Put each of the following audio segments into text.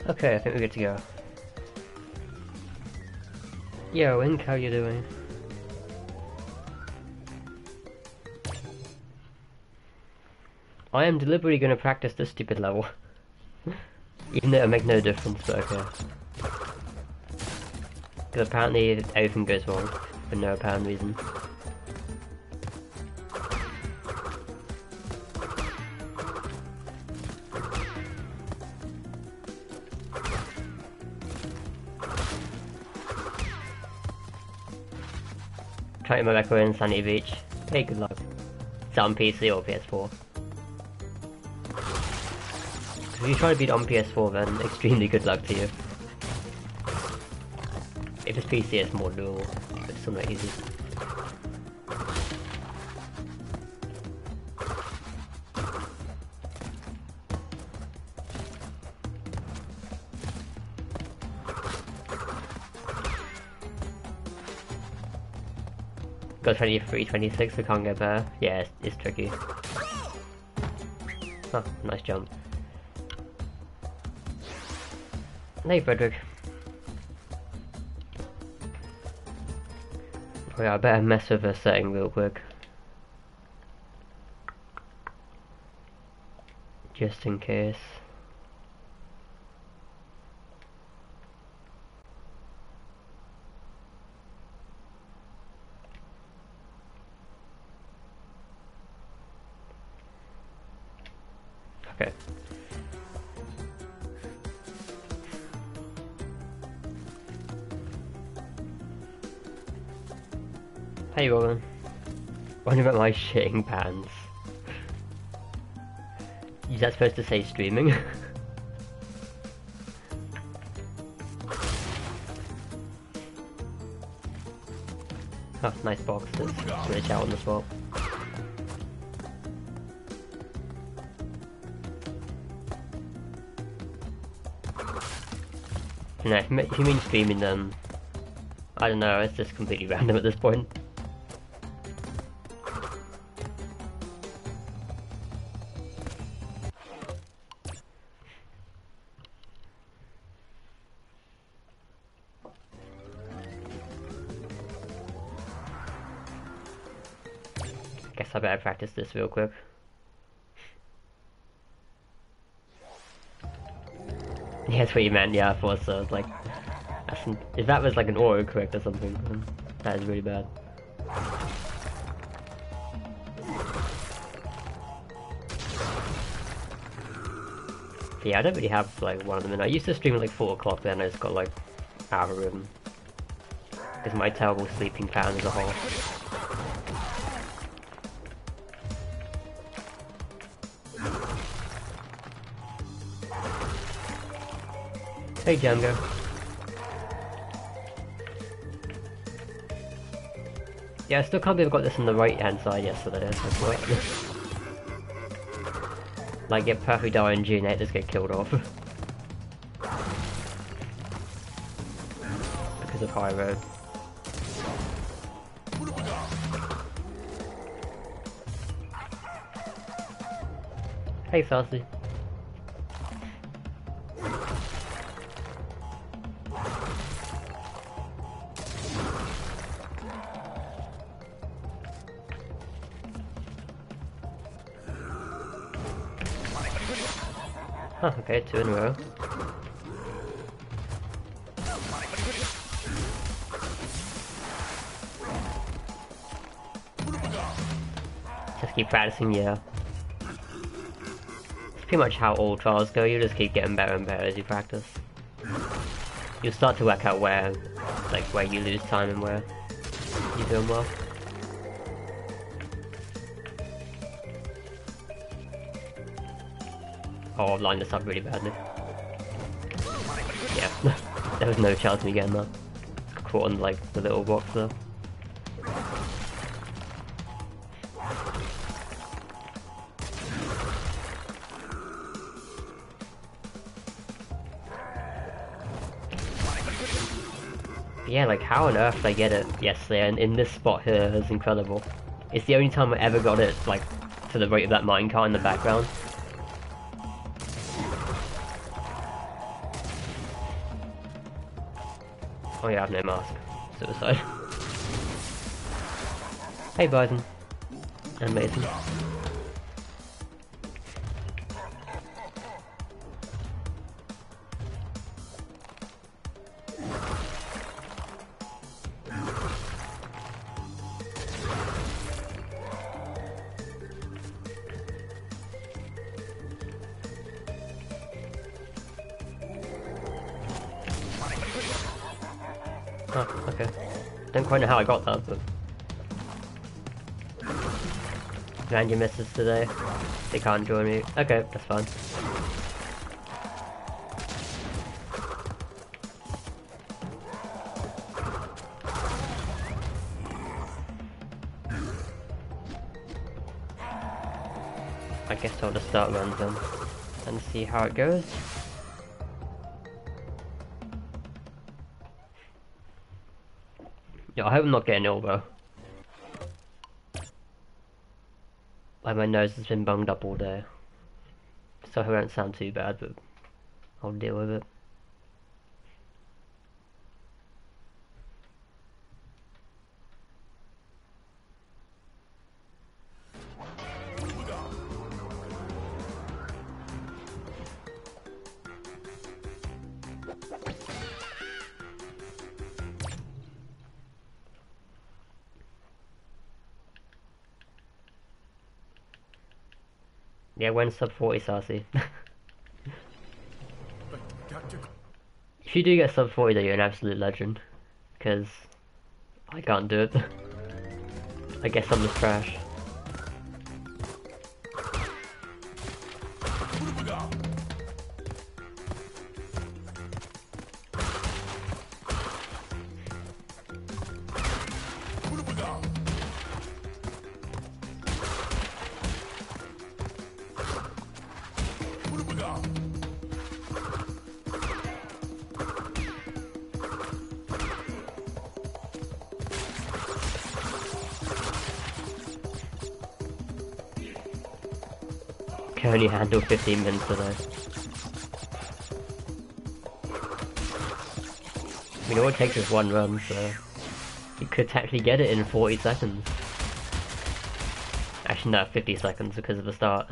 Okay, I think we're good to go. Yo, Ink, how you doing? I am deliberately going to practice this stupid level. Even though it'll make no difference, but okay. Because apparently everything goes wrong, for no apparent reason. Trying my back in Sunny Beach. Hey, good luck. Is that on PC or PS4? If you try to beat on PS4, then extremely good luck to you. If it's PC, it's more doable, but it's still not easy. Got 23, 26, we can't get there. Yeah, it's tricky. Oh, nice jump. Hey, Frederick. Oh yeah, I better mess with the setting real quick. Just in case. Okay. Hey Robin. What about my shitting pants? Is that supposed to say streaming? Oh, nice box. Let's glitch out on the spot. No, if you mean streaming, then I don't know, it's just completely random at this point. Guess I better practice this real quick. Yeah, that's what you meant, yeah, I thought so. Like, if that was like an autocorrect or something, then that is really bad. Yeah, I don't really have like one of them, and I used to stream at like 4 o'clock, then I just got like out of rhythm. Because my terrible sleeping pattern as a whole. Hey Django. Yeah, I still can't believe I got this on the right hand side yesterday. That's right. Like, get perfect RNG and it just get killed off. Because of high road. Hey Sassy. Huh, okay, 2 in a row. Just keep practicing, yeah. It's pretty much how all trials go, you just keep getting better and better as you practice. You'll start to work out where you lose time and where you're doing well. Oh, I've lined this up really badly. Yeah, there was no chance of me getting that. Caught on like the little box there. Yeah, like how on earth did I get it yesterday, and in this spot here is incredible. It's the only time I ever got it, like, to the right of that minecart in the background. Oh yeah, I have no mask. Suicide. Hey Biden. And Mason. Oh, okay. Don't quite know how I got that, but... And your misses today. They can't join me. Okay, that's fine. I guess I'll just start runs then and see how it goes. Yeah, I hope I'm not getting ill though. Like my nose has been bunged up all day. So it won't sound too bad, but I'll deal with it. Yeah, when sub 40 Sassy. If you do get sub 40 though, you're an absolute legend. Because I can't do it. I guess I'm just trash. Can only handle 15 minutes today. I mean, all it takes is one run, so you could technically get it in 40 seconds. Actually, no, 50 seconds because of the start,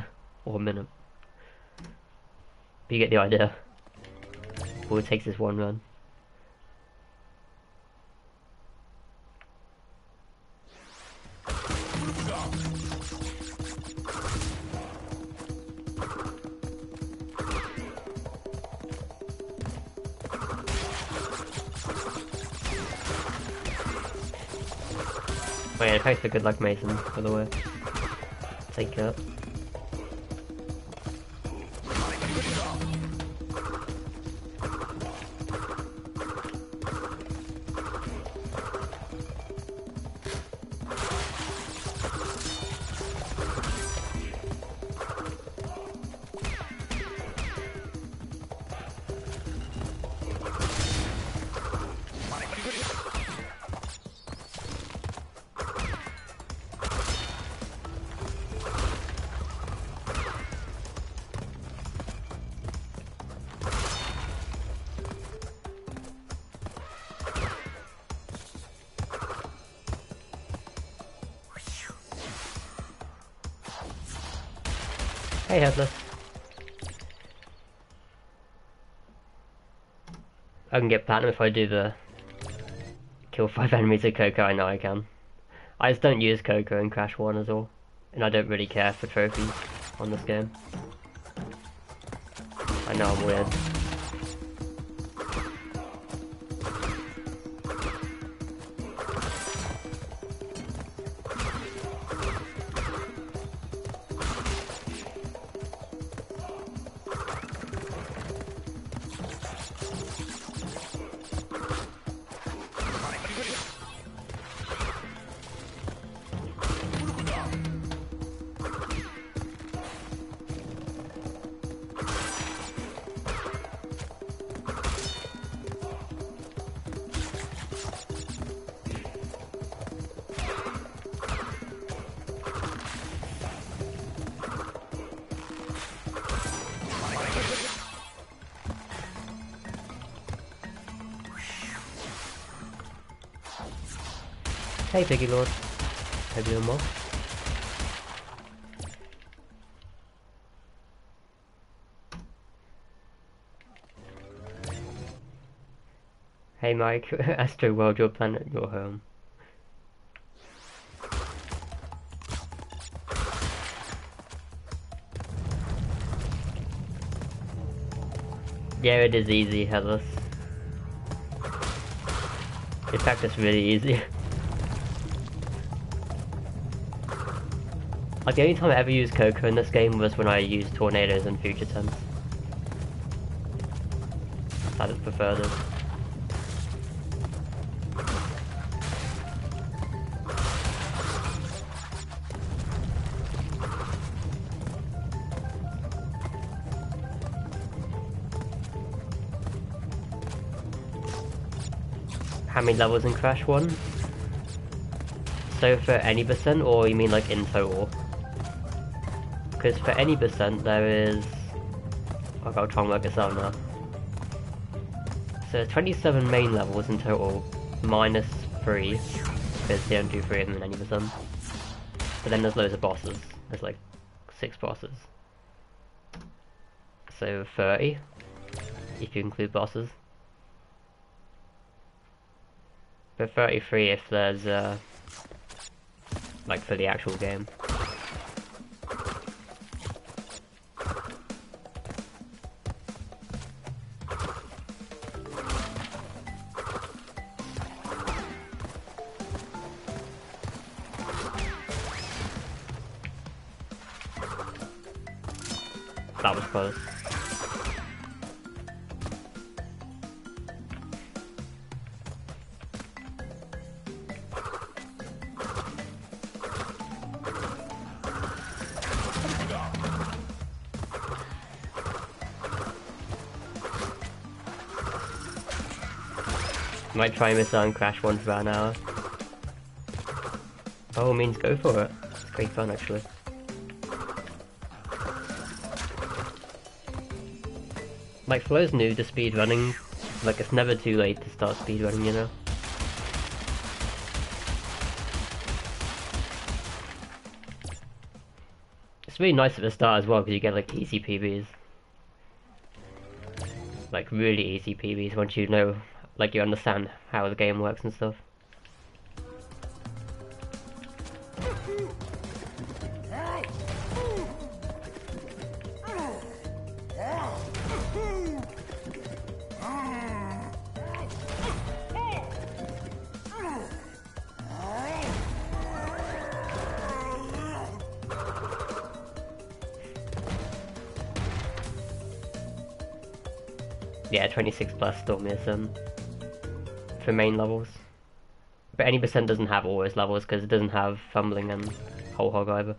or a minute. But you get the idea. All it takes is one run. Oh yeah, thanks for good luck, Mason, by the way. Take care. Hey, Headless. I can get platinum if I do the kill 5 enemies with Coco. I know I can. I just don't use Coco in Crash 1 at all. And I don't really care for trophies on this game. I know I'm weird. Hey Piggy Lord. Hope you're doing well. Hey Mike, Astro World, your planet, your home. Yeah, it is easy, Hellas. In fact, it's really easy. Like, the only time I ever used Coco in this game was when I used Tornadoes and Future Tense. I just prefer this. How many levels in Crash 1? So for any percent, or you mean like in total? Because for any percent there is... I'll try and work this out now. So 27 main levels in total, minus 3, because they don't do 3 of them in any percent. But then there's loads of bosses, there's like 6 bosses. So 30, if you include bosses. But 33 if there's, like for the actual game. That was close. Might try and miss out on Crash 1 for about an hour. By all means, go for it. It's great fun, actually. Like, for those new to speedrunning, like, it's never too late to start speedrunning, you know? It's really nice at the start as well, because you get, like, easy PBs. Like, really easy PBs once you know, like, you understand how the game works and stuff. Yeah, 26 plus still missing for main levels. But any percent doesn't have all those levels because it doesn't have fumbling and whole hog either.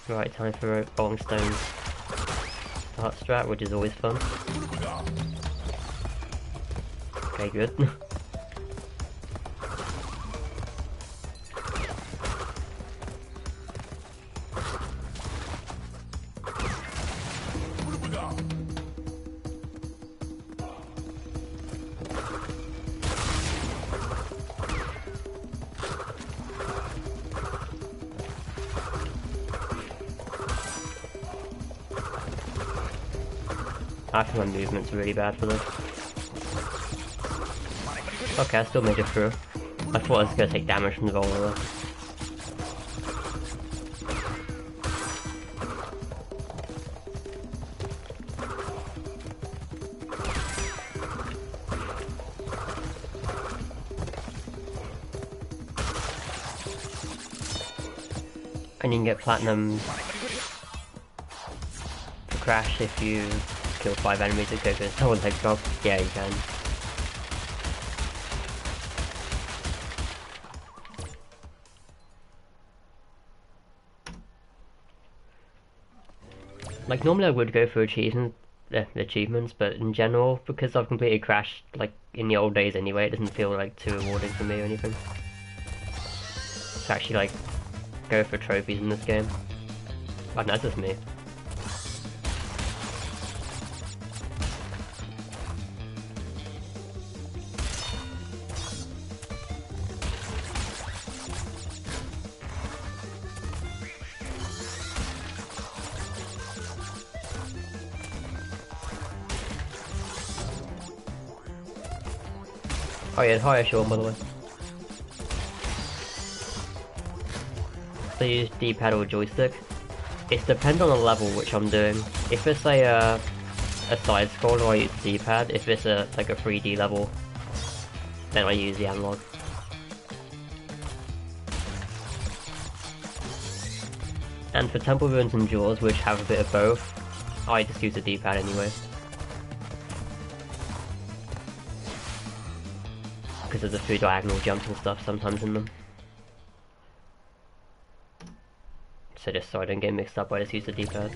Right, time for Rolling Stones start strat, which is always fun. Okay, good. I think my movement's really bad for this. Okay, I still made it through. I thought I was gonna take damage from the roller. And you can get platinum for Crash if you kill 5 enemies with Coco. Oh, leg drop. Yeah, you can. Like, normally I would go for achievements, but in general, because I've completed Crash, like, in the old days anyway, it doesn't feel, like, too rewarding for me or anything. To actually, like, go for trophies in this game. Oh, no, that's just me. Oh yeah, hi Sean, by the way. So you use D-pad or joystick? It's dependent on the level which I'm doing. If it's a side scroller, I use the D-pad. If it's like a 3D level, then I use the analog. And for Temple Ruins and Jaws, which have a bit of both, I just use the D-pad anyway. Because of the 3 diagonal jumps and stuff sometimes in them. So just so I don't get mixed up, I just use the D-pad.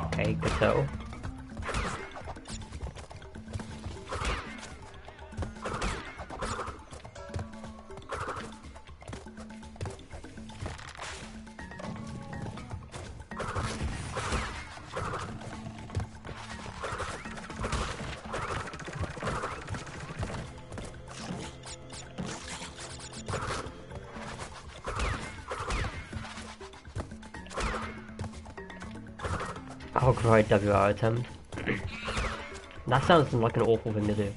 Okay, good total. Oh great, WR attempt. That sounds like an awful thing to do.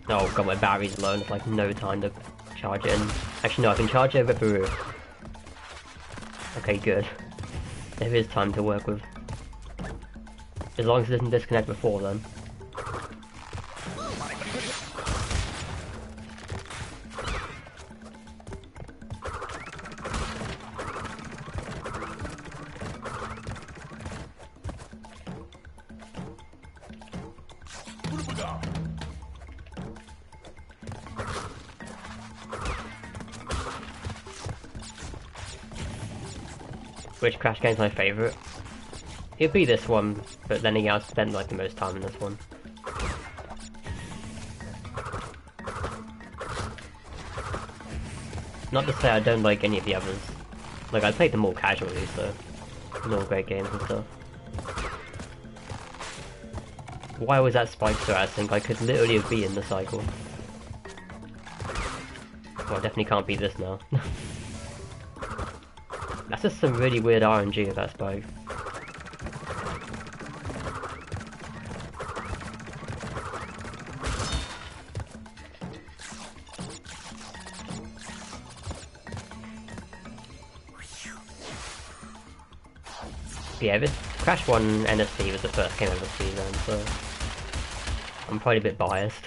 Oh god, my battery's low and it's like no time to charge it in. Actually no, I can charge it over Peru. Okay, good. There is time to work with. As long as it doesn't disconnect before then. Which Crash game's my favourite? It'd be this one, but then again I've spent like the most time in this one. Not to say I don't like any of the others. Like I played them all casually, so they're all great games and stuff. Why was that spike so I think I could literally have beaten the cycle. Well, I definitely can't beat this now. That's just some really weird RNG of that spike. Yeah, this Crash 1 NSC was the first game I've ever seen then, so I'm probably a bit biased.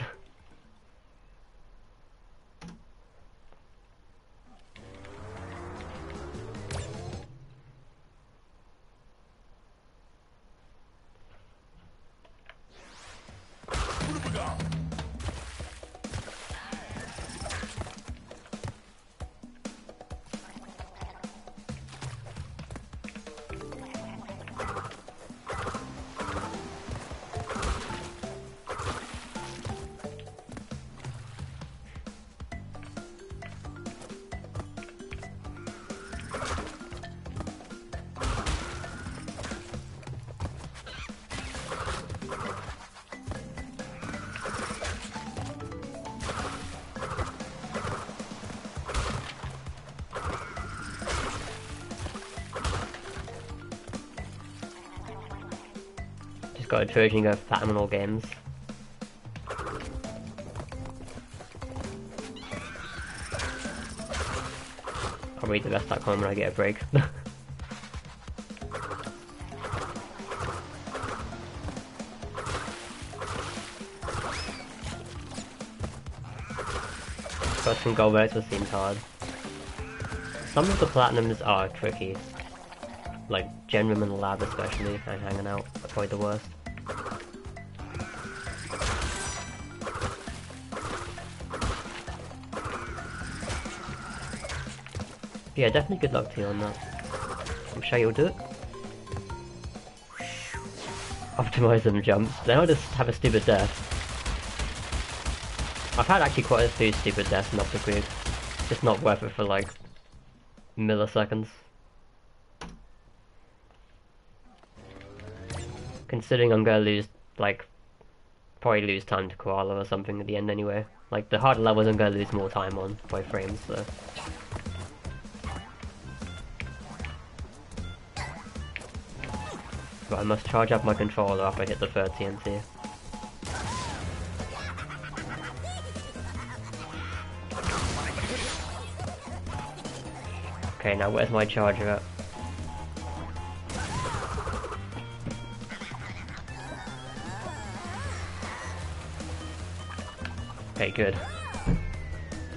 Got a Trojan go platinum on all games. I'll read the best.com when I get a break. Got some gold races seems hard. Some of the platinums are tricky. Like Genrum and Lab especially, and hanging out are probably the worst. Yeah, definitely good luck to you on that. I'm sure you'll do it. Optimize them jumps. Then I'll just have a stupid death. I've had actually quite a few stupid deaths in Optic. It's not worth it for like milliseconds. Considering I'm gonna lose like Probably lose time to Koala or something at the end anyway. Like, the harder levels I'm gonna lose more time on by frames, so... But I must charge up my controller after I hit the third TNT. Okay, now where's my charger at? Okay, good.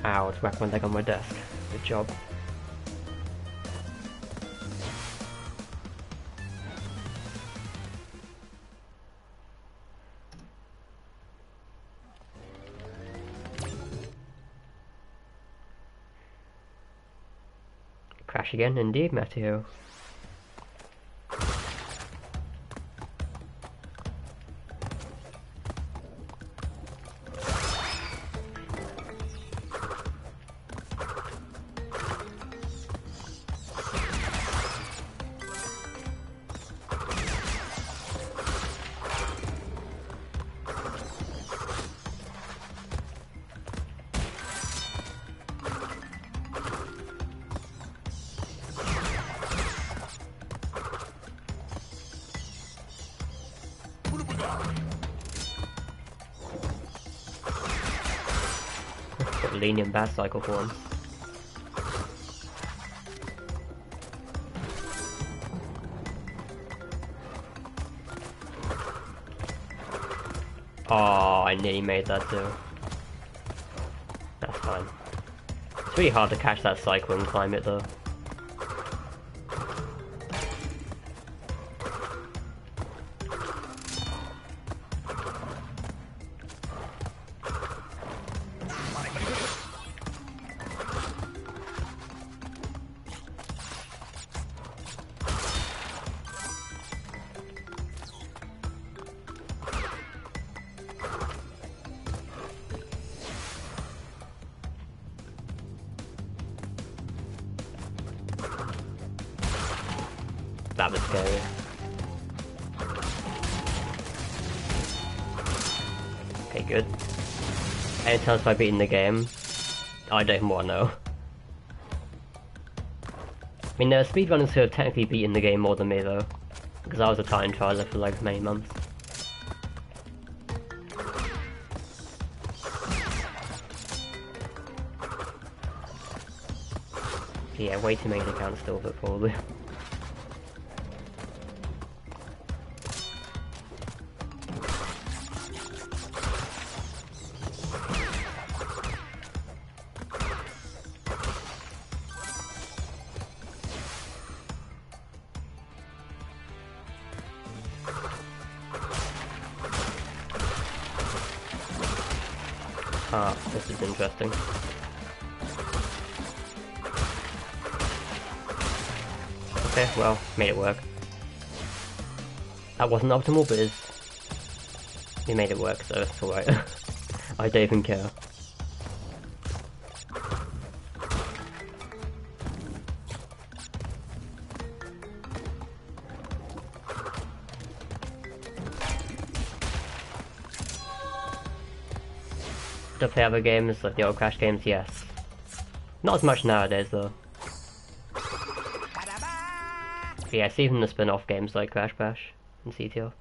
Ow, it's whacked my leg on my desk. Good job. Crash again, indeed, Matthew. Lenient bad cycle for him. Oh, I nearly made that too. That's fine. It's really hard to catch that cycle and climb it though. That was scary. Okay, good. Anytime by beating the game, I don't even want to know. I mean, there are speedrunners who have technically beaten the game more than me though, because I was a time trialer for like many months. Yeah, way too many accounts still, but probably. Ah, this is interesting. Okay, well, made it work. That wasn't optimal, but we made it work, so it's alright. I don't even care. To play other games, like the old Crash games, yes. Not as much nowadays, though. But yeah, it's even the spin-off games like Crash Bash and CTO.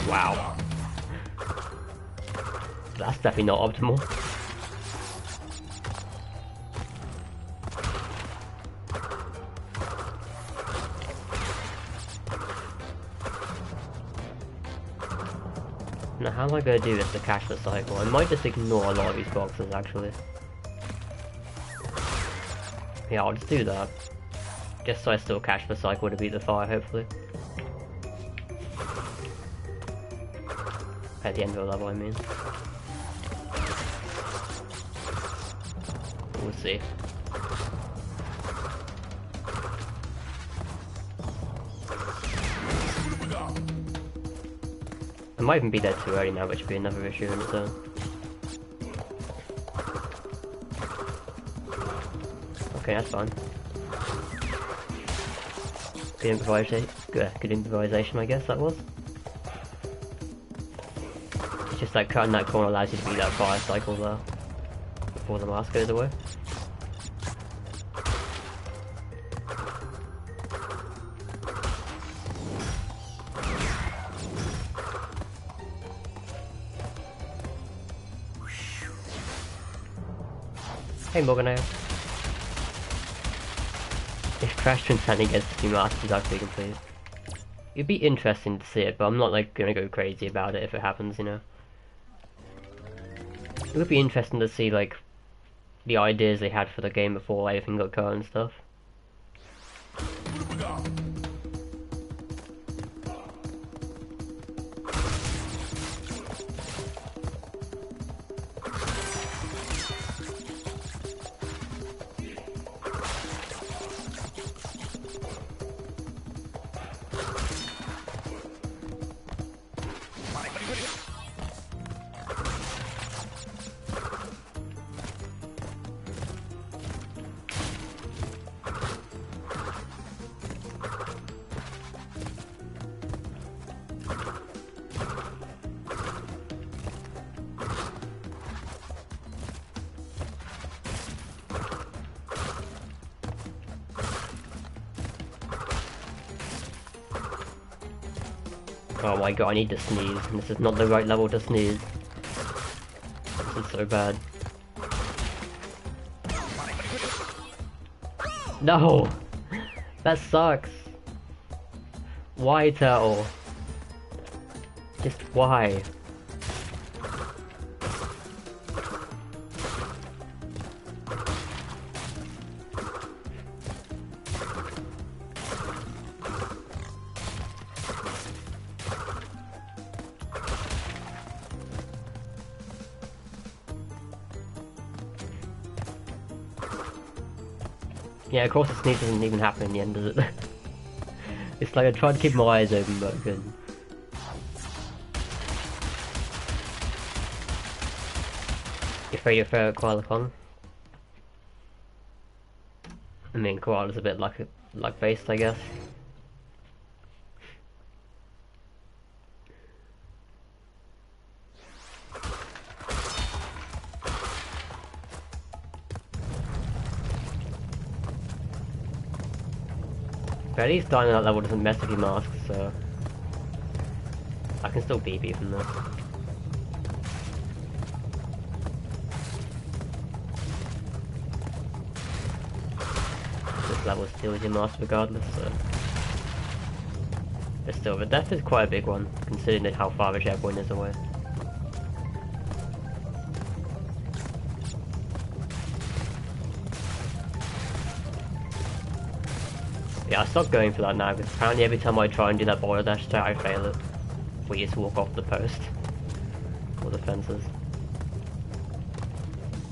Wow. That's definitely not optimal. Now how am I going to do this to catch the cycle? I might just ignore a lot of these boxes actually. Yeah, I'll just do that. Just so I still catch the cycle to beat the fire, hopefully. At the end of the level, I mean. We'll see. I might even be dead too early now, which would be another issue in its own. Okay, that's fine. Good improvisation, I guess that was. It's just like cutting that corner allows you to beat that fire cycle there before the mask goes away. Hey Morganayo. If Crash Twin gets 2 masters after we complete, it'd be interesting to see it, but I'm not like gonna go crazy about it if it happens, you know. It would be interesting to see like the ideas they had for the game before everything got cut and stuff. Oh my god, I need to sneeze. This is not the right level to sneeze. This is so bad. No! That sucks! Why, Turtle? Just why? Yeah, of course the sneeze doesn't even happen in the end, does it? It's like I tried to keep my eyes open, but I couldn't. Your favourite Koala Kong? I mean, Koala's a bit like based, I guess. But at least dying on that level doesn't mess with your masks, so I can still beat you from this. This level steals your mask regardless, so... But still, the death is quite a big one, considering how far the checkpoint is away. Yeah, I stopped going for that now, because apparently every time I try and do that boiler dash start, I fail it. We just walk off the post. Or the fences.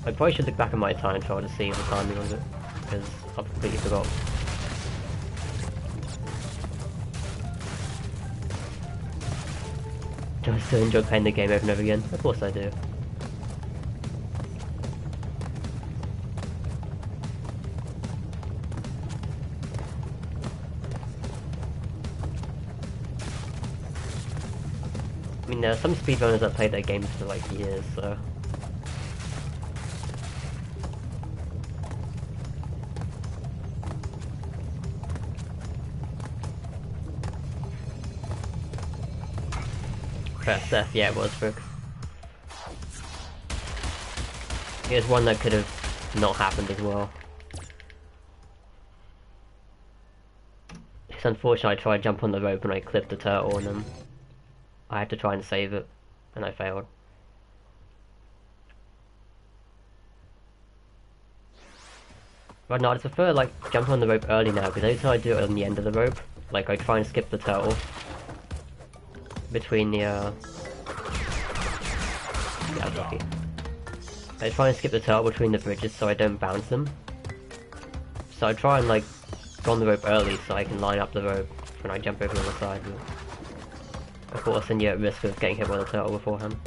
I probably should look back at my time trial to see the timing of it, because I've completely forgot. Do I still enjoy playing the game over and over again? Of course I do. I mean, there are some speedrunners that play their games for like years, so... First death, yeah it was, Brooks. Here's one that could have not happened as well. It's unfortunate I tried to jump on the rope and I clipped the turtle and then I had to try and save it, and I failed. Right now, I prefer like jumping on the rope early now, because every time I do it on the end of the rope, like I try and skip the turtle between the yeah, I was lucky. I try and skip the turtle between the bridges so I don't bounce them. So I try and like go on the rope early so I can line up the rope when I jump over the other side. Of course, then you're at risk of getting hit by the turtle beforehand.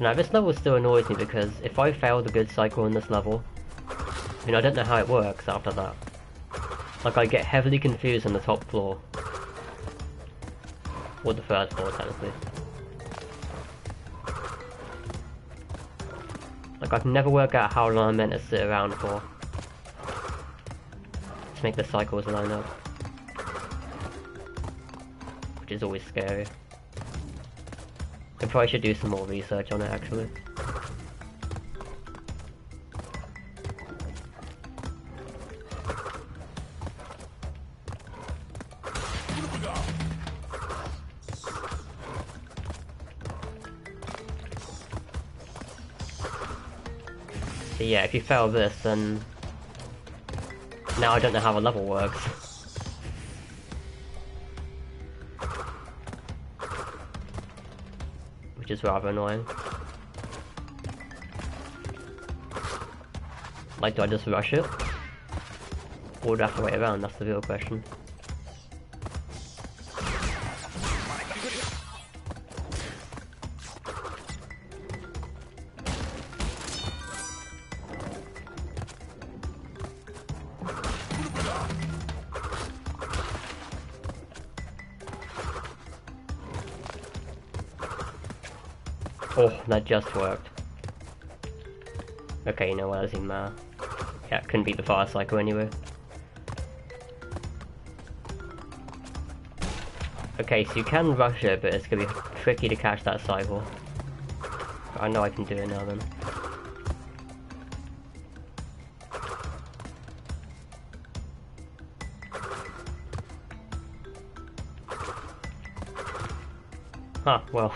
Now this level still annoys me because if I fail the good cycle in this level, I mean I don't know how it works after that. Like I get heavily confused on the top floor. Or the third floor technically. Like I can never work out how long I'm meant to sit around for. To make the cycles line up. Which is always scary. I probably should do some more research on it actually. So yeah, if you fail this, then now I don't know how the level works. Which is rather annoying. Like, do I just rush it? Or do I have to wait around? That's the real question. Oh, that just worked. Okay, you know what, that doesn't matter. Yeah, it couldn't beat the fire cycle anyway. Okay, so you can rush it, but it's gonna be tricky to catch that cycle. But I know I can do it now then. Huh, well.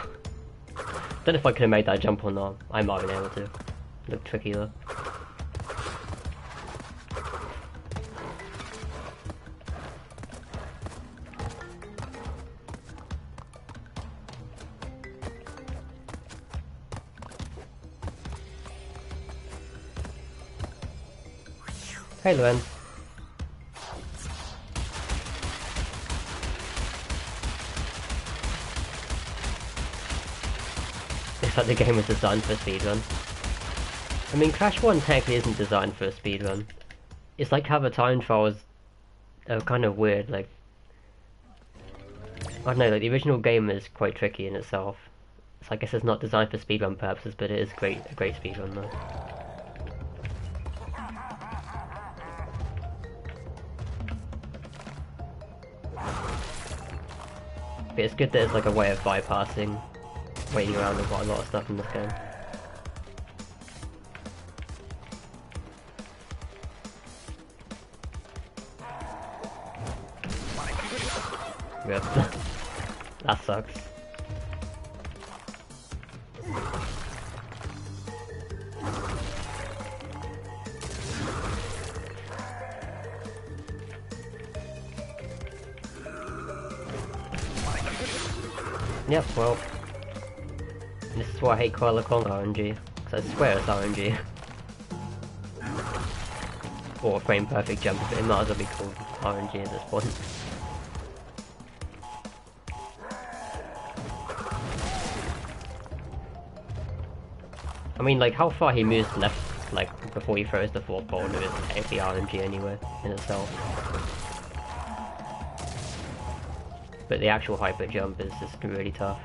Don't know if I could have made that jump or not. I might have been able to. Looked tricky though. Hey Luan. It's like the game was designed for a speedrun. I mean, Crash 1 technically isn't designed for a speedrun. It's like how the time trials are kind of weird, like... I don't know, like the original game is quite tricky in itself. So I guess it's not designed for speedrun purposes, but it is a great speedrun though. But it's good that it's like a way of bypassing waiting around with quite a lot of stuff in this game. Good. That sucks. Yep, well, this is why I hate Koala Kong RNG, because I swear it's RNG. Or a frame perfect jump, but it might as well be called RNG at this point. I mean, like, how far he moves left, like, before he throws the fourth boulder is technically RNG anyway, in itself. But the actual hyper jump is just really tough.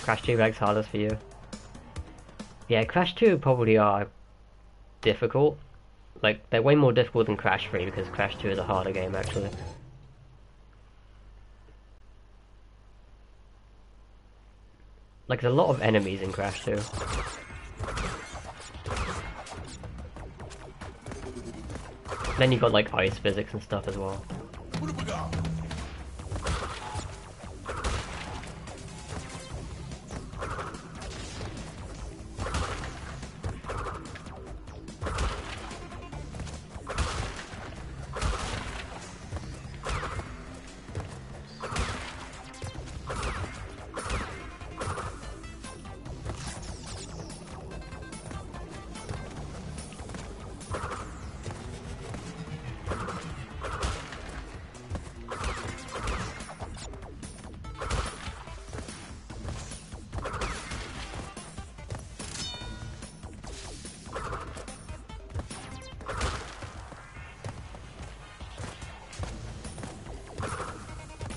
Crash 2 ranks hardest for you. Yeah, Crash 2 probably are difficult. Like, they're way more difficult than Crash 3 because Crash 2 is a harder game actually. Like, there's a lot of enemies in Crash 2. Then you've got like ice physics and stuff as well.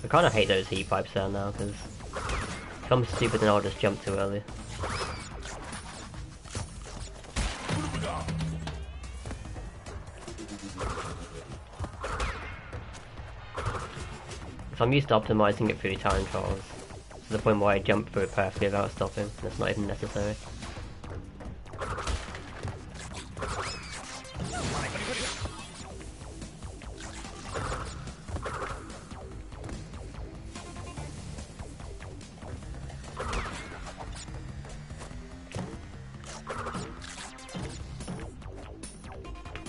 kind of hate those heat pipes there now, because if I'm stupid then I'll just jump too early. So I'm used to optimizing it through time trials, to the point where I jump through it perfectly without stopping. That's not even necessary.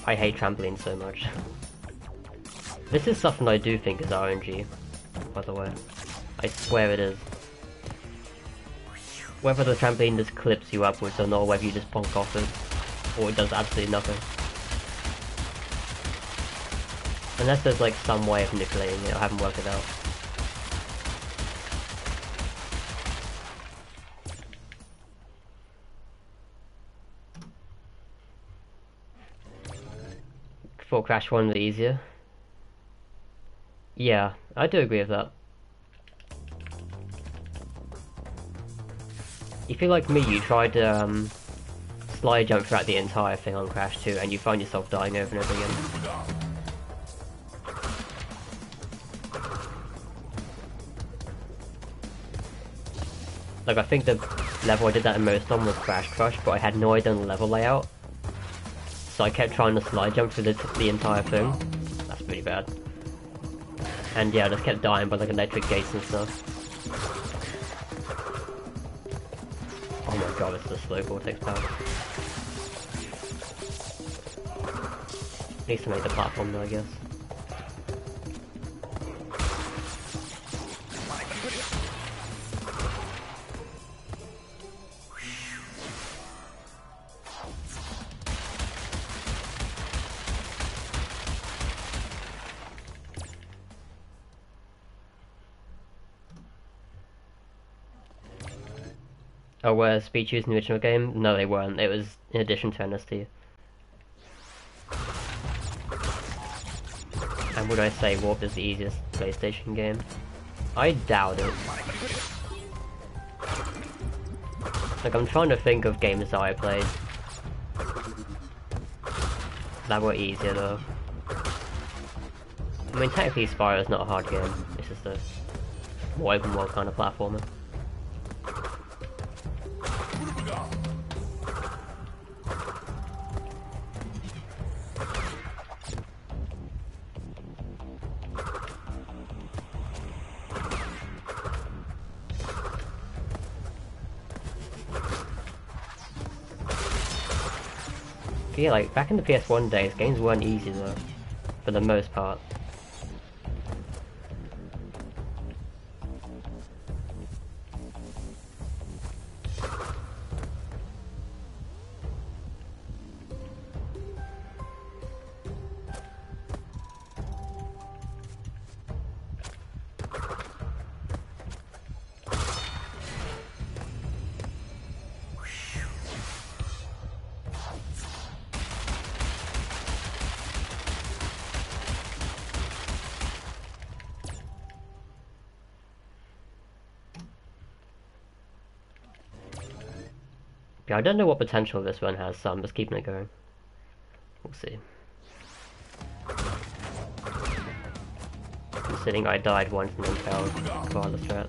I hate trampolines so much. This is something I do think is RNG, by the way. I swear it is. Whether the trampoline just clips you upwards or not, whether you just bonk off it, or it does absolutely nothing. Unless there's like some way of manipulating it, I haven't worked it out. Thought Crash 1 was easier. Yeah, I do agree with that. If you're like me, you tried to slide jump throughout the entire thing on Crash 2 and you find yourself dying over and over again. Like, I think the level I did that the most on was Crash Crush, but I had no idea on the level layout. So I kept trying to slide jump through the entire thing. That's pretty bad. And yeah, I just kept dying by like electric gates and stuff. Oh my god, it's the slow vortex power. Needs to make the platform though, I guess. Oh, were speed tubes in the original game? No, they weren't. It was in addition to NST. And would I say Warp is the easiest PlayStation game? I doubt it. Like, I'm trying to think of games that I played that were easier though. I mean, technically Spyro's not a hard game. It's just a more open world kind of platformer. Yeah, like, back in the PS1 days, games weren't easy though, for the most part. Yeah, I don't know what potential this one has, so I'm just keeping it going. We'll see. Considering I died once and then failed via the strat.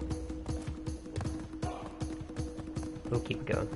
We'll keep it going.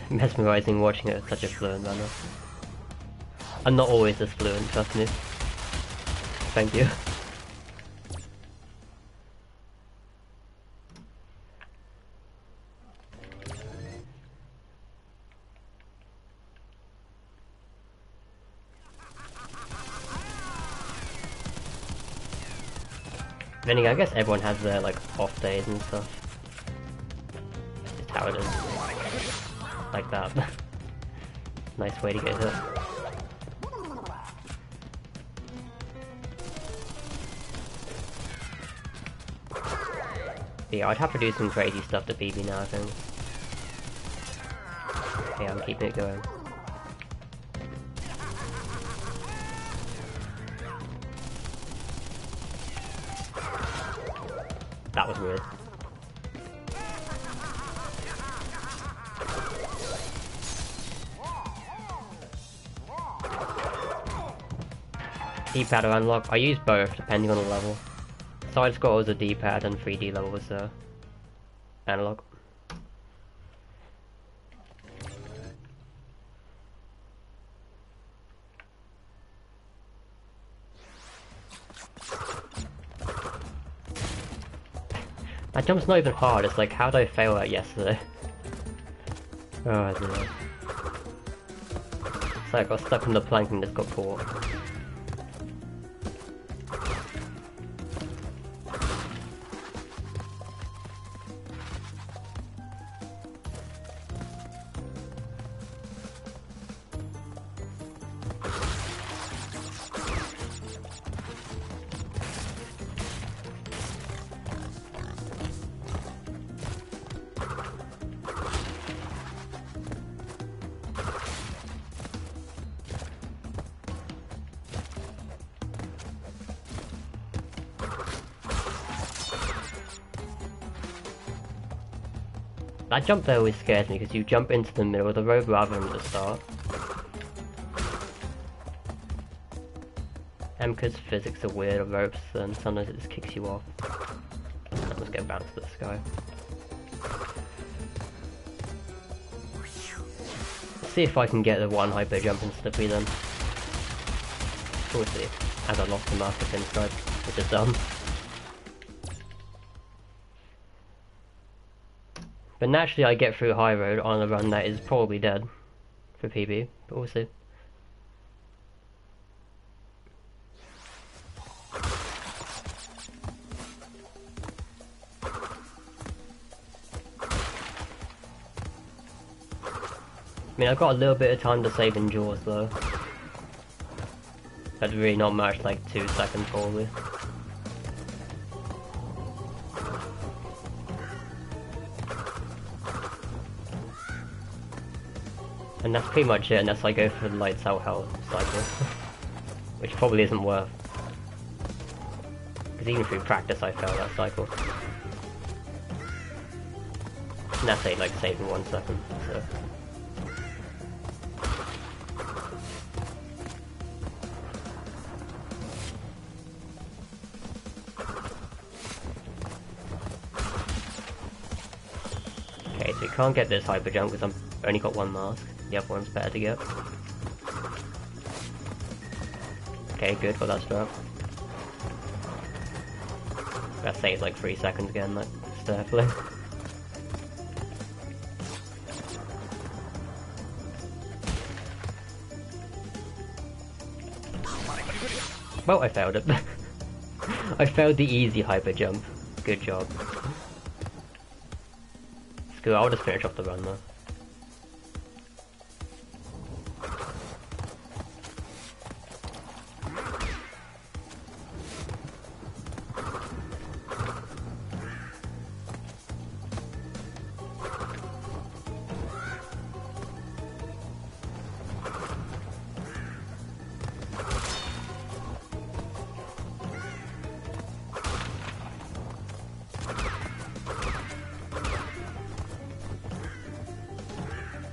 Mesmerizing watching it in such a fluent manner. I'm not always this fluent, trust me. Thank you. Then again, I guess everyone has their like off days and stuff. Just how it is. Like that. Nice way to get hit. Yeah, I'd have to do some crazy stuff to beat me now, I think. Yeah, I'm keeping it going. That was weird. D-pad or unlock. I use both depending on the level. Side scroll was a D-pad and 3D level was analog. That jump's not even hard, it's like, how did I fail that yesterday? Oh dear. It's like I got stuck in the plank and just got caught. That jump there always scares me because you jump into the middle of the road rather than the start. And because physics are weird of ropes, then sometimes it just kicks you off. Let's get back to the sky. Let's see if I can get the one hyper jump instantly then. We'll see, as I lost the master pinstripe, which is dumb. But naturally I get through high road on a run that is probably dead for PB, but we'll see. I mean, I've got a little bit of time to save in Jaws though. That's really not much, like 2 seconds probably. And that's pretty much it unless I go for the lights out hell cycle. Which probably isn't worth. Because even through practice I failed that cycle. And that's like saving 1 second, so. Okay, so we can't get this hyper jump because I've only got 1 mask. The other one's better to get. Okay, good for that strap. That saves like 3 seconds again, like, definitely. Well, I failed it. I failed the easy hyper jump. Good job. It's good, I'll just finish off the run though.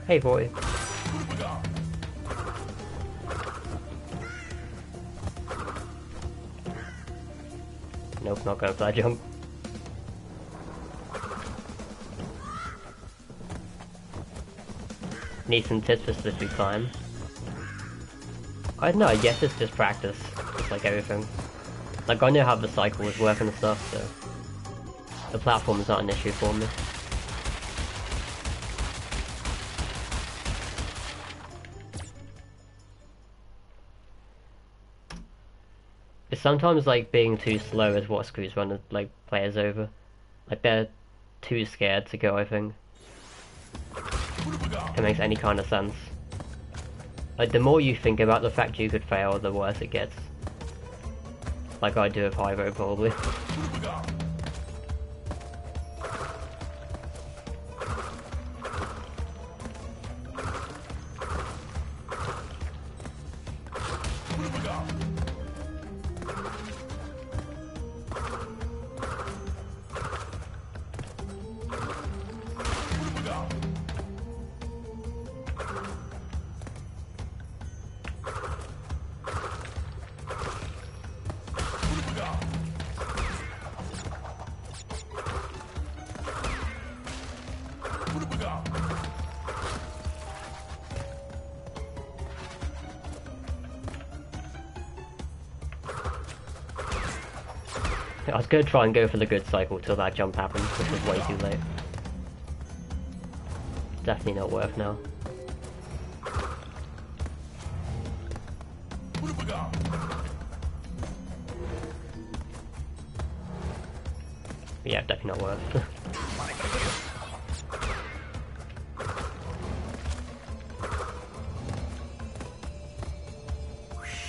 Hey boy. Nope, not going for that jump. Need some tips for slippery climb. I don't know, I guess it's just practice, just like everything. Like, I know how the cycles work and stuff, so the platform is not an issue for me. It's sometimes like being too slow is what screws runners, like players over. Like they're too scared to go, I think. If it makes any kind of sense. Like the more you think about the fact you could fail, the worse it gets. Like I do with Pyro probably. I was gonna try and go for the good cycle till that jump happened, which was way too late. Definitely not worth now. Yeah, definitely not worth.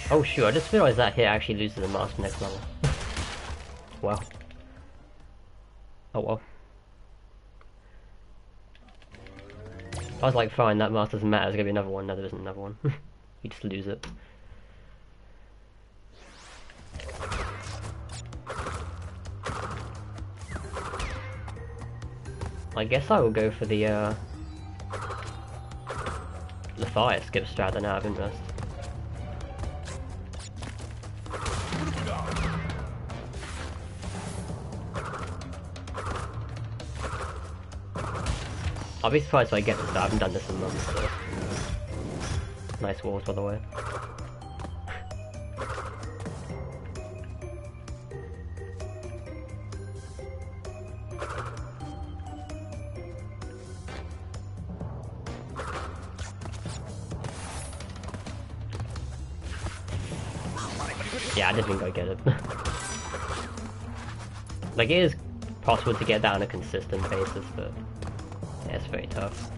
Oh shoot, I just realized that hit actually loses the master next level. Well. Oh well. I was like, fine, that master doesn't matter, there's gonna be another one. No, there isn't another one. You just lose it. I guess I will go for the fire skip strat then out of interest. I'll be surprised if I get this, I haven't done this in months, so... Nice walls, by the way. Yeah, I didn't think I'd get it. Like, it is possible to get that on a consistent basis, but... yeah, it's very tough.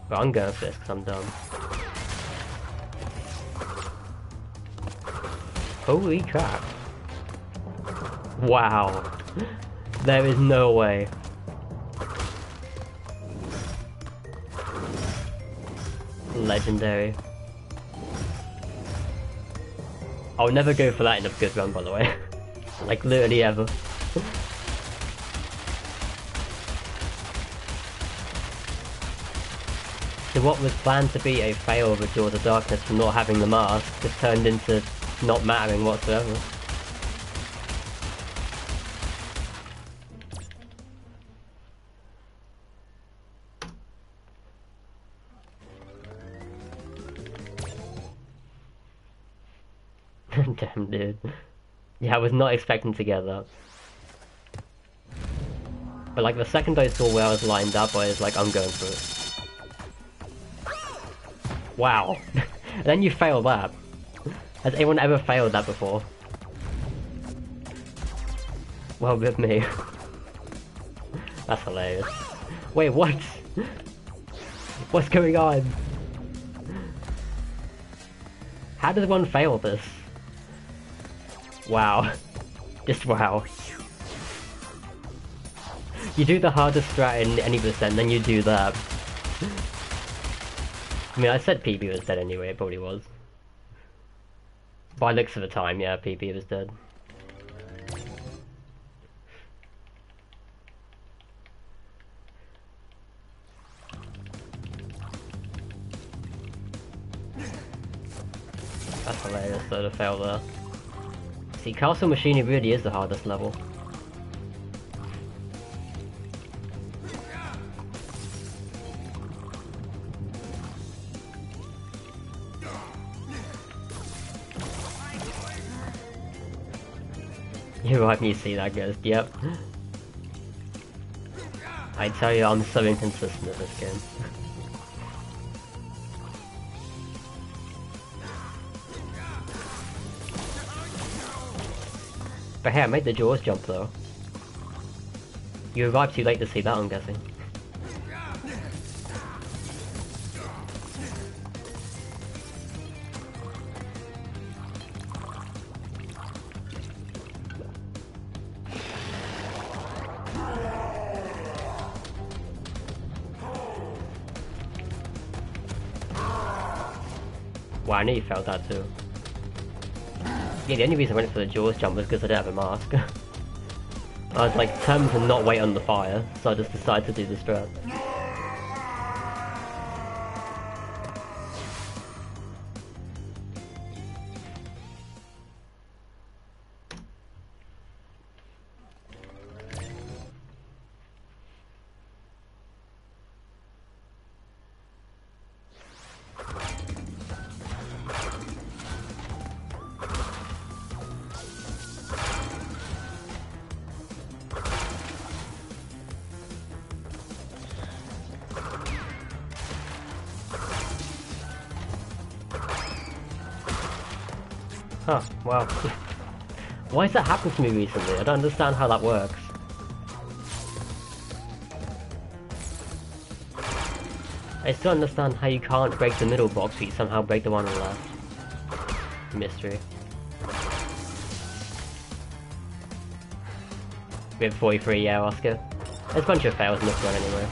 But I'm going for this because I'm dumb. Holy crap. Wow. There is no way. Legendary. I'll never go for that in a good run, by the way. Like, literally ever. So what was planned to be a fail of Jaws of Darkness for not having the mask just turned into not mattering whatsoever. Damn, dude. Yeah, I was not expecting to get that. But like the second I saw where I was lined up, I was like, I'm going for it. Wow. And then you fail that. Has anyone ever failed that before? Well, with me. That's hilarious. Wait, what? What's going on? How does one fail this? Wow. Just wow. You do the hardest strat in any percent, then you do that. I mean, I said PB was dead anyway, it probably was. By looks of the time, yeah, PB was dead. That's hilarious though to fail there. See, Castle Machinery really is the hardest level. You're right when you see that, Ghost. Yep. I tell you, I'm so inconsistent at this game. But hey, I made the Jaws jump though. You arrived too late to see that, I'm guessing. Wow, I knew you felt that too. Yeah, the only reason I went for the Jaws jump was because I didn't have a mask. I was like determined to not wait under fire, so I just decided to do the strat. Huh, wow. Why has that happened to me recently? I don't understand how that works. I still understand how you can't break the middle box, but you somehow break the one on the left. Mystery. We have 43, yeah, Oscar. There's a bunch of fails in this one anyway.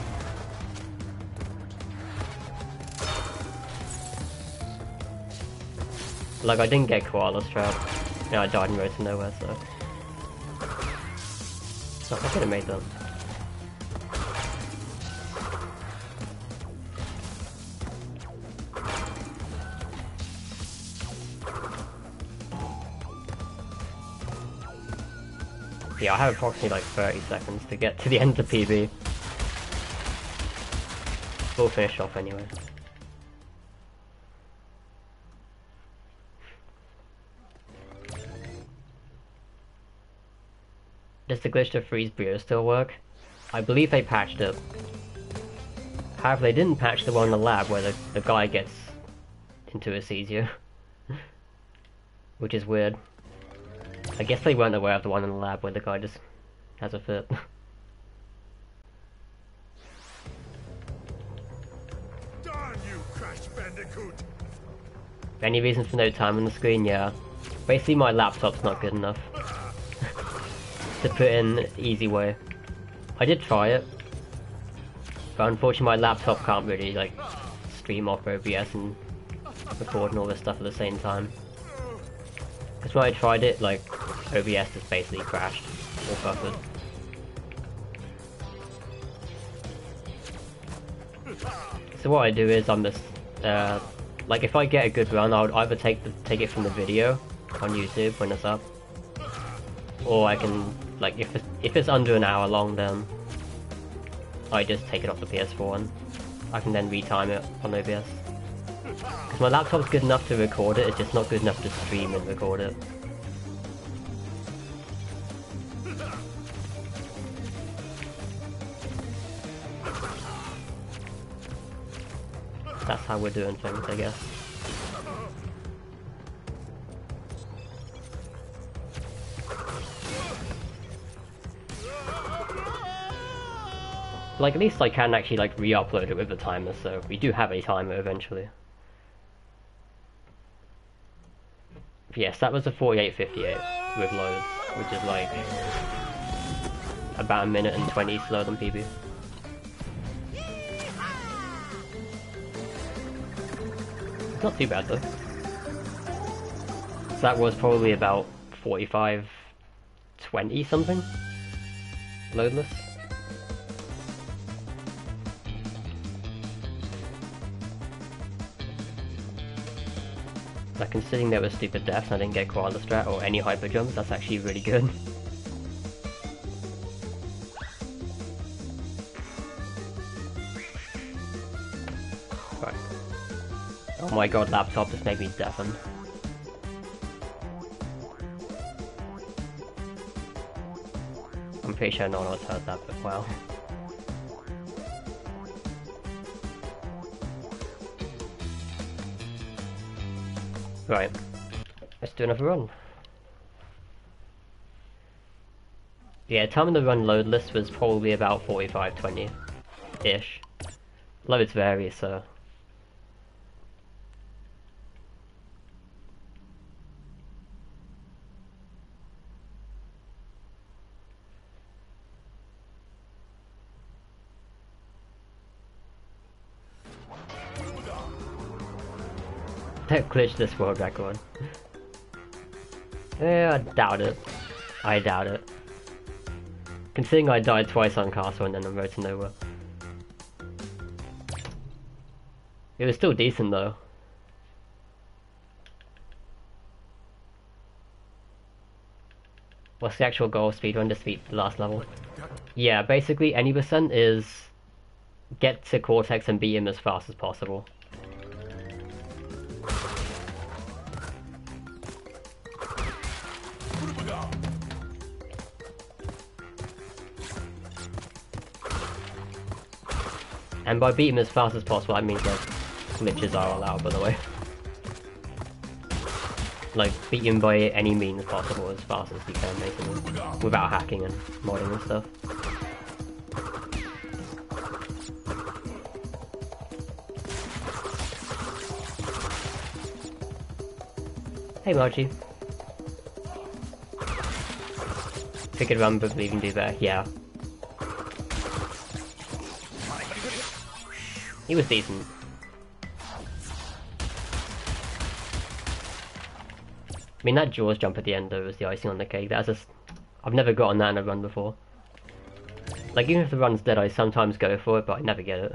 Like, I didn't get Koala's trap. You know, I died in Road to Nowhere, so... Oh, I could have made them. Yeah, I have approximately like 30 seconds to get to the end of PB. We'll finish off anyway. Does the glitch to freeze Brio still work? I believe they patched it. However, they didn't patch the one in the lab where the guy gets into a seizure. Which is weird. I guess they weren't aware of the one in the lab where the guy just has a fit. Darn you, Crash Bandicoot! Any reason for no time on the screen? Yeah. Basically my laptop's not good enough. To put in easy way. I did try it. But unfortunately my laptop can't really like stream off OBS and record and all this stuff at the same time. Because when I tried it, like, OBS just basically crashed or buffered. So what I do is I'm just, like if I get a good run, I would either take it from the video on YouTube when it's up, or I can, like, if it's under an hour long, then I just take it off the PS4 one. I can then retime it on OBS. Because my laptop's good enough to record it, it's just not good enough to stream and record it. That's how we're doing things, I guess. Like, at least I can actually, like, re-upload it with the timer, so we do have a timer eventually. Yes, that was a 4858 with loads, which is like about a minute and 20 slower than PB. It's not too bad though. So that was probably about 45-20 something loadless. Like, considering there were stupid deaths and I didn't get koala strat or any hyper jumps, that's actually really good. Right. Oh my god, laptop just made me deafened. I'm pretty sure no one else heard that, but well. Right, let's do another run. Yeah, time on the run load list was probably about 45-20-ish. Loads vary, so... Don't glitch this world record. Yeah, I doubt it. I doubt it. Considering I died twice on Castle and then on Road to Nowhere. It was still decent though. What's the actual goal of speedrun? Just beat the last level. Yeah, basically any percent is get to Cortex and beat him as fast as possible. And by beat him as fast as possible, I mean like glitches are allowed, by the way. Like beat him by any means possible as fast as you can, basically, without hacking and modding and stuff. Hey Margie. If you could run, but believe you can do better. Yeah. He was decent. I mean, that Jaws jump at the end though was the icing on the cake. That's just... I've never gotten that in a run before. Like, even if the run's dead, I sometimes go for it, but I never get it.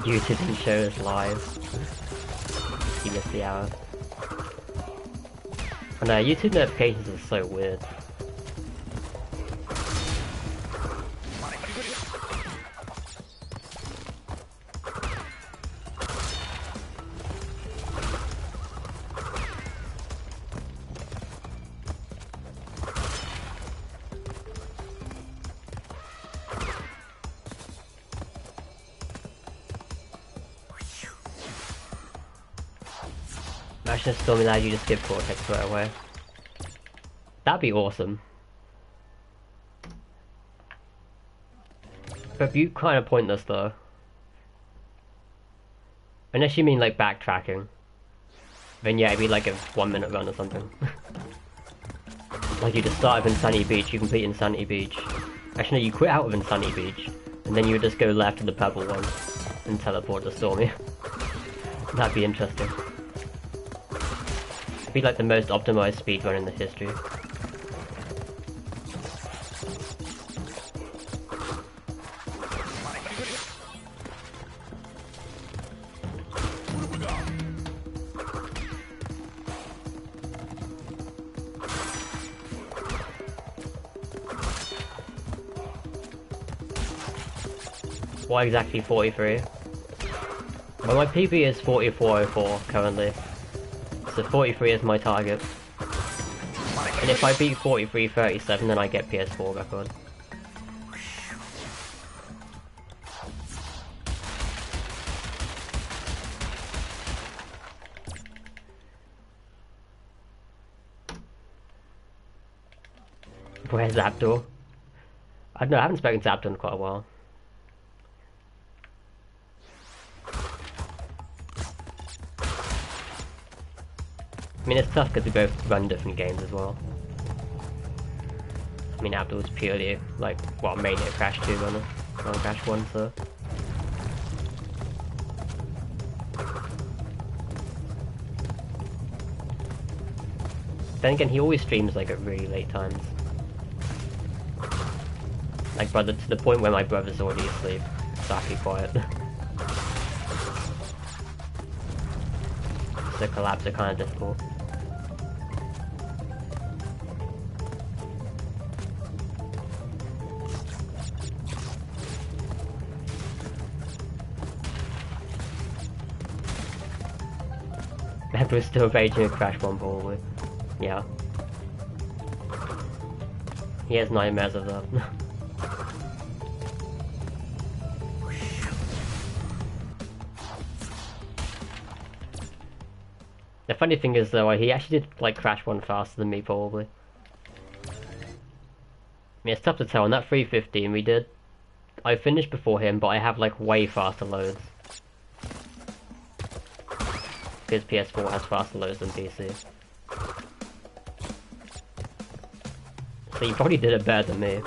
YouTube didn't show us live. You missed the hour. I know, YouTube notifications are so weird. Imagine if Stormy allowed you to skip Cortex right away. That'd be awesome. But you kind of pointless though. Unless you mean like backtracking. Then yeah, it'd be like a 1 minute run or something. Like you just start with Insanity Beach, you complete Insanity Beach. Actually no, you quit out of Insanity Beach. And then you would just go left to the purple one. And teleport to Stormy. That'd be interesting. It'd be like the most optimized speedrun in the history. Why exactly 43? Well, my PB is 4404 currently. So 43 is my target. And if I beat 43.37 then I get PS4 record. Where's Abdul? I don't know, I haven't spoken to Abdul in quite a while. I mean, it's tough because we both run different games as well. I mean, Abdul's purely, like, well, mainly a Crash 2 runner, not a Crash 1, so... Then again, he always streams, like, at really late times. Like, brother, to the point where my brother's already asleep. It's actually quiet. So collabs are kind of difficult. We're still raging at Crash 1 probably. Yeah. He has nightmares of that. The funny thing is though, he actually did like Crash 1 faster than me probably. I mean, it's tough to tell. On that 315 we did, I finished before him, but I have like way faster loads. Because PS4 has faster loads than PC. So you probably did it better than me.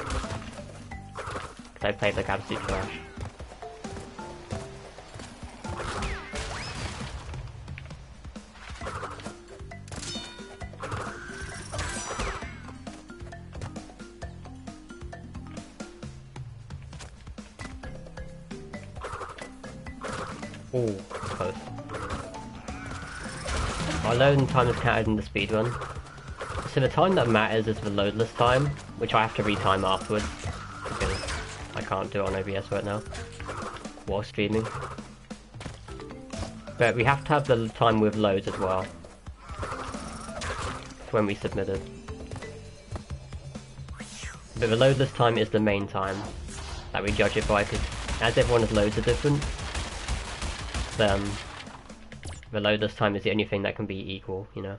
Because I played like absolute trash. Ooh, close. Our loading time is counted in the speedrun. So the time that matters is the loadless time, which I have to retime afterwards, because I can't do it on OBS right now, while streaming. But we have to have the time with loads as well, when we submit it. But the loadless time is the main time that we judge it by, because as everyone's loads are different, then the loadless time is the only thing that can be equal, you know.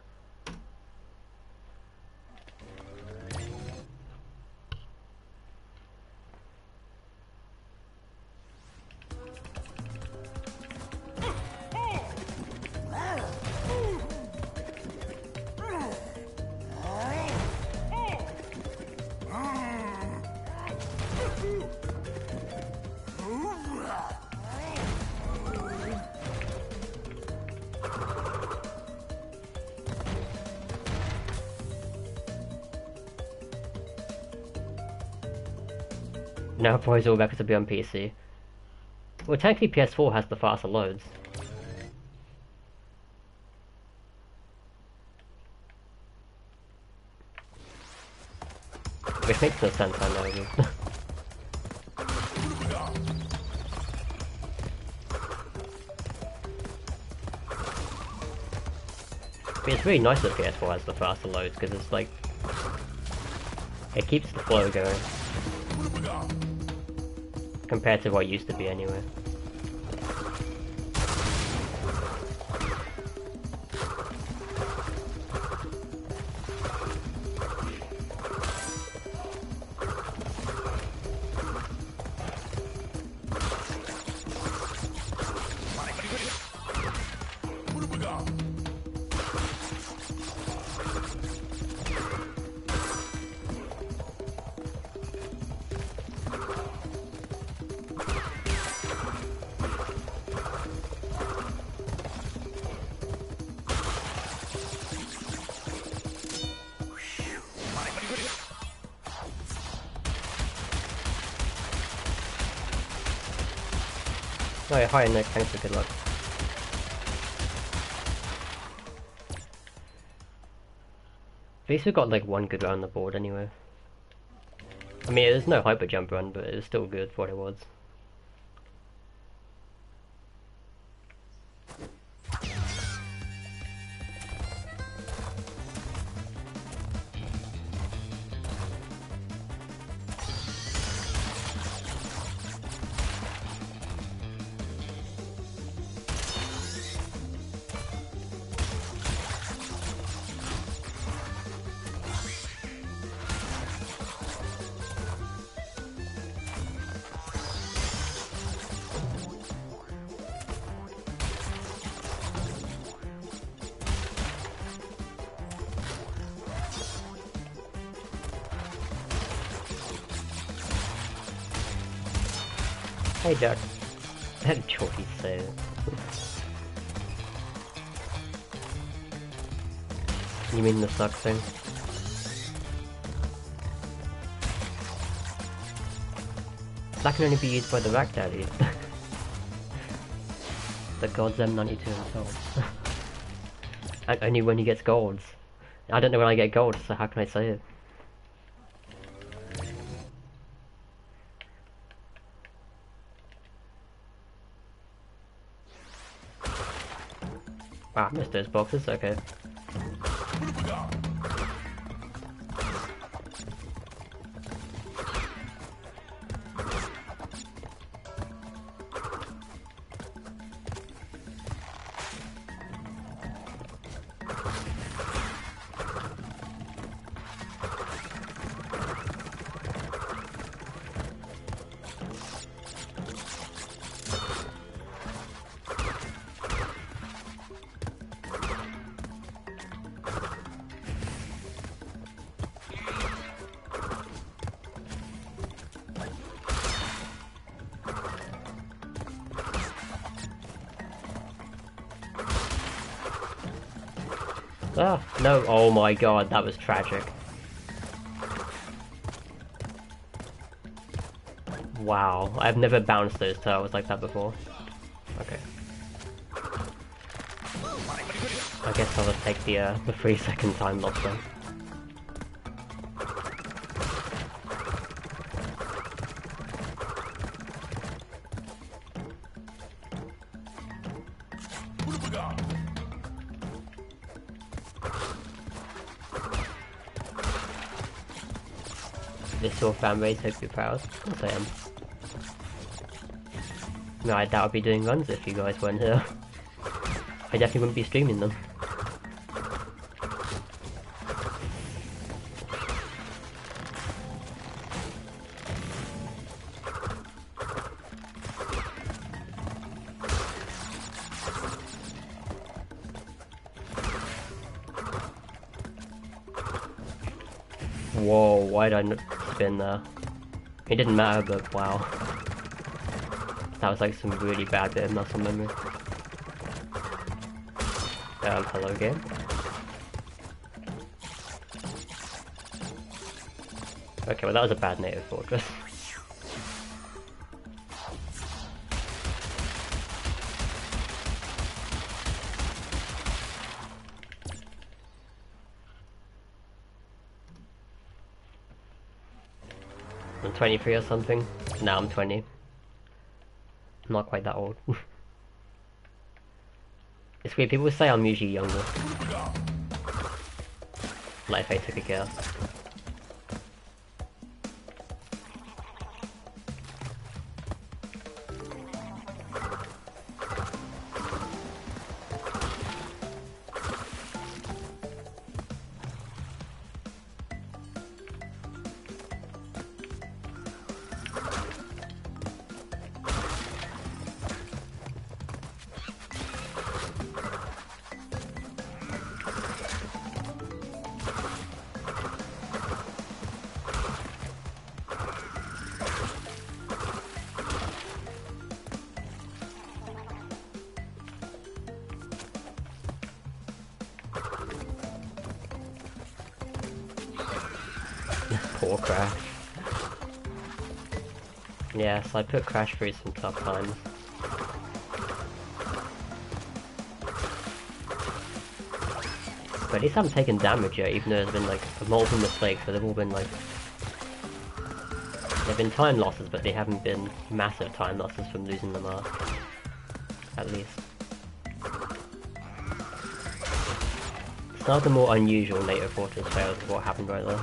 Now probably all back to be on PC. Well, technically PS4 has the faster loads. Which makes no sense, I know. But it's really nice that PS4 has the faster loads, because it's like... it keeps the flow going. Compared to what it used to be anyway. Oh yeah, hi Nick, thanks for good luck. At least we got like one good run on the board anyway. I mean, there's no hyper jump run, but it was still good for what it was. Hey Jack. That Jordy's so... You mean the suck thing? That can only be used by the Rack Daddy. The God's M92 himself. And only when he gets golds. I don't know when I get gold, so how can I say it? Wow, I missed those boxes, okay. Ah, no, oh my god, that was tragic. Wow, I've never bounced those turtles like that before. Okay. I guess I'll just take the 3-second time loss then. This your fan base, hope you're proud. Of course I am. No, I doubt I'd be doing runs if you guys weren't here. I definitely wouldn't be streaming them. Whoa, why did I not spin there? It didn't matter, but wow. That was like some really bad bit of muscle memory. Hello game. Okay, well that was a bad native fortress. I'm 23 or something. Now I'm 20. I'm not quite that old. It's weird, people say I'm usually younger. Like if I took a guess. Poor Crash. Yes, I put Crash through some tough times. But at least I haven't taken damage yet, even though there's been like multiple mistakes, but they've all been like... They've been time losses, but they haven't been massive time losses from losing the mask. At least. It's not the more unusual native fortress fails of what happened right there.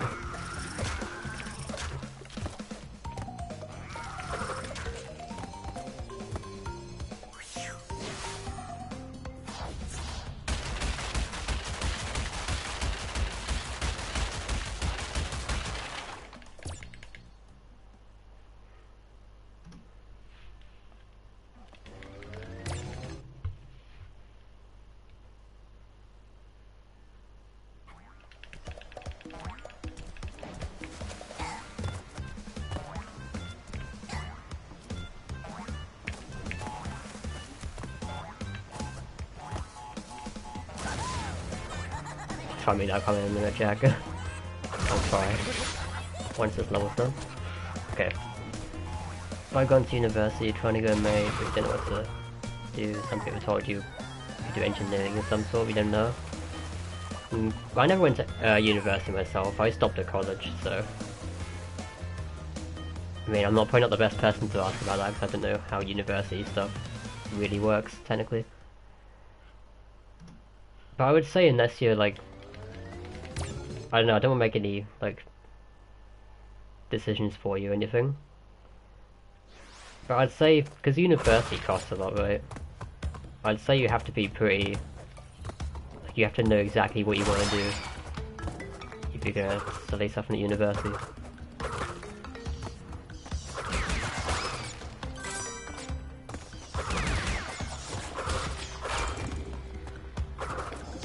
try me now coming in a minute, Jack. I'll try. Once this level's done. Okay. If I've gone to university trying to go May, but you don't know what to do, some people told you to do engineering of some sort, we don't know. I never went to university myself, I stopped at college, so... I mean, I'm probably not the best person to ask about that, because I don't know how university stuff really works, technically. But I would say unless you're, like... I don't know, I don't want to make any, like... decisions for you or anything. But I'd say, because university costs a lot, right? I'd say you have to be pretty... Like, you have to know exactly what you want to do if you're gonna study something at university.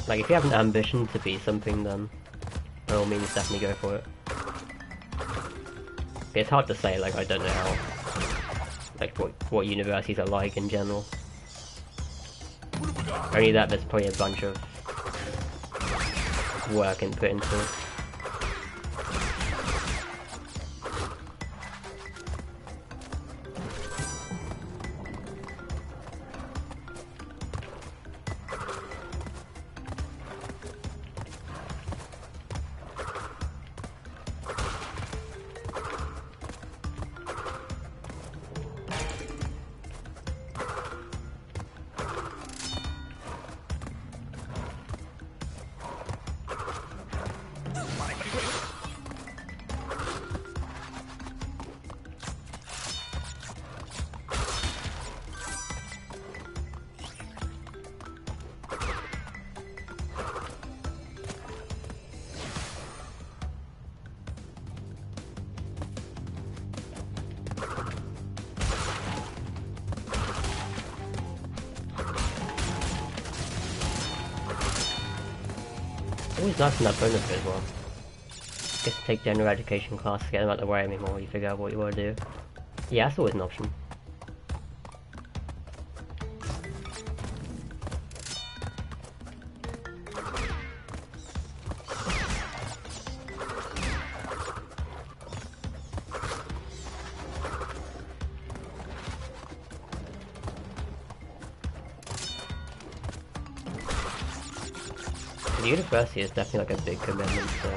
Like, if you have an ambition to be something, then by all means definitely go for it. It's hard to say, like, I don't know how, like, what universities are like in general. Only that there's probably a bunch of work and put into it. Always nice in that bonus bit as well. Just take general education class, get them out of the way anymore, you figure out what you want to do. Yeah, that's always an option. The university is definitely like a big commitment, so...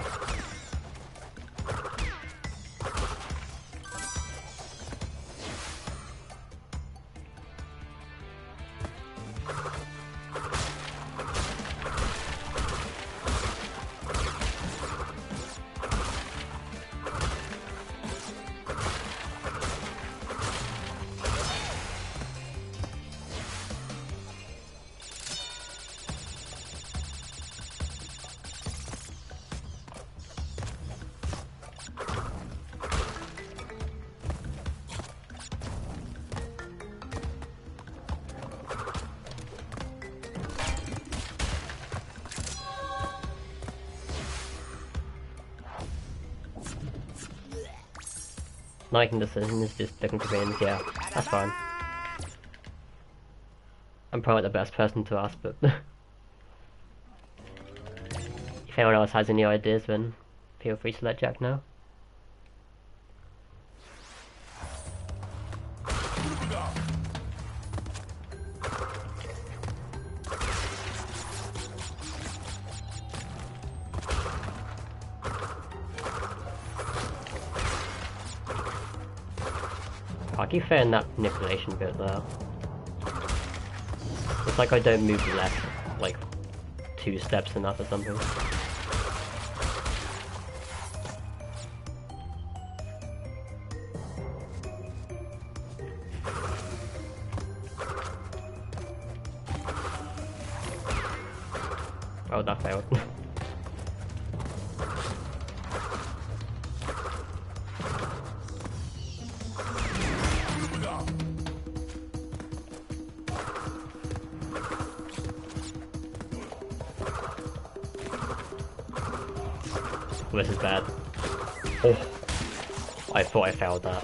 Making decisions, just looking for things, yeah, that's fine. I'm probably the best person to ask, but... if anyone else has any ideas, then feel free to let Jack know. I keep failing that manipulation bit though. It's like I don't move left, like, 2 steps enough or something. Oh, that failed. This is bad. Oh, I thought I failed that.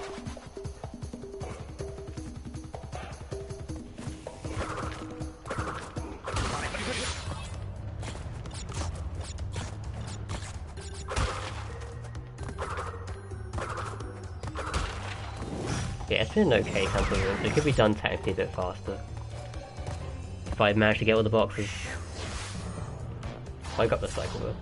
Yeah, it's been okay cancel rooms. It could be done technically a bit faster. If I managed to get all the boxes. I got the cycle though.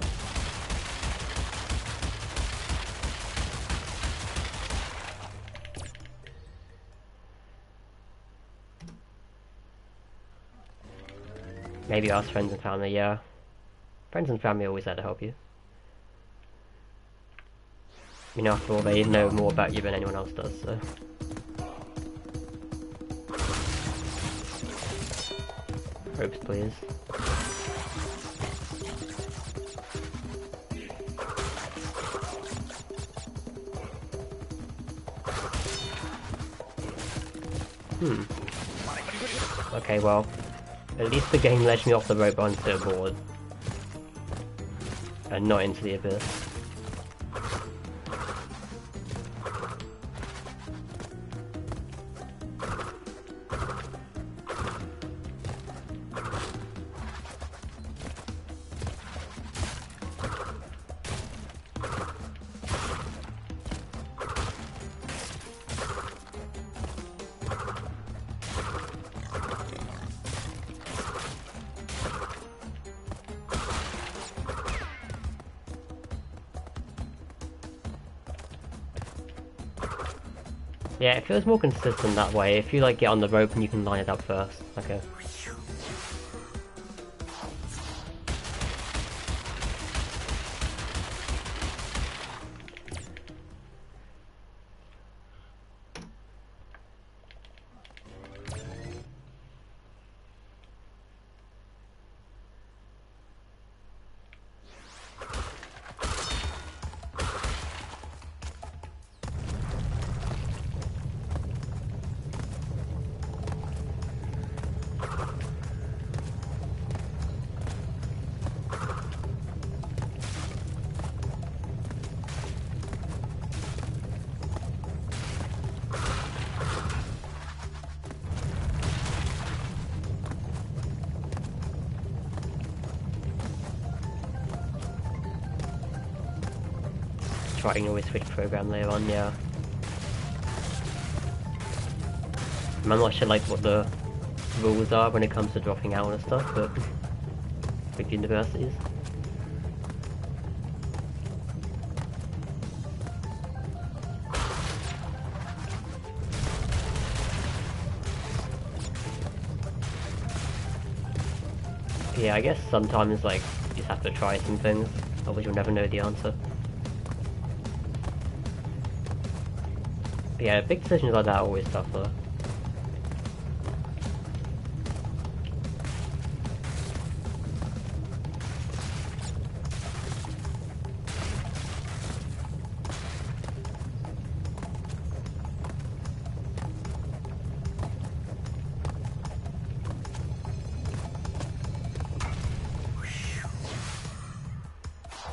Maybe ask friends and family, yeah. Friends and family are always there to help you. You know, after all, they know more about you than anyone else does, so... Ropes, please. Okay, well, at least the game led me off the rope onto a board. And not into the abyss. Yeah, it feels more consistent that way. If you like get on the rope and you can line it up first. Okay. I can always switch program later on, yeah. I'm not sure like what the rules are when it comes to dropping out and stuff, but with universities. Yeah, I guess sometimes like you just have to try some things, otherwise you'll never know the answer. Yeah, big decisions like that are always tough though.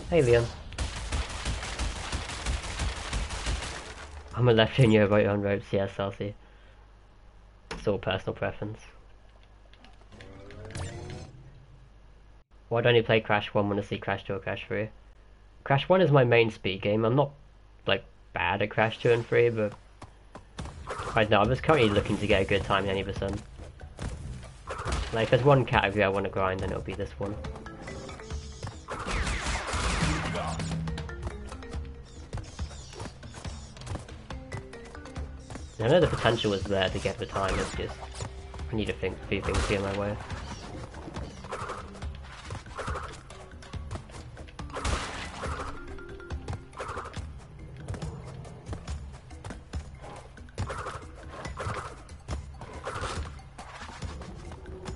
Hey Liam. I'm a left and you're right on ropes, yes, Celsi. It's all personal preference. Why don't you play Crash 1 when I see Crash 2 or Crash 3? Crash 1 is my main speed game. I'm not, like, bad at Crash 2 and 3, but... right now, I'm just currently looking to get a good time in any percent. Like, if there's one category I want to grind, then it'll be this one. I know the potential is there to get the time, it's just... I need to think a few things to get my way.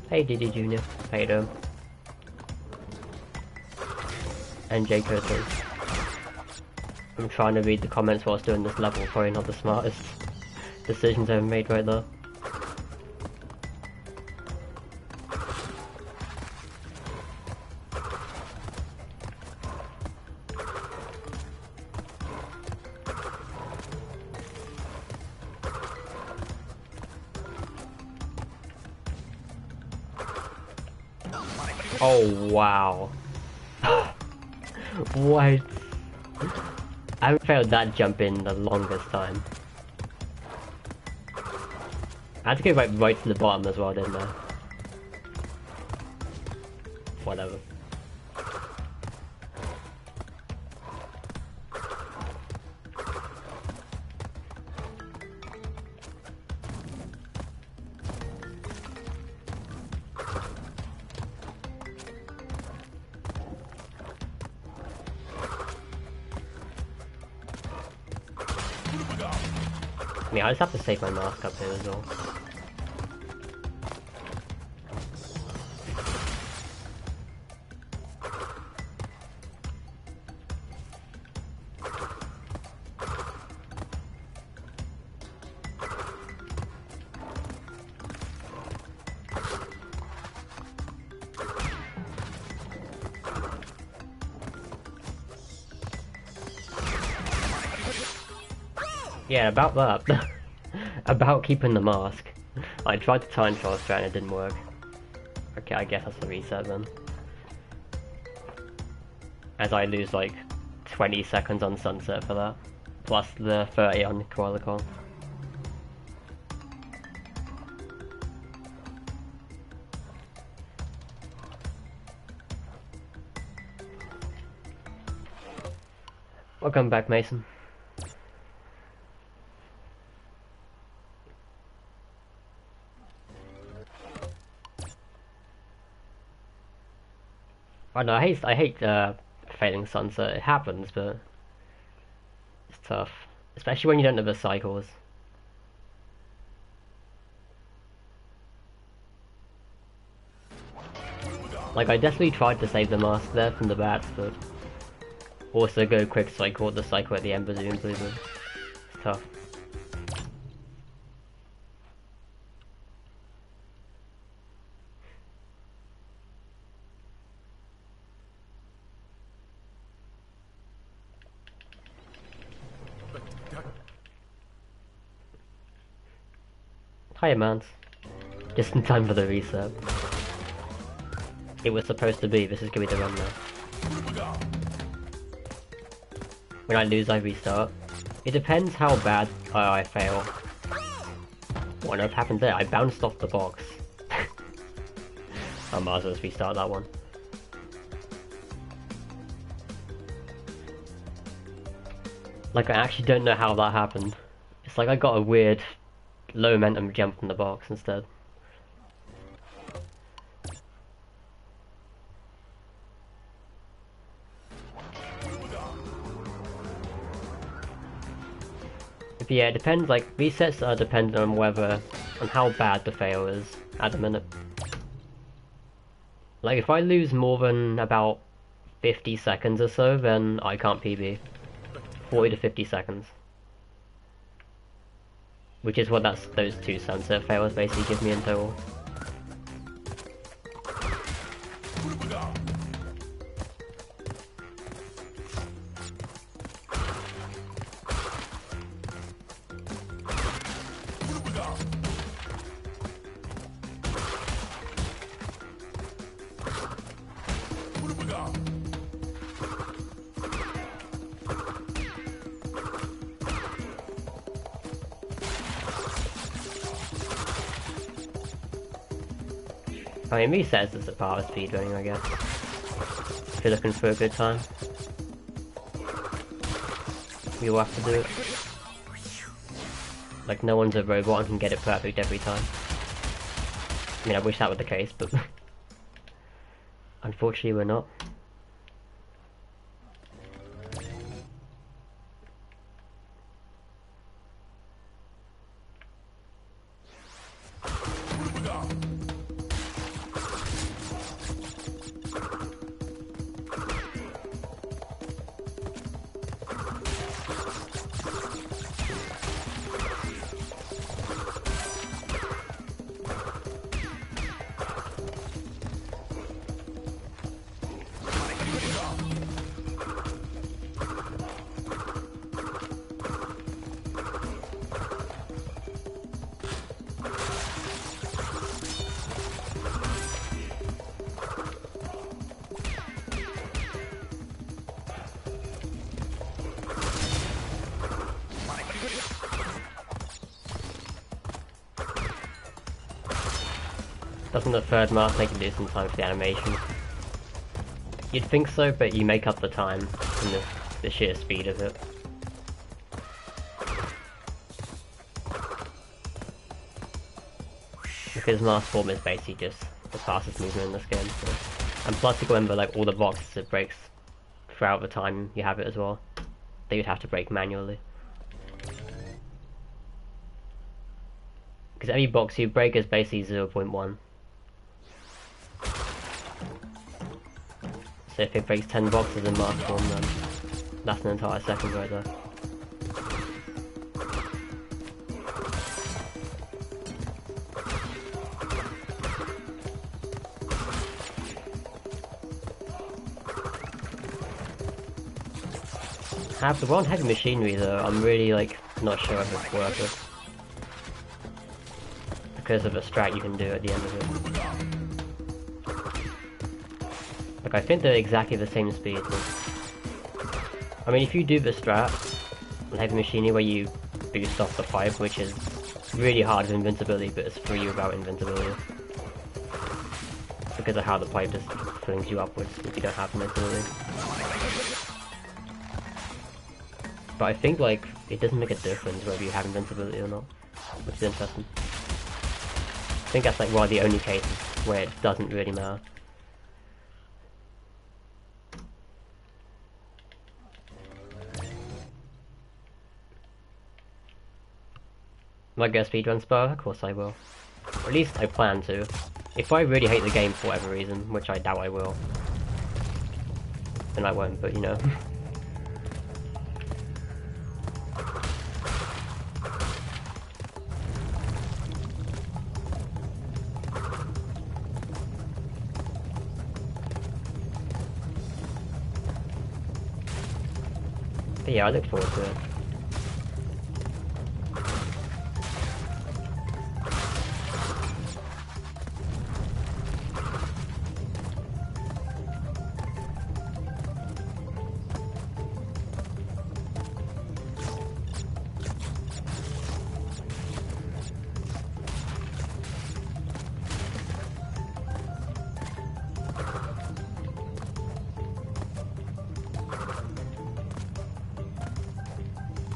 Hey DD Jr. How you doing? And J Curtis. I'm trying to read the comments whilst doing this level, probably not the smartest decisions I've made right there. Oh wow. What? I haven't failed that jump in the longest time. I had to go right to the bottom as well, didn't I? Whatever. I mean, I just have to save my mask up here as well. Yeah, about that. About keeping the mask. I tried to time trial strat and it didn't work. Okay, I guess that's the reset then. As I lose like 20 seconds on sunset for that. Plus the 30 on Qualicon. Welcome back, Mason. I know, I hate failing sunset. It happens, but it's tough, especially when you don't know the cycles. Like, I definitely tried to save the mask there from the bats, but also go quick cycle the cycle at the end presumably, but it's tough. Hiya, Mance. Just in time for the reset. It was supposed to be, this is gonna be the run now. When I lose, I restart. It depends how bad I fail. What on earth happened there? I bounced off the box. I might as well restart that one. Like, I actually don't know how that happened. It's like I got a weird low momentum jump from the box instead. But yeah, it depends, like, resets are dependent on on how bad the fail is at the minute. Like, if I lose more than about 50 seconds or so, then I can't PB. 40 to 50 seconds. Which is what those two sunset fails basically give me in total. I mean, resets is a part of speedrunning, I guess. If you're looking for a good time, you will have to do it. Like, no one's a robot and can get it perfect every time. I mean, I wish that were the case, but unfortunately we're not. Doesn't the third mask make you lose some time for the animation? You'd think so, but you make up the time from the sheer speed of it. Because mask form is basically just the fastest movement in this game. So. And plus you remember like all the boxes it breaks throughout the time you have it as well. That you'd have to break manually. Because every box you break is basically 0.1. So if it breaks 10 boxes in mask form, then that's an entire second right there. Have the one heavy machinery though, I'm really like not sure if it's worth it. Because of the strat you can do at the end of it. Like I think they're exactly the same speed. I mean if you do the strat on heavy machinery where you boost off the pipe, which is really hard with invincibility but it's free without invincibility. Because of how the pipe just flings you upwards if you don't have invincibility. But I think like it doesn't make a difference whether you have invincibility or not, which is interesting. I think that's like one of the only cases where it doesn't really matter. Am I gonna speedrun Spur? Of course I will. Or at least I plan to. If I really hate the game for whatever reason, which I doubt I will, then I won't, but you know. But yeah, I look forward to it.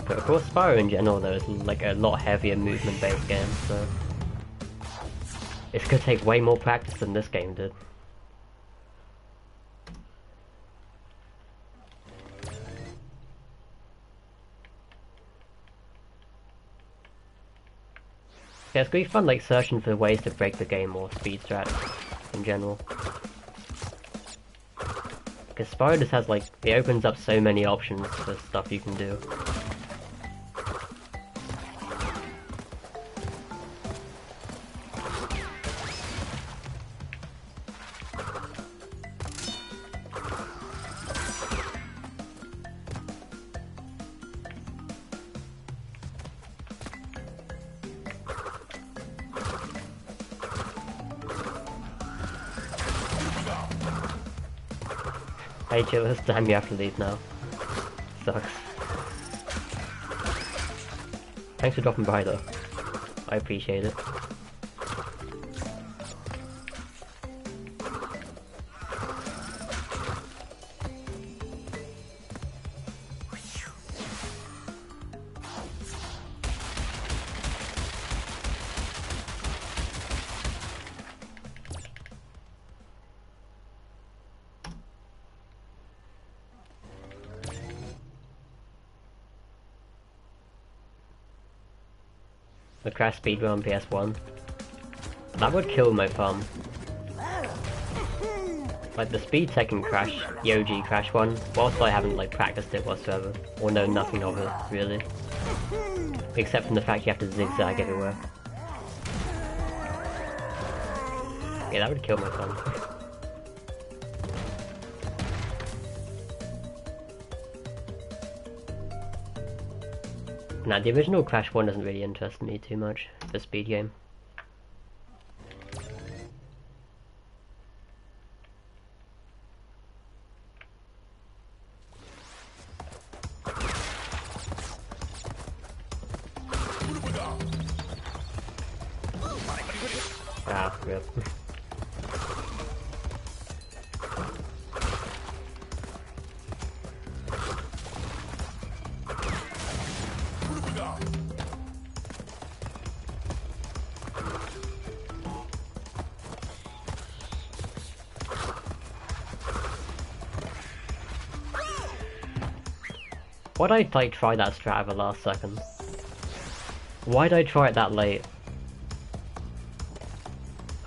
But of course Spyro in general though is like a lot heavier movement based game, so it's gonna take way more practice than this game did. Yeah, it's gonna be fun like searching for ways to break the game or speed strats in general. Because Spyro just has like, it opens up so many options for stuff you can do. Hey Chillers, damn you have to leave now. Sucks. Thanks for dropping by though. I appreciate it. The Crash speedrun on PS1. That would kill my thumb. Like the speed second Crash, the OG Crash one, whilst I haven't like practiced it whatsoever, or know nothing of it, really. Except from the fact you have to zigzag everywhere. Yeah, that would kill my thumb. Nah, the original Crash 1 doesn't really interest me too much, the speed game. Ah, rip. Why'd I like try that strat at the last second? Why'd I try it that late?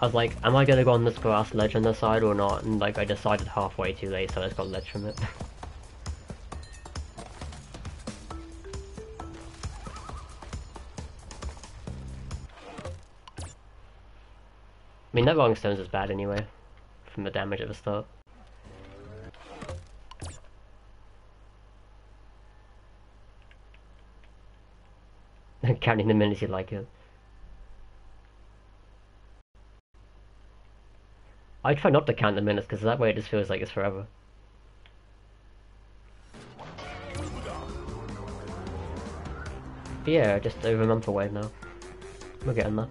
I was like, am I gonna go on this grass ledge on the side or not? And like I decided halfway too late, so I just got ledge from it. I mean, that Rolling Stones is bad anyway, from the damage at the start. Counting the minutes you like it. I try not to count the minutes, because that way it just feels like it's forever. But yeah, just over a month away now. We're getting there.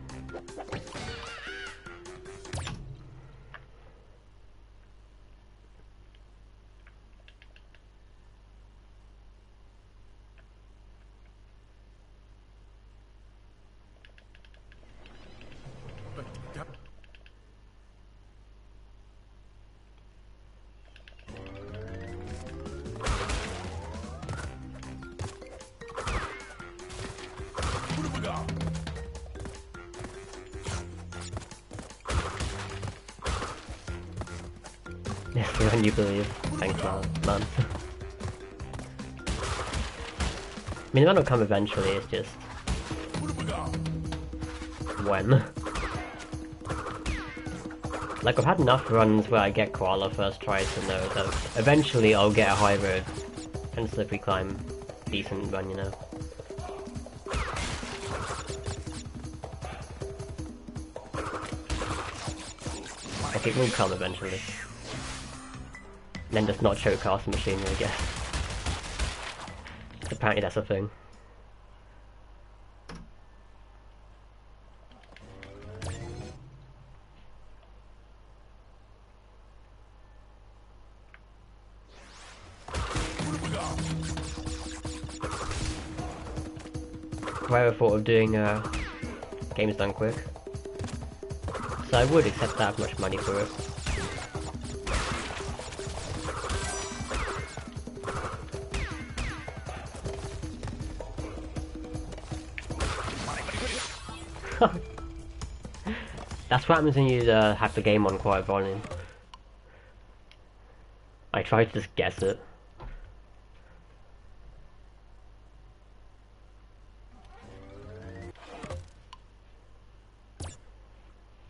Yes, when you believe. Thanks, man. I mean, that'll come eventually, it's just... when? Like, I've had enough runs where I get Koala first try to know that eventually I'll get a high road and slippery climb decent run, you know? Like, it will come eventually. And then just not show cast machinery, I guess. Apparently that's a thing. I ever thought of doing games done quick. So I would accept that much money for it. That's what happens when you have the game on quiet volume. I tried to just guess it.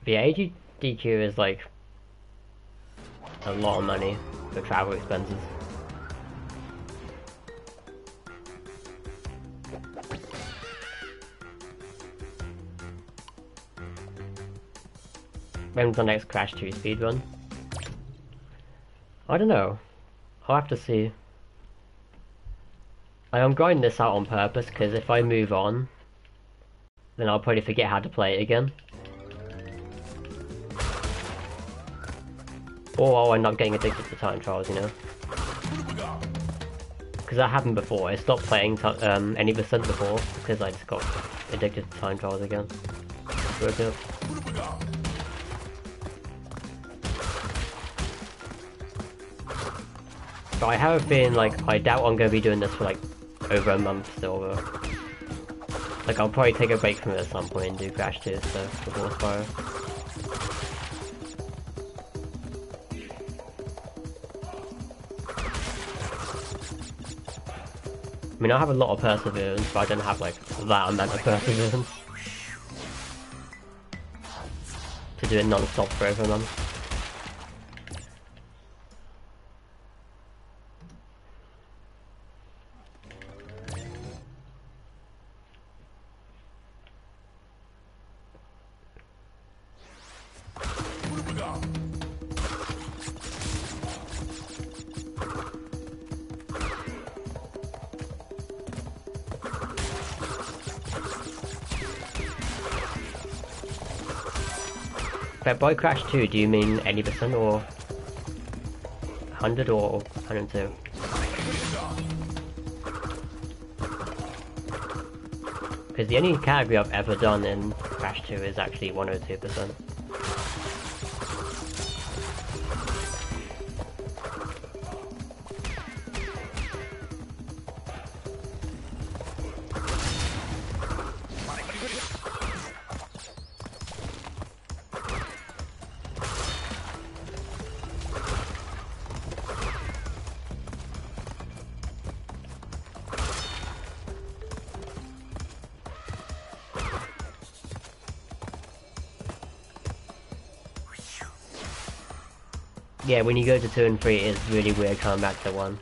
But yeah, AGDQ is like a lot of money for travel expenses. When's the next Crash 2 speedrun? I don't know. I'll have to see. I'm grinding this out on purpose because if I move on, then I'll probably forget how to play it again. Or I'll end up getting addicted to time trials, you know? Because that happened before. I stopped playing any percent before because I just got addicted to time trials again. Worked out. But I have a feeling, like, I doubt I'm going to be doing this for, like, over a month still, though. Like, I'll probably take a break from it at some point and do Crash 2, so, before Spyro. I mean, I have a lot of perseverance, but I don't have, like, that amount of perseverance. To do it non-stop for over a month. But by Crash 2, do you mean any percent or 100 or 102? Because the only category I've ever done in Crash 2 is actually 102%. Yeah, when you go to 2 and 3, it's really weird coming back to 1.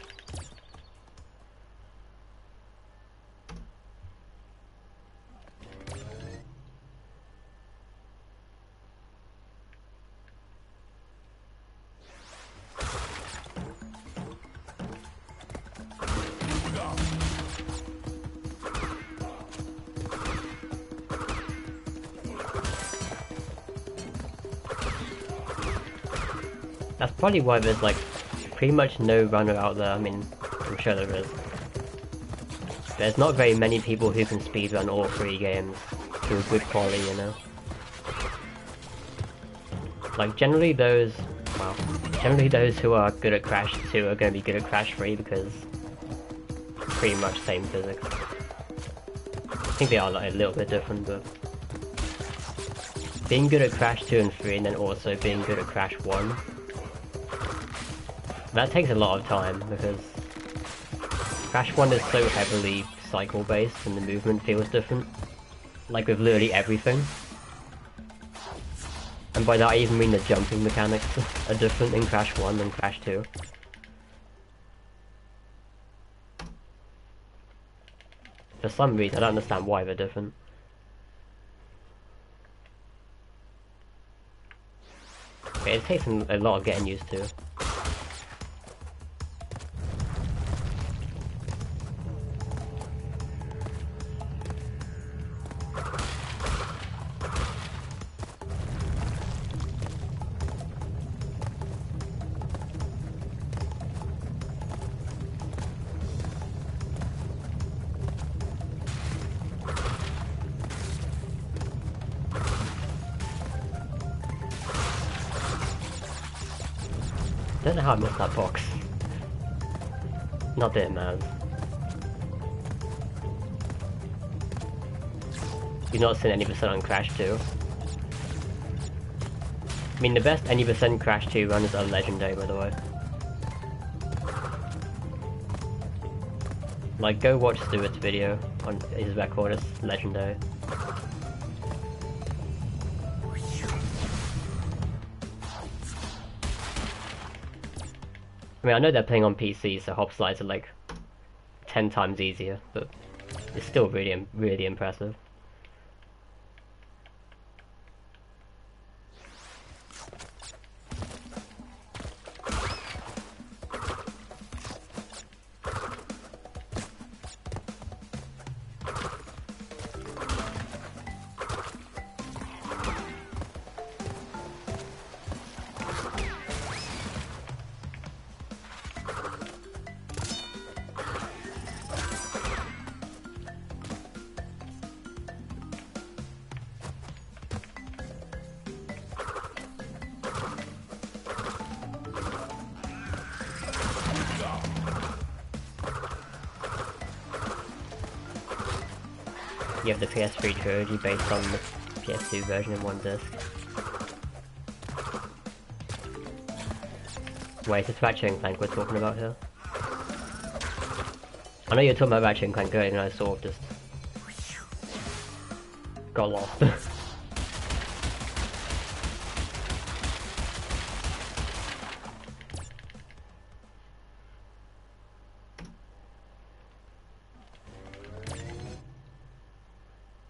That's probably why there's like pretty much no runner out there. I mean, I'm sure there is. There's not very many people who can speedrun all 3 games to a good quality, you know? Like generally those who are good at Crash 2 are going to be good at Crash 3 because pretty much same physics. I think they are like a little bit different, but being good at Crash 2 and 3 and then also being good at Crash 1, that takes a lot of time because Crash 1 is so heavily cycle based and the movement feels different, like with literally everything. And by that I even mean the jumping mechanics are different in Crash 1 than Crash 2. For some reason, I don't understand why they're different. Okay, it takes a lot of getting used to. I don't know how I missed that box. Not that it matters. You've not seen any percent on Crash 2. I mean, the best any percent Crash 2 runners are legendary, by the way. Like, go watch Stuart's video on his record, it's legendary. I mean, I know they're playing on PC, so hop slides are like 10 times easier, but it's still really, really impressive. You have the PS3 trilogy based on the PS2 version in one disc. Wait, it's Ratchet and Clank we're talking about here? I know you're talking about Ratchet and Clank earlier and I sort of just got lost.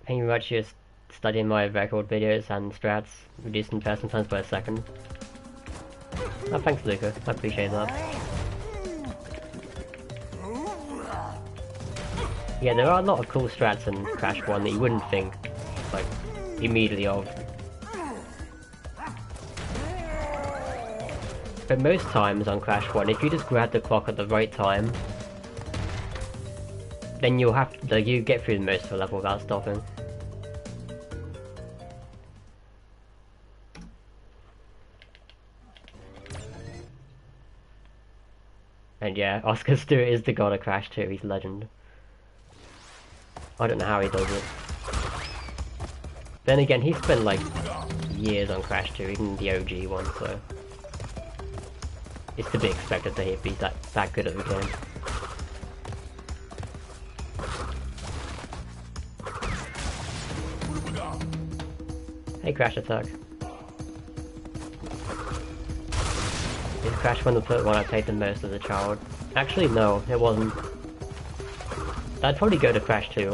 Thank you very much for studying my record videos and strats, reducing person times by a second. Oh, thanks Luca, I appreciate that. Yeah, there are a lot of cool strats in Crash 1 that you wouldn't think, like, immediately of. But most times on Crash 1, if you just grab the clock at the right time, then you'll have to, like, you get through most of the level without stopping. And yeah, Oscar Stewart is the god of Crash 2, he's a legend. I don't know how he does it. Then again, he spent like years on Crash 2, even the OG one, so it's to be expected that he'd be that good at the game. Hey, Crash Attack. Crash Bandicoot one I played the most as a child. Actually, no, it wasn't. I'd probably go to Crash 2.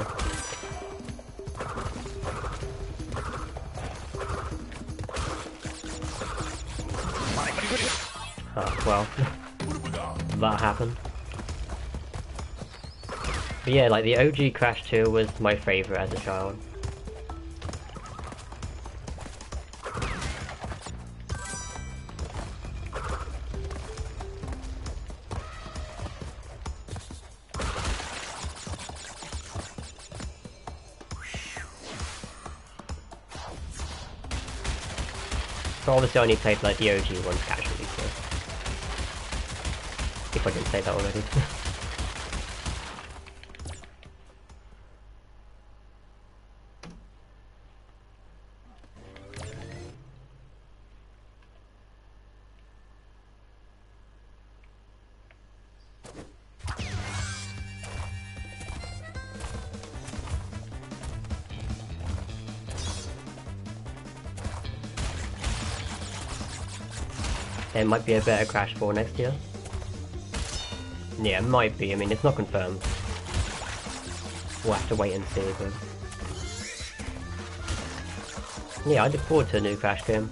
Oh, well. That happened. But yeah, like the OG Crash 2 was my favourite as a child. So obviously I only played like the OG ones casually, so... If I didn't say that already. It might be a better Crash 4 next year. Yeah, it might be. I mean, it's not confirmed. We'll have to wait and see, but... Yeah, I look forward to a new Crash game.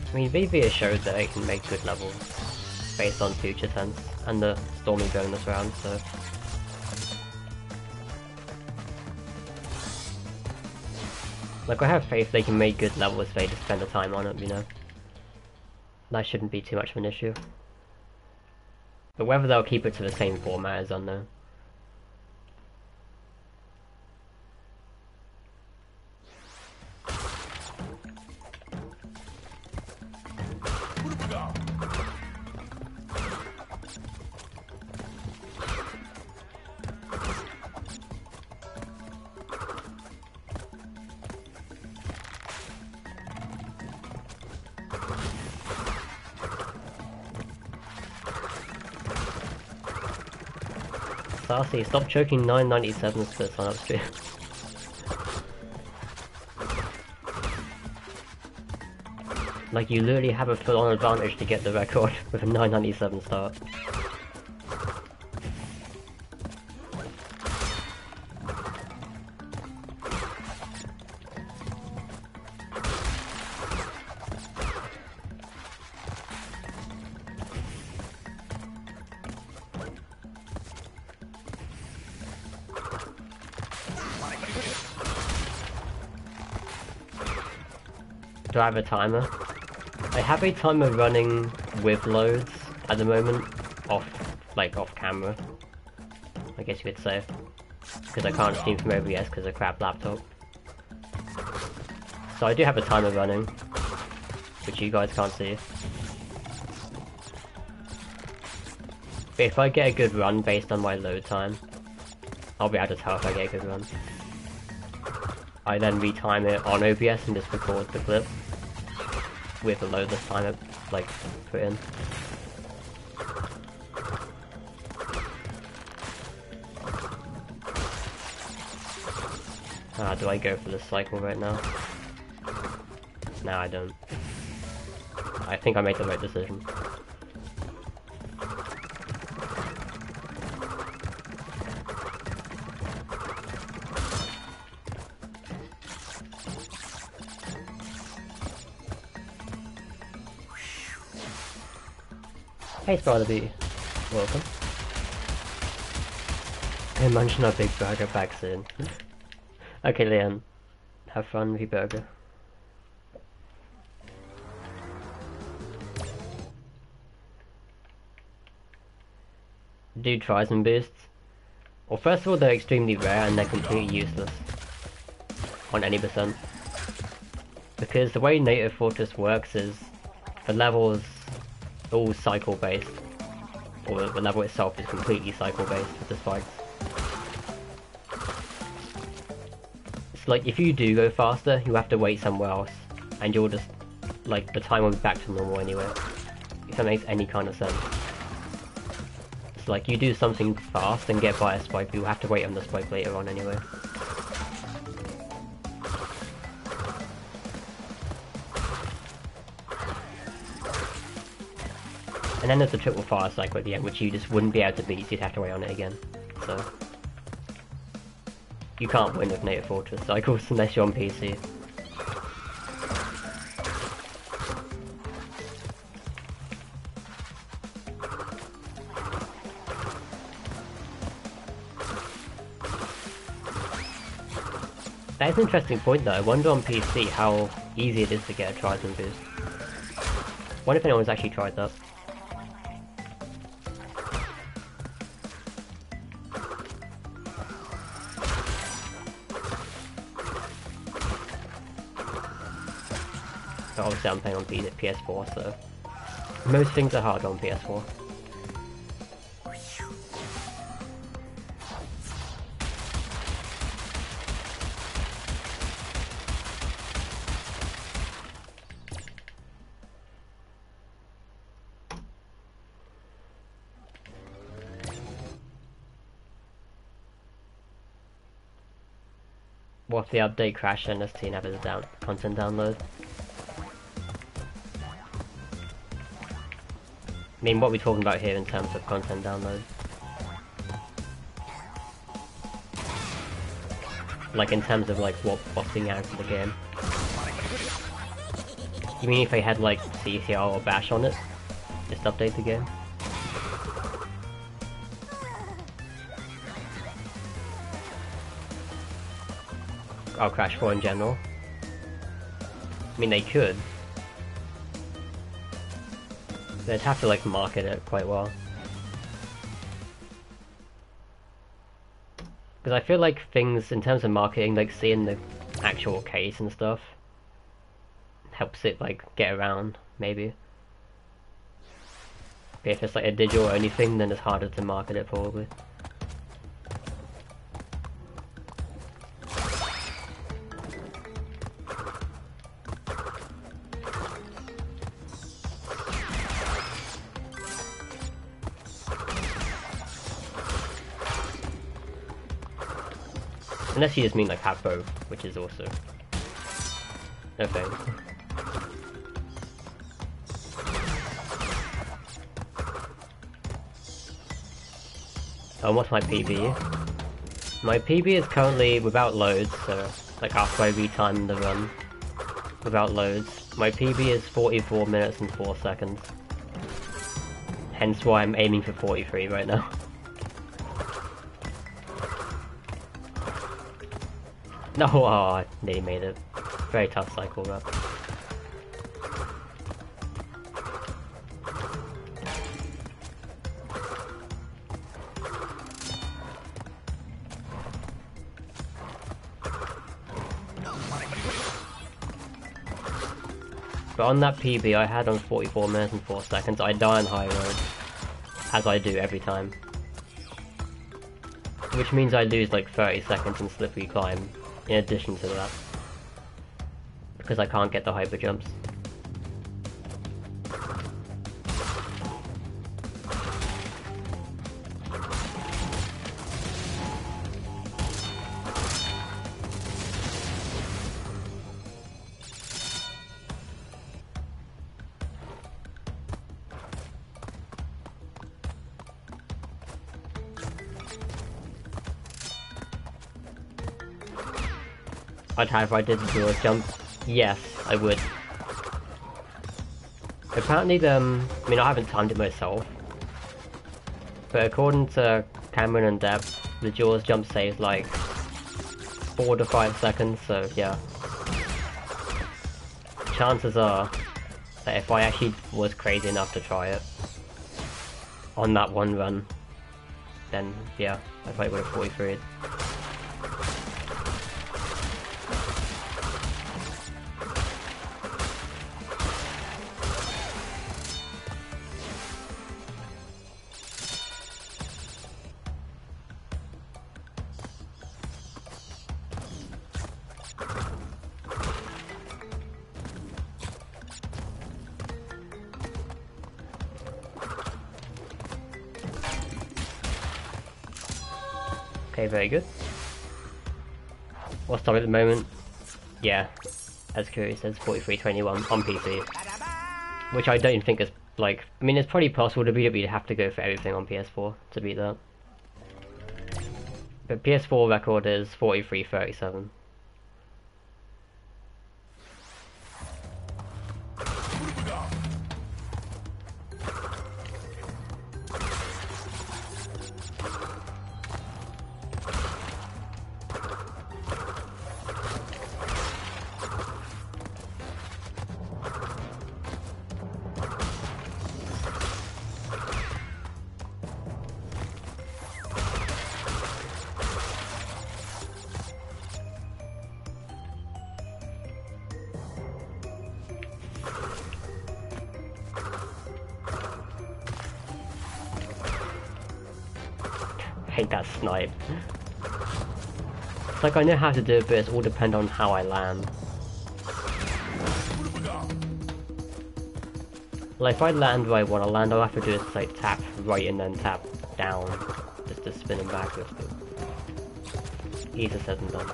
I mean, VV has showed that it can make good levels based on future tense and the Stormy bonus round, so... Like, I have faith they can make good levels if they just spend the time on it, you know? That shouldn't be too much of an issue. But whether they'll keep it to the same format is unknown. Darcy, stop choking 997s for the sign-up stream. Like, you literally have a full-on advantage to get the record with a 997 start. Do I have a timer? I have a timer running with loads at the moment, off camera, I guess you could say, because I can't stream from OBS because of a crap laptop. So I do have a timer running, which you guys can't see. But if I get a good run based on my load time, I'll be able to tell if I get a good run. I then retime it on OBS and just record the clip with the load this time, like, put in. Do I go for this cycle right now? No, I don't. I think I made the right decision. Hey Spider-Bee, welcome. Hey, munching our big burger back soon. Okay, Leon, have fun with your burger. Do tries and boosts. Well, first of all, they're extremely rare and they're completely useless on any percent. Because the way Native Fortress works is the levels all cycle based, or the level itself is completely cycle based with the spikes. like, if you do go faster, you have to wait somewhere else, and you'll just, like, the time will be back to normal anyway. If that makes any kind of sense. It's like, you do something fast and get by a spike, but you have to wait on the spike later on anyway. And then there's the triple fire cycle at the end, which you just wouldn't be able to beat, so you'd have to wait on it again. So you can't win with Native Fortress cycles unless you're on PC. That is an interesting point though. I wonder on PC how easy it is to get a Trident boost. Wonder if anyone's actually tried that. Obviously I'm playing on PS4, so most things are hard on PS4. What if the update crashed and ST never does content download? I mean, what are we talking about here in terms of content download? Like, in terms of, like, what's being added to the game? You mean if they had, like, CCR or Bash on it? Just update the game? Oh, Crash 4 in general? I mean, they could. They'd have to, like, market it quite well. Because I feel like things, in terms of marketing, like, seeing the actual case and stuff, helps it, like, get around, maybe. But if it's, like, a digital only thing, then it's harder to market it, probably. Unless you just mean like have both, which is also no thanks. Oh, what's my PB? My PB is currently without loads, so like after I retime the run without loads. My PB is 44 minutes and 4 seconds. Hence why I'm aiming for 43 right now. No, oh, I nearly made it. Very tough cycle, though. But on that PB I had on 44 minutes and 4 seconds, I die on high road. As I do every time. Which means I lose like 30 seconds in slippery climb. In addition to that, because I can't get the hyper jumps. I'd have if I did do a jump. Yes, I would. Apparently I mean I haven't timed it myself, but according to Cameron and Deb, the Jaws jump saves like 4 to 5 seconds, so yeah. Chances are that if I actually was crazy enough to try it on that one run, then yeah, I probably would have 43'd. Okay, very good. What's top at the moment? Yeah, as Curry says, 43.21 on PC. Which I don't think is, like, I mean, it's probably possible to beat it, but you'd have to go for everything on PS4 to beat that. But PS4 record is 43.37. Hate that snipe. It's like I know how to do it, but it's all depend on how I land. Like if I land where I want to land, I'll have to do is like tap right and then tap down, just to spin him backwards. But easier said than done.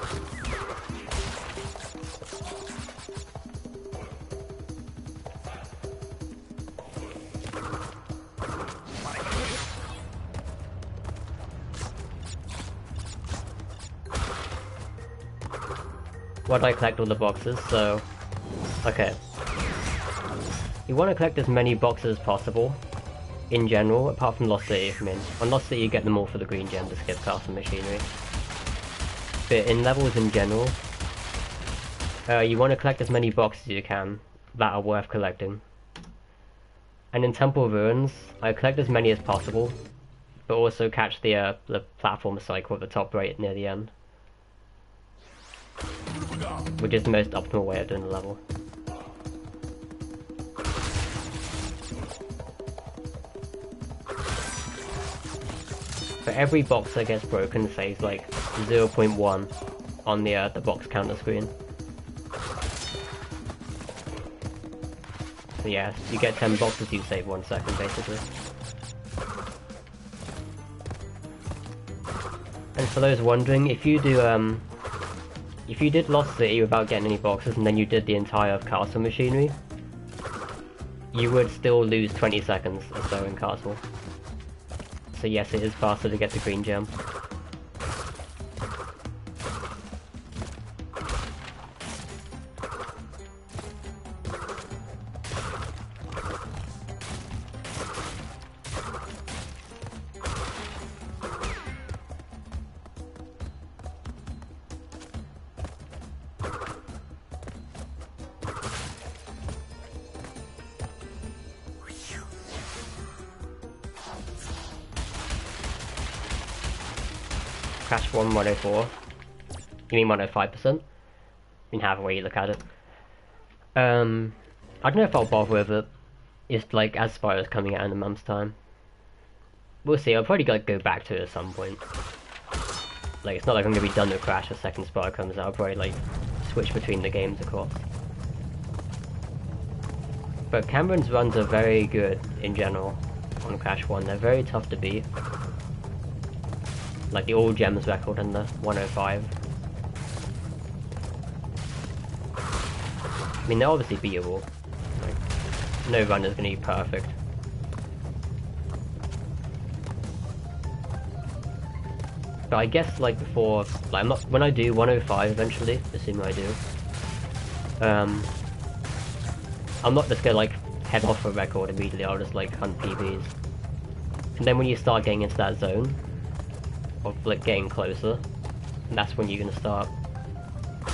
Why do I collect all the boxes? So, okay. You want to collect as many boxes as possible, in general, apart from Lost City. I mean, on Lost City you get them all for the green gem to skip castle machinery. But in levels in general, you want to collect as many boxes as you can that are worth collecting. And in Temple Ruins, I collect as many as possible, but also catch the platform cycle at the top right near the end. Which is the most optimal way of doing the level. For every box that gets broken, it says like 0.1 on the box counter screen. So yeah, you get 10 boxes, you save 1 second basically. And for those wondering, if you did Lost City without getting any boxes and then you did the entire castle machinery, you would still lose 20 seconds or so in castle. So yes, it is faster to get the green gem. Crash 1, 104. You mean 105%? I mean, however way you look at it. I don't know if I'll bother with it. It's like as Spyro's coming out in a month's time. We'll see, I'll probably go back to it at some point. Like, it's not like I'm gonna be done with Crash the second Spyro comes out. I'll probably like switch between the games across. But Cameron's runs are very good in general on Crash 1. They're very tough to beat. Like the all gems record and the 105. I mean, they're obviously beatable. Like, no run is going to be perfect. But I guess like before, like when I do 105 eventually, assuming I do, I'm not just gonna like head off a record immediately. I'll just like hunt PBs, and then when you start getting into that zone of like getting closer, that's when you're gonna start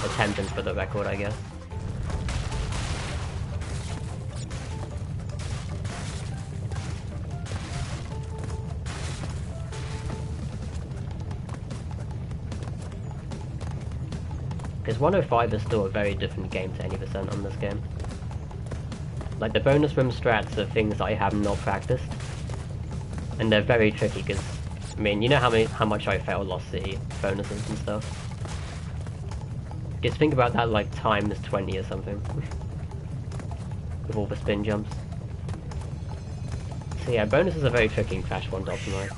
attempting for the record, I guess. Because 105 is still a very different game to any percent on this game. Like the bonus room strats are things I have not practiced, and they're very tricky because I mean, you know how much I failed Lost City bonuses and stuff. Just think about that like times 20 or something with all the spin jumps. So yeah, bonuses are very tricky in Crash 1 to optimize.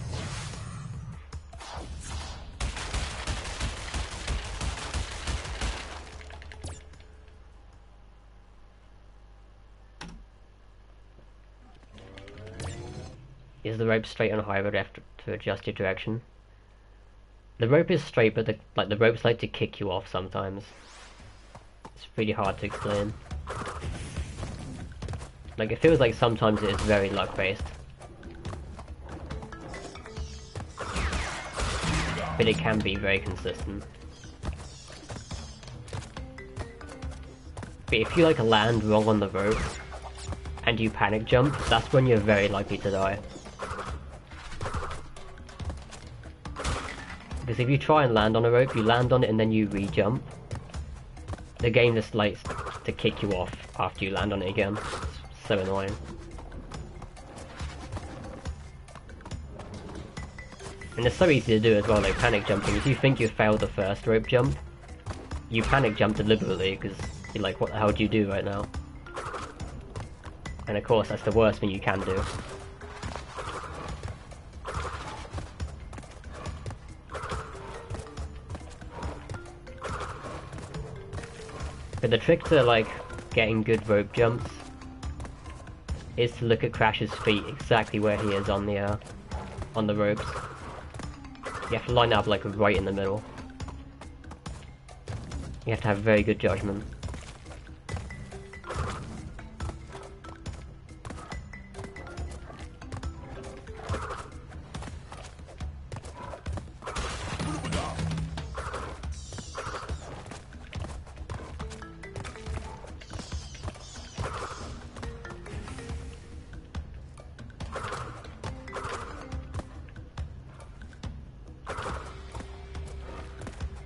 Is the rope straight on high, or do you have to adjust your direction? The rope is straight, but the ropes like to kick you off sometimes. It's really hard to explain. Like, it feels like sometimes it is very luck-based. But it can be very consistent. But if you like land wrong on the rope, and you panic jump, that's when you're very likely to die. Because if you try and land on a rope, you land on it and then you re-jump, the game just likes to kick you off after you land on it again. It's so annoying. And it's so easy to do as well, like panic jumping. If you think you failed the first rope jump, you panic jump deliberately because you're like, what the hell do you do right now? And of course, that's the worst thing you can do. But the trick to like getting good rope jumps is to look at Crash's feet exactly where he is on the ropes. You have to line up like right in the middle. You have to have very good judgment.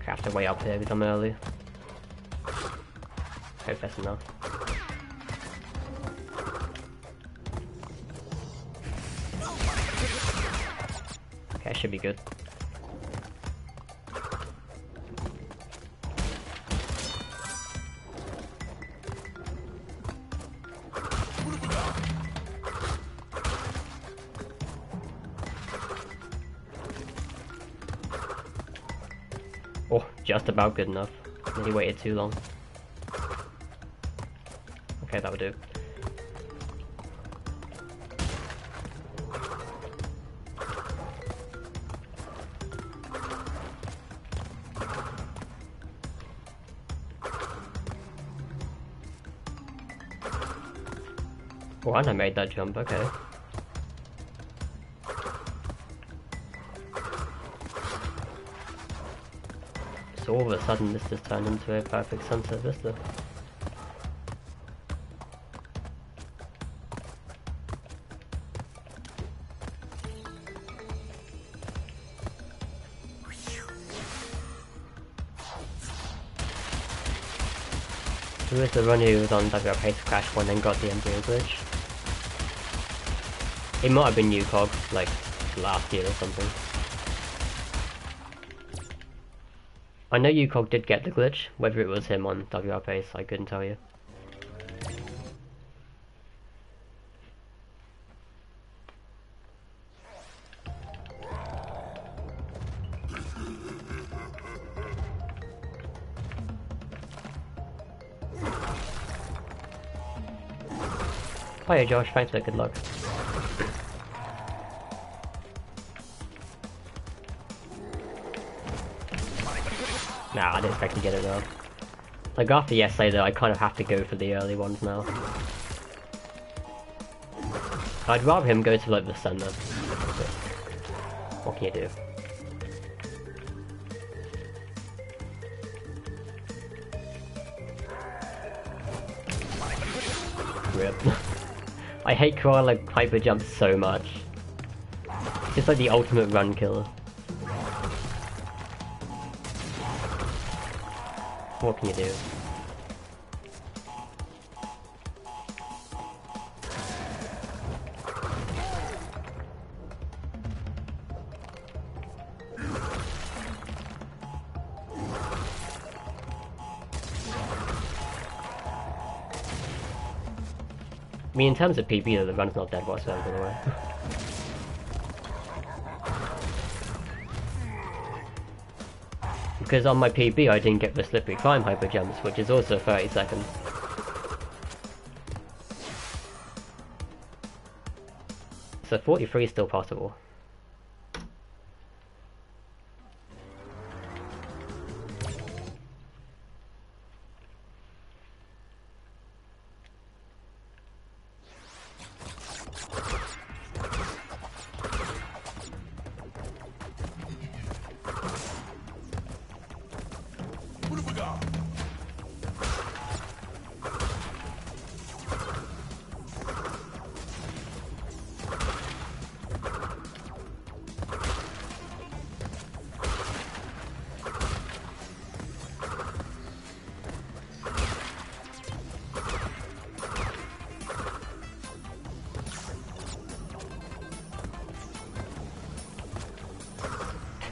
I have to wait up here because I'm early. Hope that's enough. Okay, should be good. Oh, just about good enough. Nearly waited too long. Okay, that would do. Oh, and I made that jump, okay. So all of a sudden this just turned into a perfect sunset vista. Who was the runner who was on WR Pace Crash 1 and got the Embryo glitch? It might have been UCOG, like last year or something. I know UCOG did get the glitch, whether it was him on WR Pace, I couldn't tell you. Hiya Josh, thanks for that, good luck. Nah, I didn't expect to get it though. Like after yesterday though, I kind of have to go for the early ones now. I'd rather him go to like the center. What can you do? Rip. I hate Koala like hyper jumps so much. It's just like the ultimate run killer. What can you do? I mean, in terms of PB though, the run's not dead whatsoever, by the way. Because on my PB I didn't get the slippery climb hyper jumps, which is also 30 seconds. So 43 is still possible. What have we got?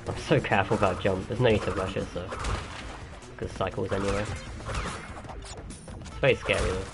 I'm so careful about jump. There's no need to rush it, so good cycles anyway. It's very scary though.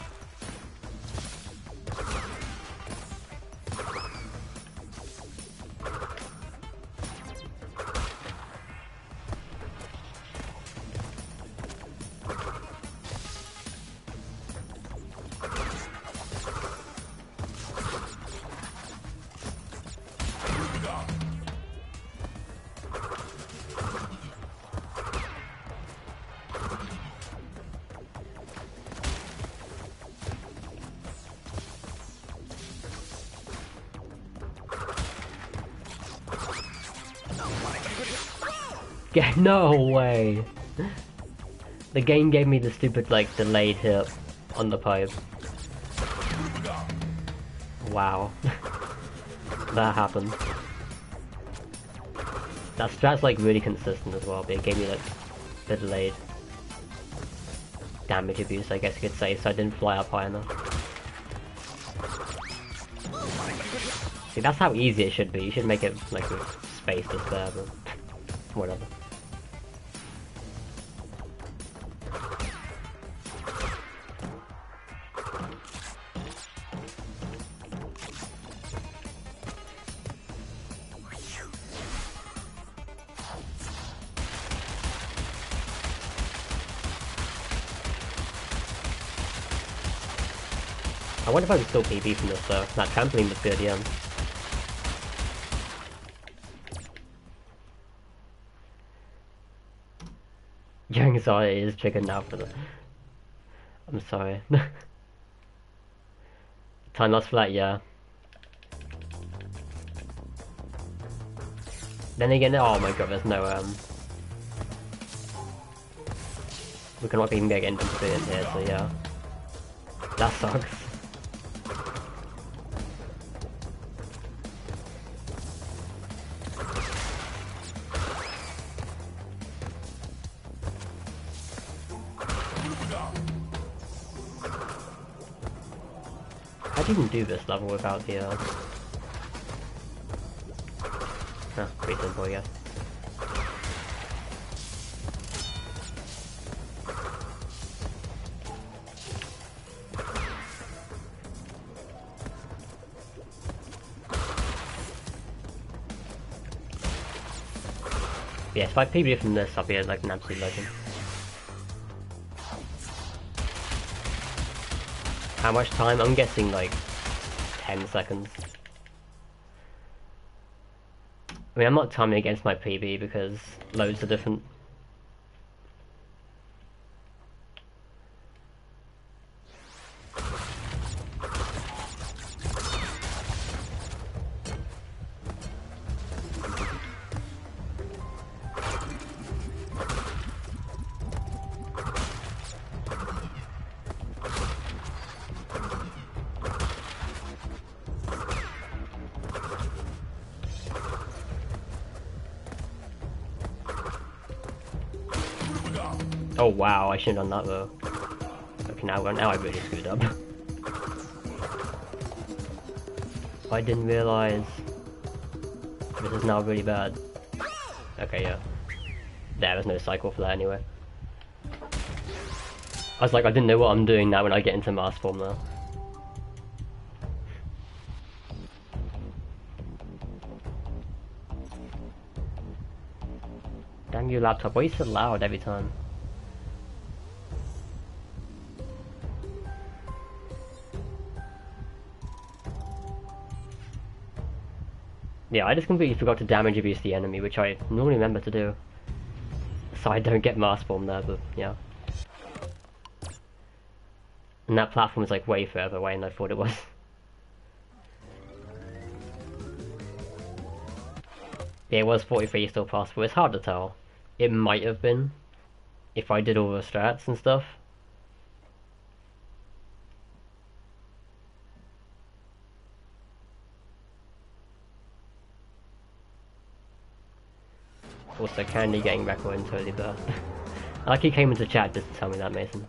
No way! The game gave me the stupid, like, delayed hit on the pipe. Wow. That happened. That strat's, like, really consistent as well, but it gave me, like, the delayed damage abuse, I guess you could say, so I didn't fly up high enough. See, that's how easy it should be. You should make it, like, with space that's there, but whatever. I wonder if I can still PB from this though. That trampoline was good, yeah. Your anxiety is triggered now for the... I'm sorry. Time lost flat, yeah. Then again, oh my god, there's no, we cannot even get into it here, so yeah. That sucks. How do you even do this level without the, pretty simple, I guess. Yeah, if I PB from this, I'll be like an absolute legend. How much time? I'm guessing like 10 seconds. I mean, I'm not timing against my PB because loads are different. Oh wow, I shouldn't have done that though. Okay, now I really screwed up. I didn't realise this is now really bad. Okay, yeah. There was no cycle for that anyway. I was like, I didn't know what I'm doing now when I get into mass form now. Damn you laptop, why are you so loud every time? Yeah, I just completely forgot to damage abuse the enemy, which I normally remember to do. So I don't get mass form there, but yeah. And that platform is like way further away than I thought it was. Yeah, it was 43 still possible. It's hard to tell. It might have been if I did all the strats and stuff. Also, Candy getting record in totally better. I like he came into chat just to tell me that, Mason.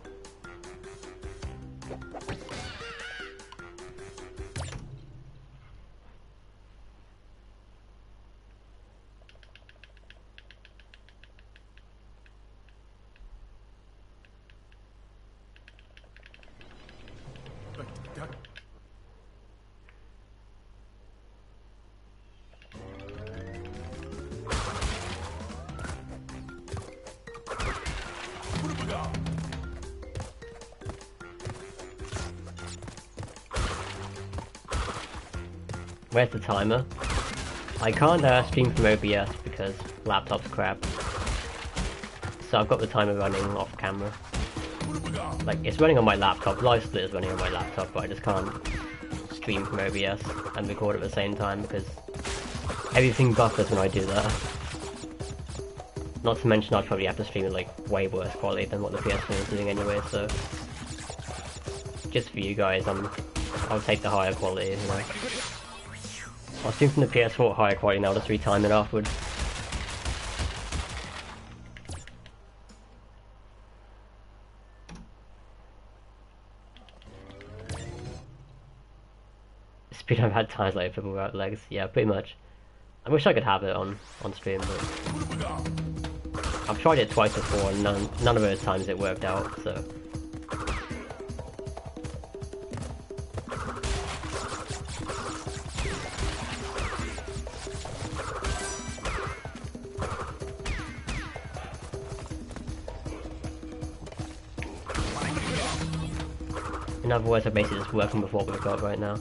Where's the timer? I can't stream from OBS because laptop's crap. So I've got the timer running off camera. Like, it's running on my laptop, Live Split is running on my laptop, but I just can't stream from OBS and record at the same time because everything buffers when I do that. Not to mention I'd probably have to stream at like way worse quality than what the PS4 is doing anyway, so... Just for you guys, I'll take the higher quality, you know. I'll stream from the PS4 at higher quality and I'll just retime it afterwards. Speed I've had times like people without legs, yeah, pretty much. I wish I could have it on stream, but I've tried it twice before and none of those times it worked out, so... In other words, I'm basically just working with what we've got right now.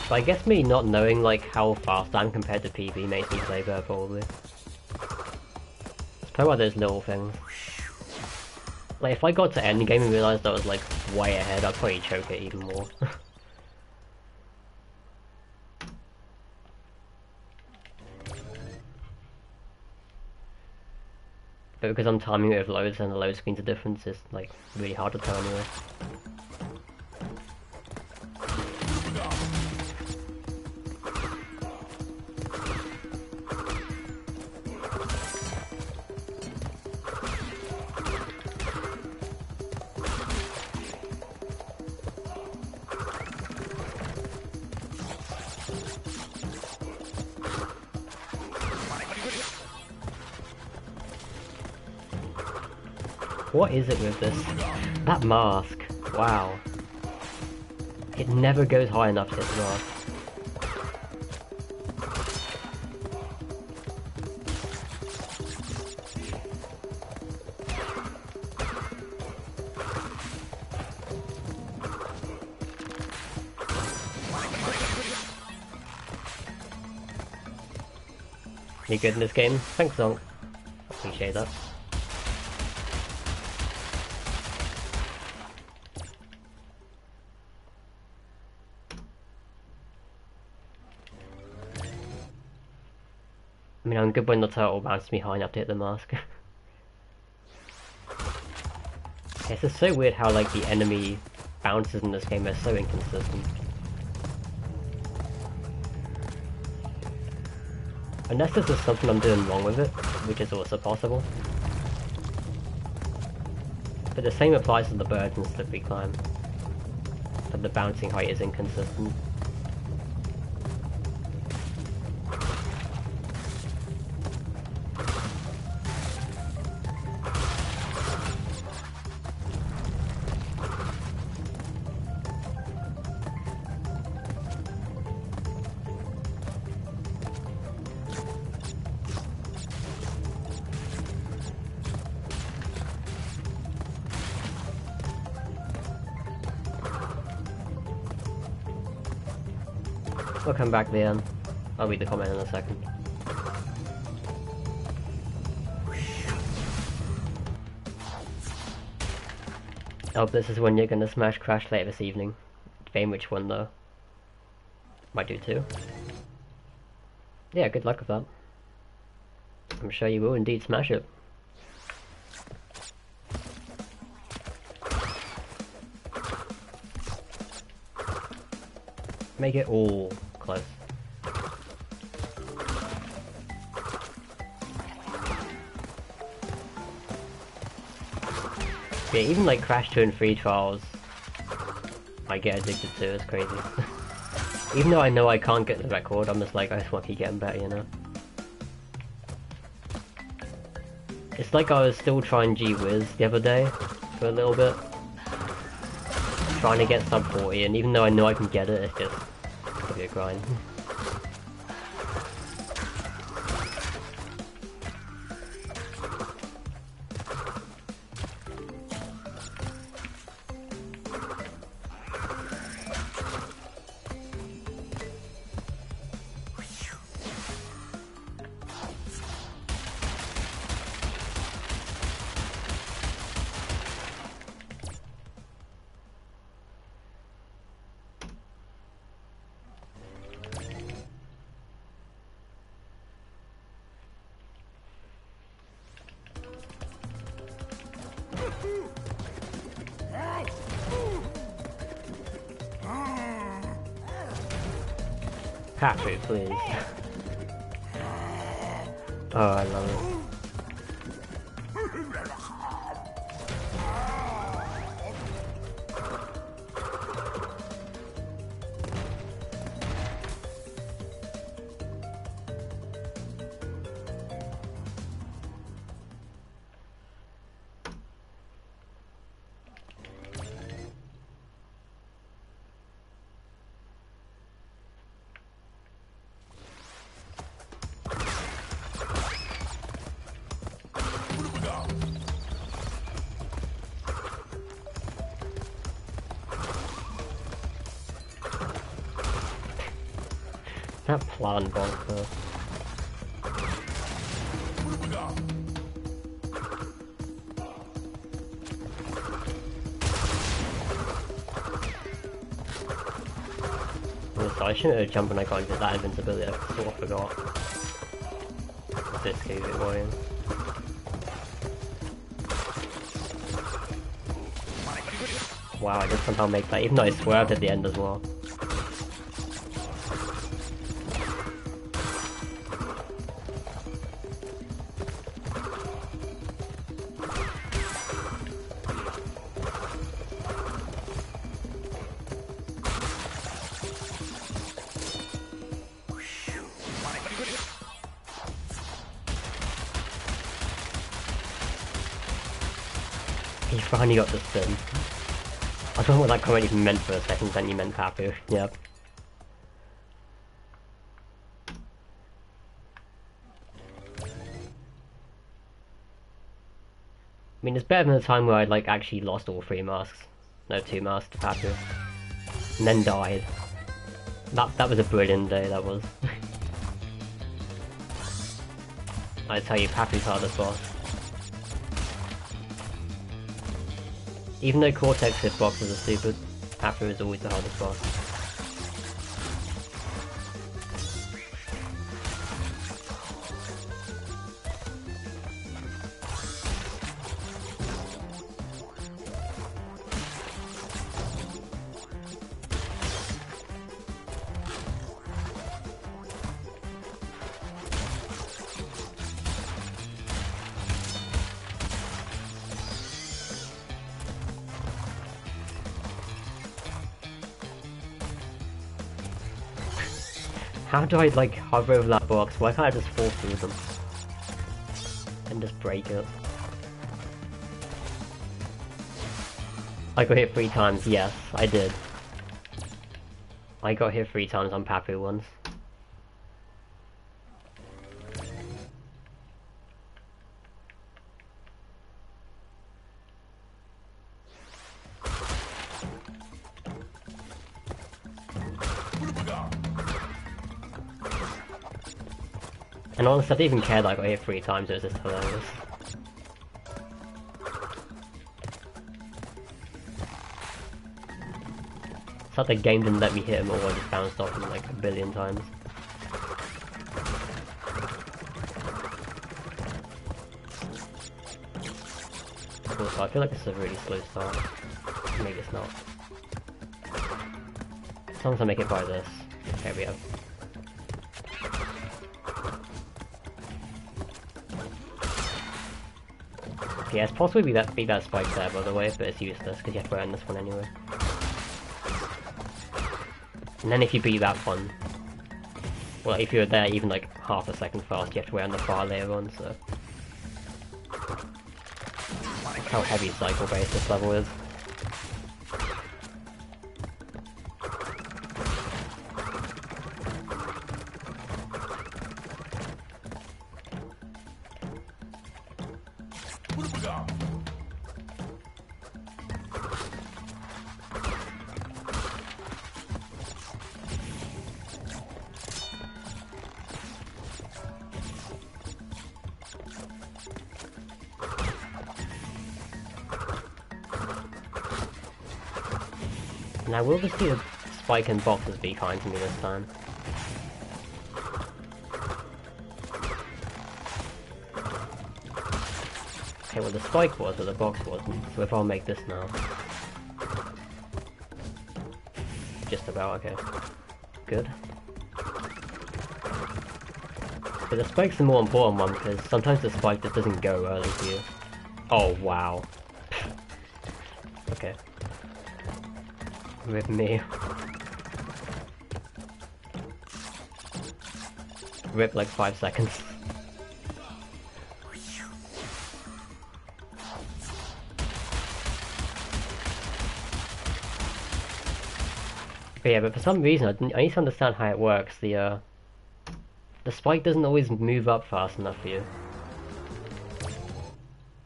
But I guess me not knowing like how fast I'm compared to PB makes me play better probably. It's probably one of those little things. Like if I got to endgame and realised I was like way ahead, I'd probably choke it even more. But because I'm timing it with loads and the load screen's a difference, it's like really hard to tell anyway. What is it with this? That mask. Wow. It never goes high enough to hit the mask. You good in this game? Thanks, Zonk. Appreciate that. I mean, I'm good when the turtle bounces me high enough to hit the mask. It's just so weird how, like, the enemy bounces in this game are so inconsistent. Unless this is something I'm doing wrong with it, which is also possible. But the same applies to the birds and slippery climb. But the bouncing height is inconsistent. We'll come back then. I'll read the comment in a second. I hope this is when you're gonna smash Crash later this evening. Game which one though? Might do too. Yeah, good luck with that. I'm sure you will indeed smash it. Make it all close. Yeah, even like Crash 2 and 3 trials, I get addicted to, it's crazy. Even though I know I can't get the record, I'm just like, I just want to keep getting better, you know? It's like I was still trying G-Wiz the other day, for a little bit. Trying to get sub 40, and even though I know I can get it, it's just gonna be a grind. Patrick, please. Oh, I love it. That plan bonker. I shouldn't have jumped when I got into that invincibility, I sort of forgot. This cave it was. Wow, I did somehow make that, even though I swerved at the end as well. He finally got the spin. I don't know what that comment even meant for a second, then you meant Papu. Yep. I mean, it's better than the time where I like actually lost all 3 masks. No, 2 masks to Papu. And then died. That was a brilliant day, that was. I tell you, Papu's hardest boss. Even though Cortex hitboxes are stupid, Papu is always the hardest boss. How do I like hover over that box? Why can't I just fall through them? And just break it? I got hit 3 times, yes, I did. I got hit 3 times on Papu once. And honestly, I didn't even care that I got hit 3 times, it was just hilarious. It's like the game didn't let me hit him, or I just bounced off him like a billion times. Also, I feel like this is a really slow start. Maybe it's not. Sometimes I make it by this. Here we go. Yeah, it's possibly be that spike there, by the way, but it's useless because you have to earn this one anyway. And then if you beat that one, well, if you're there even like half a second fast, you have to earn the far later on. So, look how heavy cycle based this level is. Now, will this be a spike and boxes be kind to me this time? Okay, well the spike was, but the box wasn't, so if I'll make this now. Just about, okay. Good. But the spike's the more important one, because sometimes the spike just doesn't go early for you. Oh, wow. Okay. With me. Rip like 5 seconds. But yeah, but for some reason I need to understand how it works. The spike doesn't always move up fast enough for you.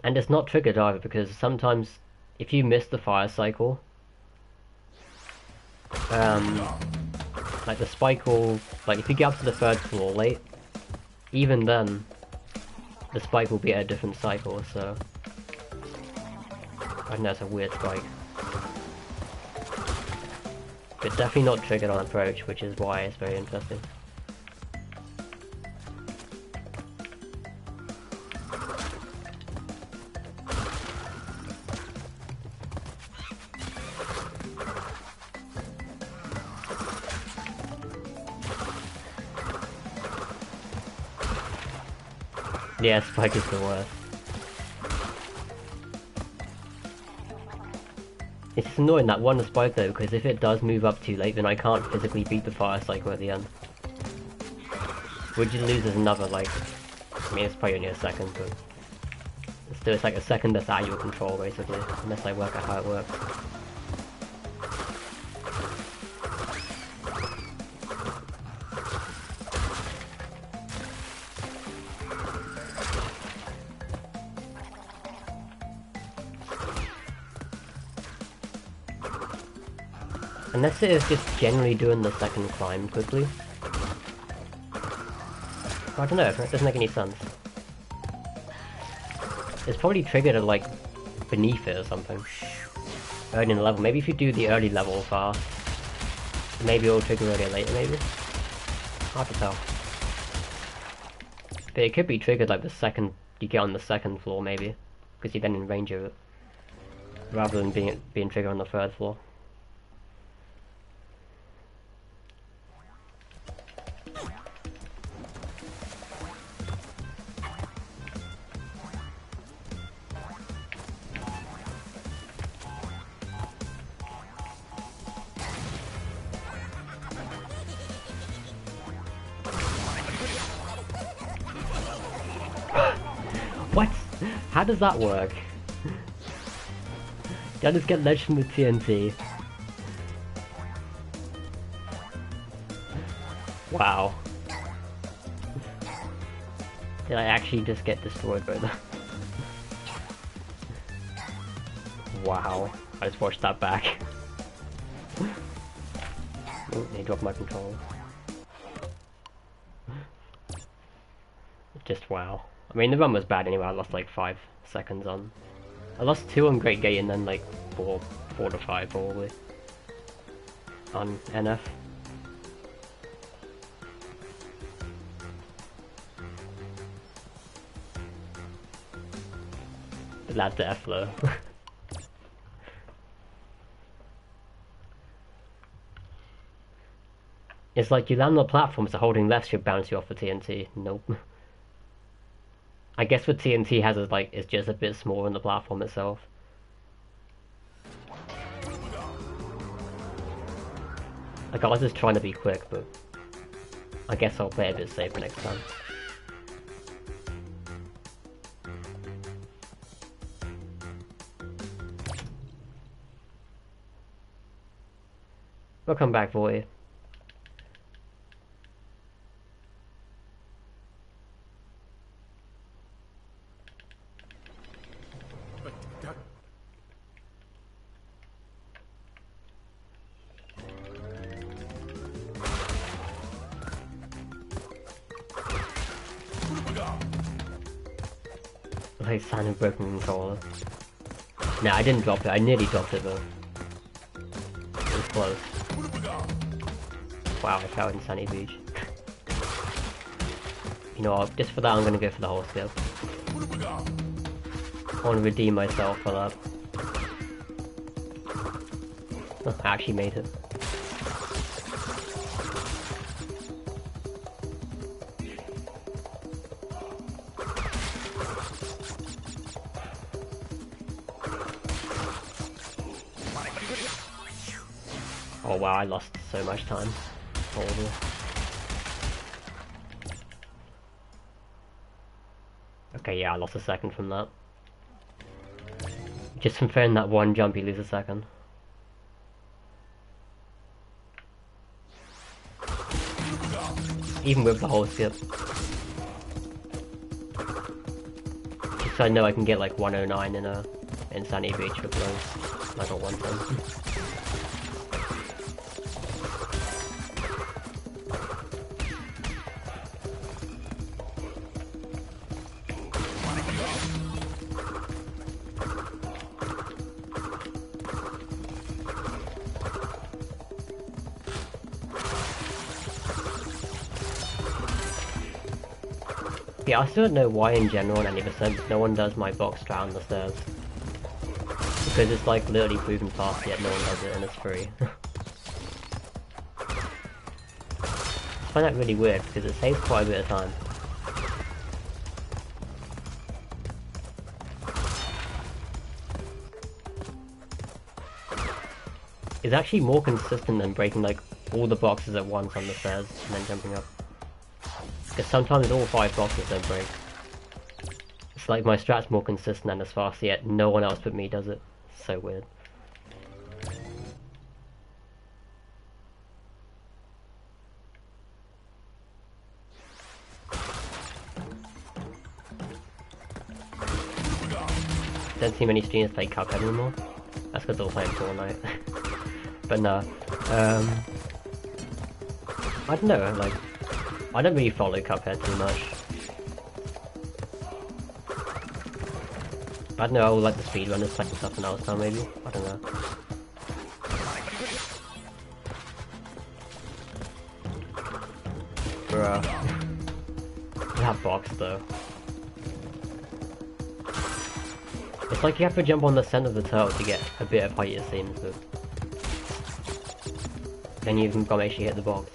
And it's not triggered either, because sometimes if you miss the fire cycle, like the spike will, like if you get up to the 3rd floor late, even then, the spike will be at a different cycle, so I know it's a weird spike. But definitely not triggered on approach, which is why it's very interesting. Yeah, spike is the worst. It's just annoying that one spike though, because if it does move up too late, then I can't physically beat the fire cycle at the end. Which loses another, like, I mean it's probably only a second, but still it's like a second that's out of your control basically, unless I work out how it works. Unless it is just generally doing the second climb quickly. I don't know, it doesn't make any sense. It's probably triggered at like beneath it or something. Early in the level. Maybe if you do the early level fast, maybe it'll trigger earlier or later maybe? Hard to tell. But it could be triggered like the second you get on the 2nd floor maybe. Because you're then in range of it. Rather than being triggered on the 3rd floor. What? How does that work? Did I just get ledged from the TNT? Wow. Did I actually just get destroyed by that? Wow. I just watched that back. Oh, they dropped my controller. Just wow. I mean, the run was bad anyway. I lost like 5 seconds on. I lost 2 on Great Gate and then like 4 to 5 probably on NF. That's the F-flow. It's like you land on the platform, so holding left should bounce you off the TNT. Nope. I guess what TNT has is like it's just a bit smaller than the platform itself. Like I was just trying to be quick, but I guess I'll play a bit safer next time. Welcome back, boy. Like sound of broken controller. Nah, I didn't drop it. I nearly dropped it though. It was close. Wow, I fell in Sunny Beach. You know what? Just for that, I'm gonna go for the whole skip. I want to redeem myself for that. Oh, I actually made it. Oh wow, I lost so much time. Horrible. Okay, yeah, I lost a second from that. Just from throwing that one jump, you lose a second. Even with the whole skip. Just so I know I can get like 109 in Sunny Beach with those. I got 110. Yeah, I still don't know why in general on any percent no one does my box strat on the stairs. Because it's like literally proven fast, yet no one does it and it's free. I find that really weird because it saves quite a bit of time. It's actually more consistent than breaking like all the boxes at once on the stairs and then jumping up. Because sometimes all 5 boxes don't break. It's like my strat's more consistent and as fast, yet no one else but me does it. So weird. Don't see many streamers play Cuphead anymore. That's because they're all playing Fortnite. But no. I don't know, like, I don't really follow Cuphead too much. I don't know, I will let the speedrunners play something else now maybe. I don't know. Bruh. That box though. It's like you have to jump on the center of the turtle to get a bit of height it seems, but then you can actually hit the box.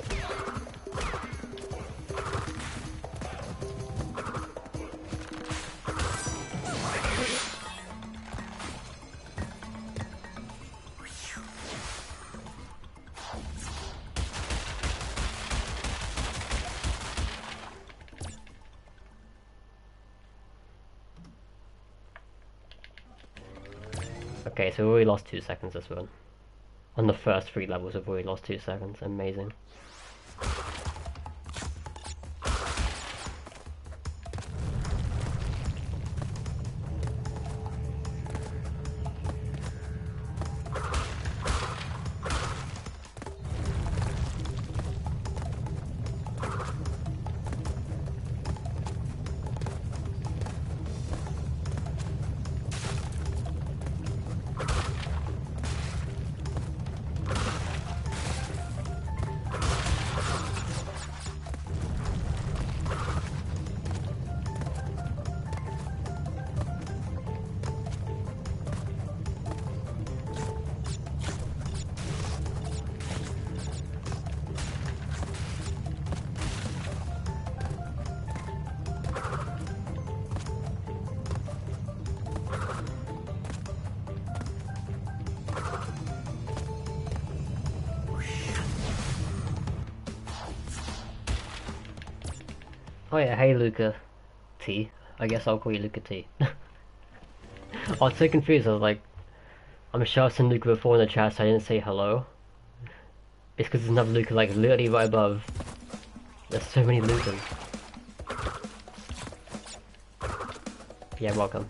Okay, so we already lost 2 seconds this one. On the first 3 levels we've already lost 2 seconds, amazing. Oh yeah, hey Luca T. I guess I'll call you Luca T. I was so confused, I was like, I'm sure I've seen Luca before in the chat so I didn't say hello. It's because there's another Luca like literally right above. There's so many Lucas. Yeah, welcome.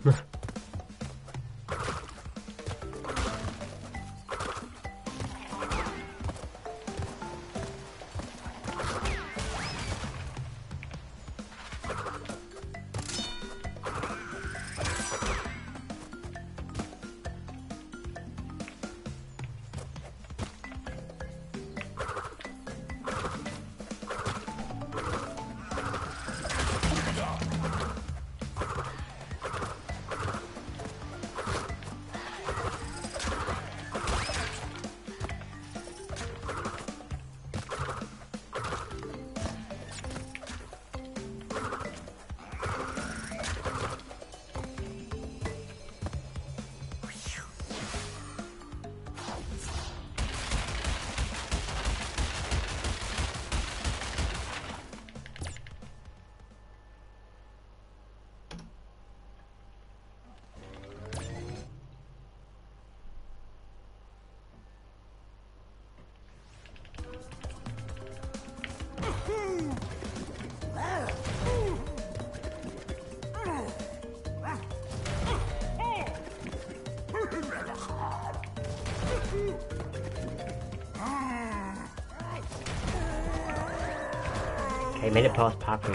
Okay, made it past Papu.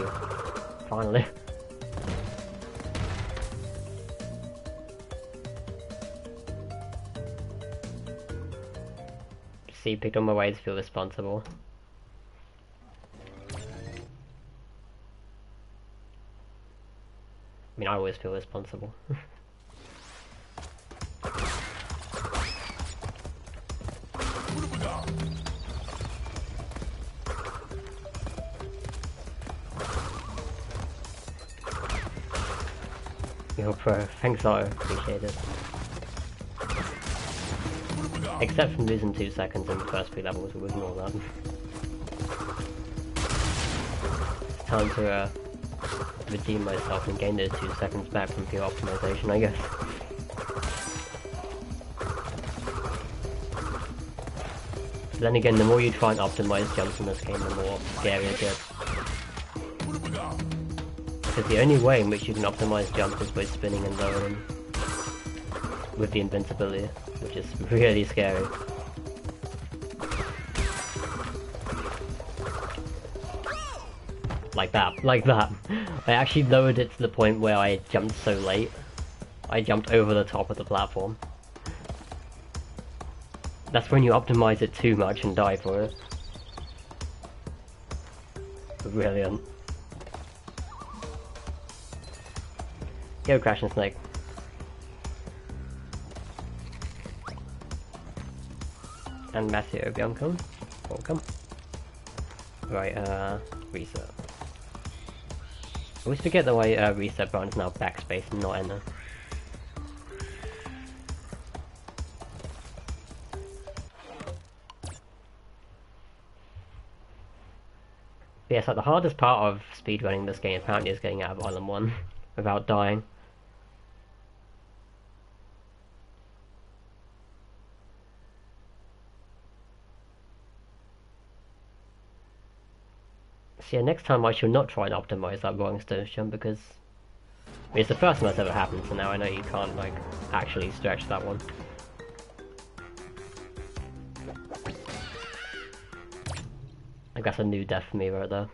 Finally. See, picked on my way to feel responsible. I mean, I always feel responsible. You're pro. Thanks, Otto. Appreciate it. Except from losing 2 seconds in the first 3 levels, we'll ignore that. It's time to redeem myself and gain those 2 seconds back from pure optimization, I guess. But then again, the more you try and optimize jumps in this game, the more scary it gets. Because the only way in which you can optimize jumps is by spinning and lowering with the invincibility, which is really scary. Like that. I actually lowered it to the point where I jumped so late. I jumped over the top of the platform. That's when you optimize it too much and die for it. Brilliant. Go Crash and Snake. And Matthew, welcome. Right, reset. I always forget that my reset button is now backspace and not enter. But yes, like the hardest part of speedrunning this game apparently is getting out of Island 1 without dying. So yeah, next time I shall not try and optimize that Rolling Stones jump because I mean, it's the first time that's ever happened, so now I know you can't like actually stretch that one. Like that's a new death for me right there.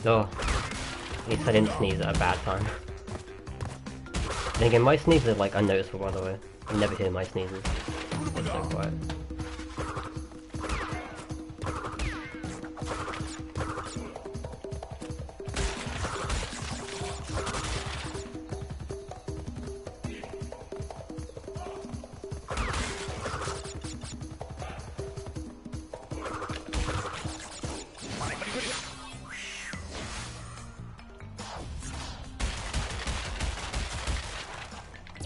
Oh, at least I didn't sneeze at a bad time. Then again, my sneezes are like unnoticeable by the way. You never hear my sneezes. It's so quiet.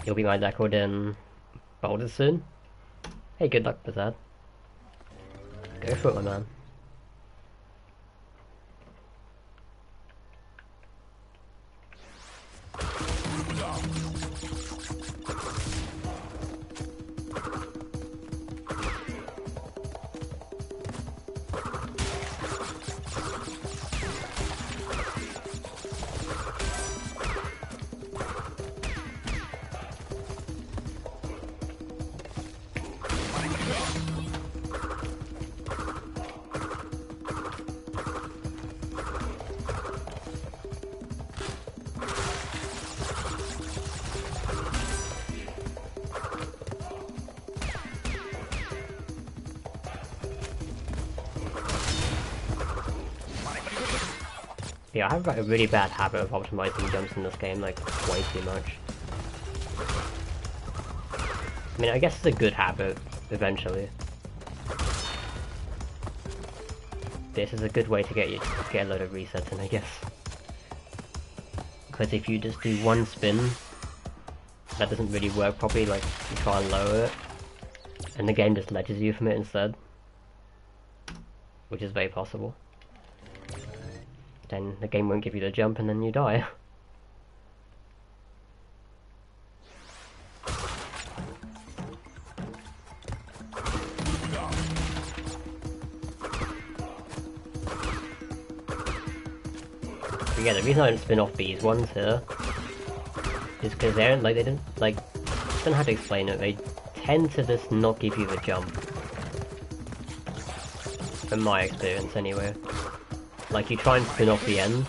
You'll be my record in Boulder soon. Hey, good luck with that. Go for it, my man. Yeah, I have like a really bad habit of optimizing jumps in this game, like way too much. I mean, I guess it's a good habit, eventually. This is a good way to get a load of resets in, I guess. Because if you just do one spin, that doesn't really work properly, like you try and lower it, and the game just ledges you from it instead. Which is very possible. Then the game won't give you the jump and then you die. But yeah, the reason I don't spin off these ones here is because they don't I don't know how to explain it, they tend to just not give you the jump. From my experience anyway. Like, you try and spin off the end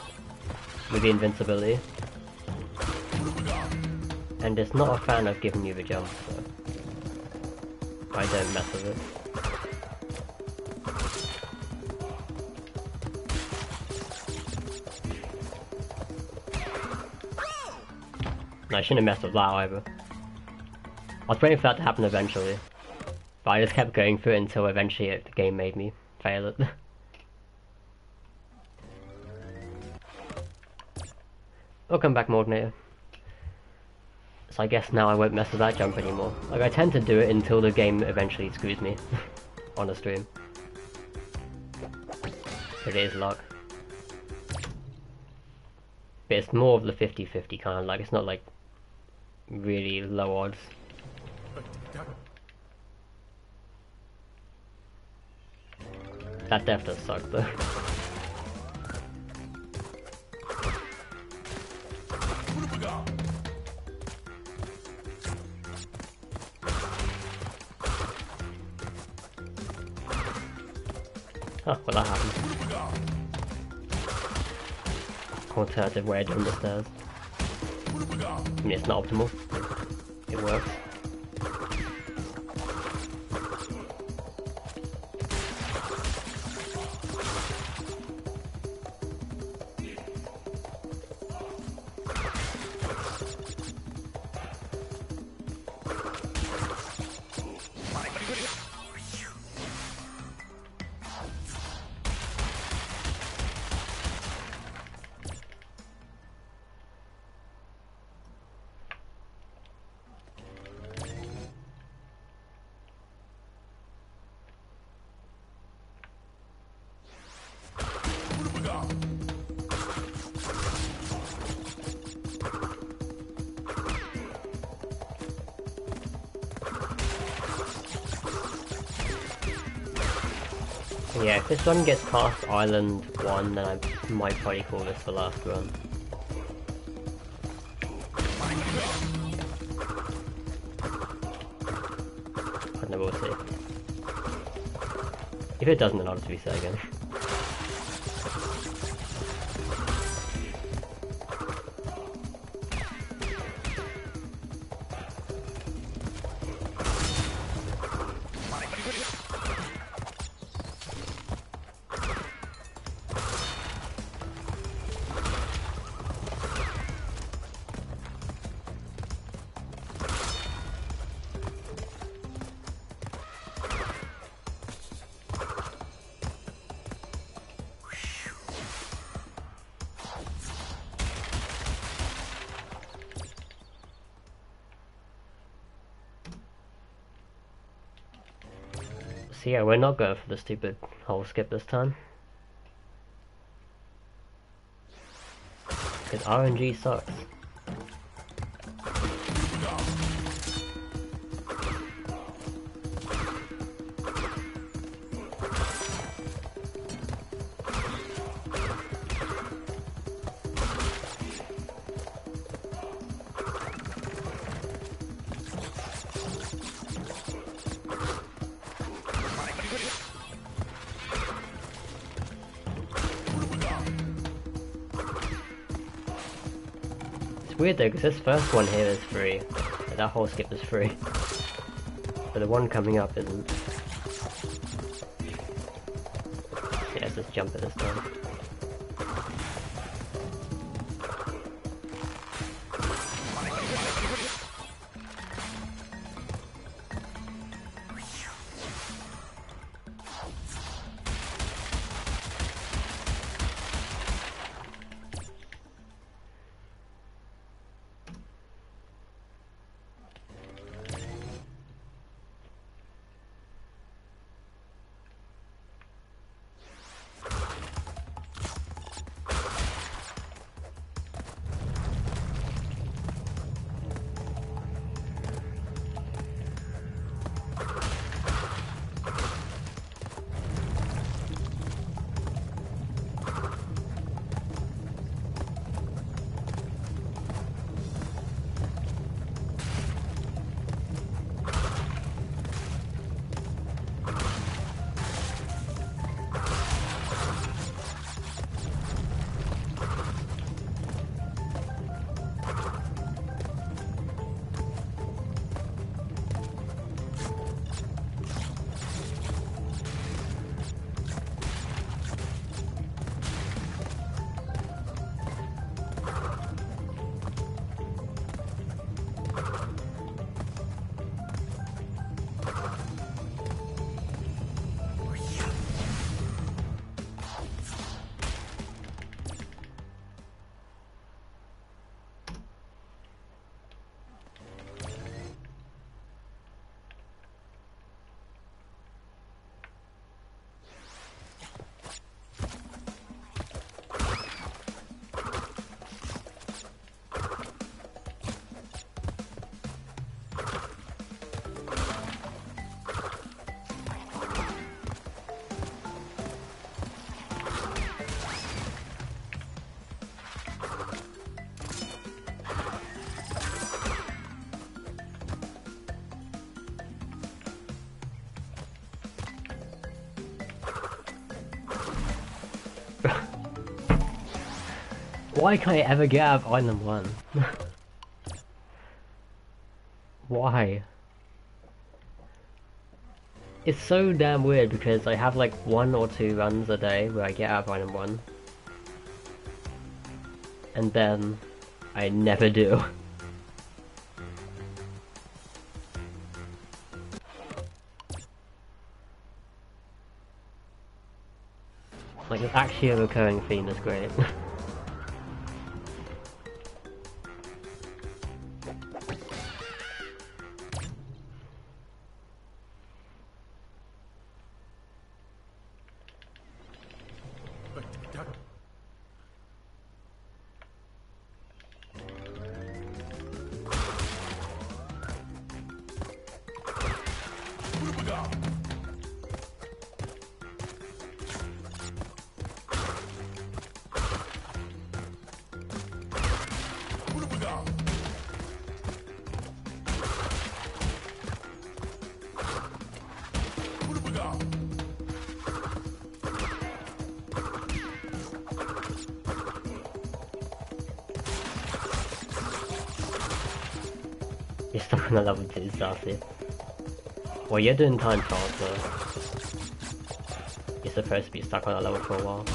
with the invincibility, and it's not a fan of giving you the jump, so I don't mess with it. And I shouldn't have messed with that either. I was waiting for that to happen eventually, but I just kept going through it until eventually the game made me fail it. Welcome back, Morgnator. So I guess now I won't mess with that jump anymore. Like, I tend to do it until the game eventually screws me on a stream. It is luck. But it's more of the 50-50 kind of luck, it's not like really low odds. That death does suck though. Oh, well that happened. Alternative way of doing the stairs. I mean, it's not optimal. It works. Yeah, if this one gets past Island 1, then I might probably call this the last run. I don't know, we'll see. If it doesn't, then I'll just reset again. So yeah, we're not going for the stupid hole skip this time. Because RNG sucks. Weird though, because this first one here is free. That whole skip is free. But the one coming up isn't. Yeah, let's just jump it this time. Why can't I ever get out of Island 1? Why? It's so damn weird because I have like 1 or 2 runs a day where I get out of Island 1. And then I never do. Like, it's actually a recurring theme that's great. You're stuck on a level 2, Darcy. Well, you're doing time trials, so you're supposed to be stuck on a level for a while.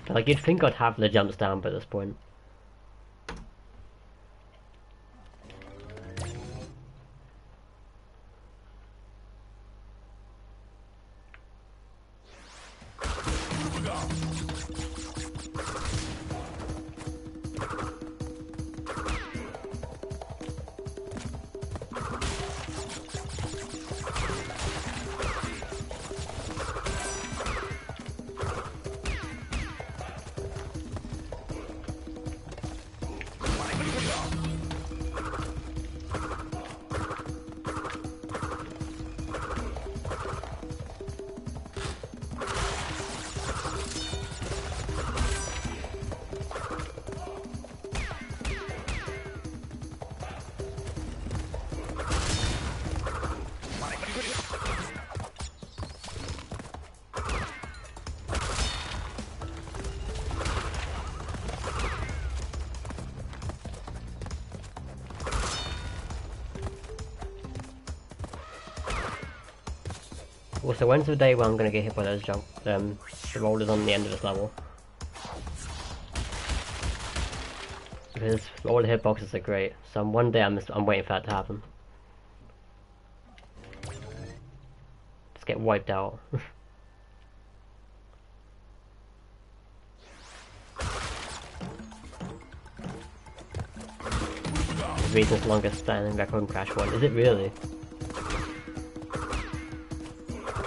Like, you'd think I'd have the jumps down by this point. Also, when's the day where I'm gonna get hit by those the rollers on the end of this level? Because roller hitboxes are great, so one day I'm waiting for that to happen. Just get wiped out. The reason's longest standing record in Crash 1. Is it really?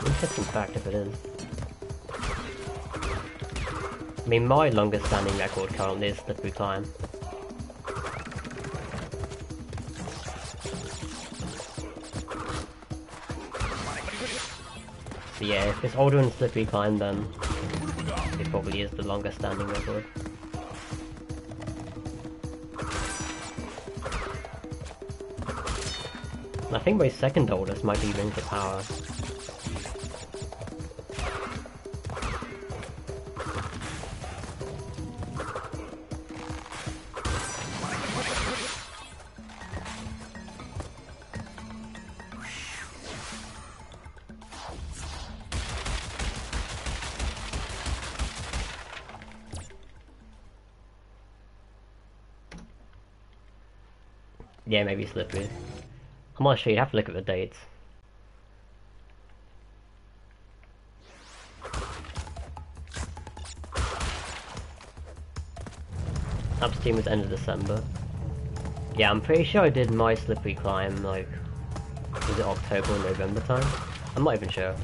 Interesting fact if it is. I mean, my longest standing record currently is Slippery Climb. So yeah, if it's older than Slippery Climb, then it probably is the longest standing record. I think my second oldest might be Rings of Power. Yeah, maybe Slippery. I'm not sure, you'd have to look at the dates. Upsteam was end of December. Yeah, I'm pretty sure I did my Slippery Climb, like, was it October or November time? I'm not even sure.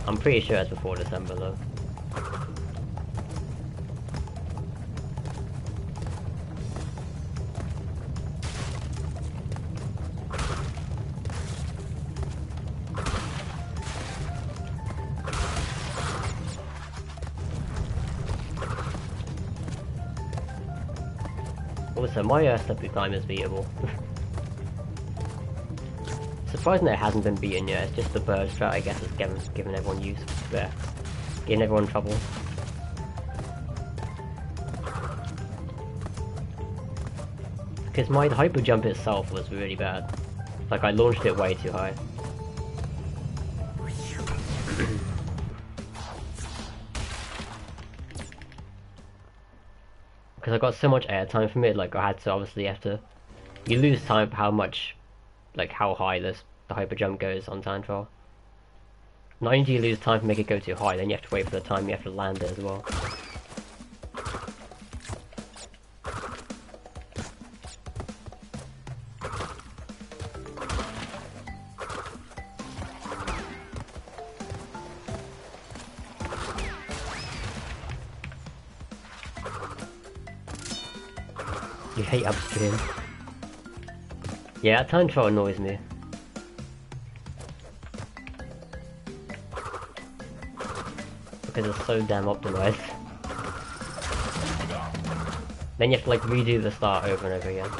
I'm pretty sure it's before December though. Also, my Slippery Climb is beatable. Surprising that it hasn't been beaten yet, it's just the bird strat I guess is giving everyone giving everyone trouble. Because my hyper jump itself was really bad. Like I launched it way too high. Because I got so much airtime from it, like I had to obviously you lose time for how much, like how high the hyper jump goes on time trial. Not only do you lose time to make it go too high, then you have to wait for the time you have to land it as well. You hate upstream. Yeah, that time trial annoys me. Because it's so damn optimized. Then you have to like redo the start over and over again.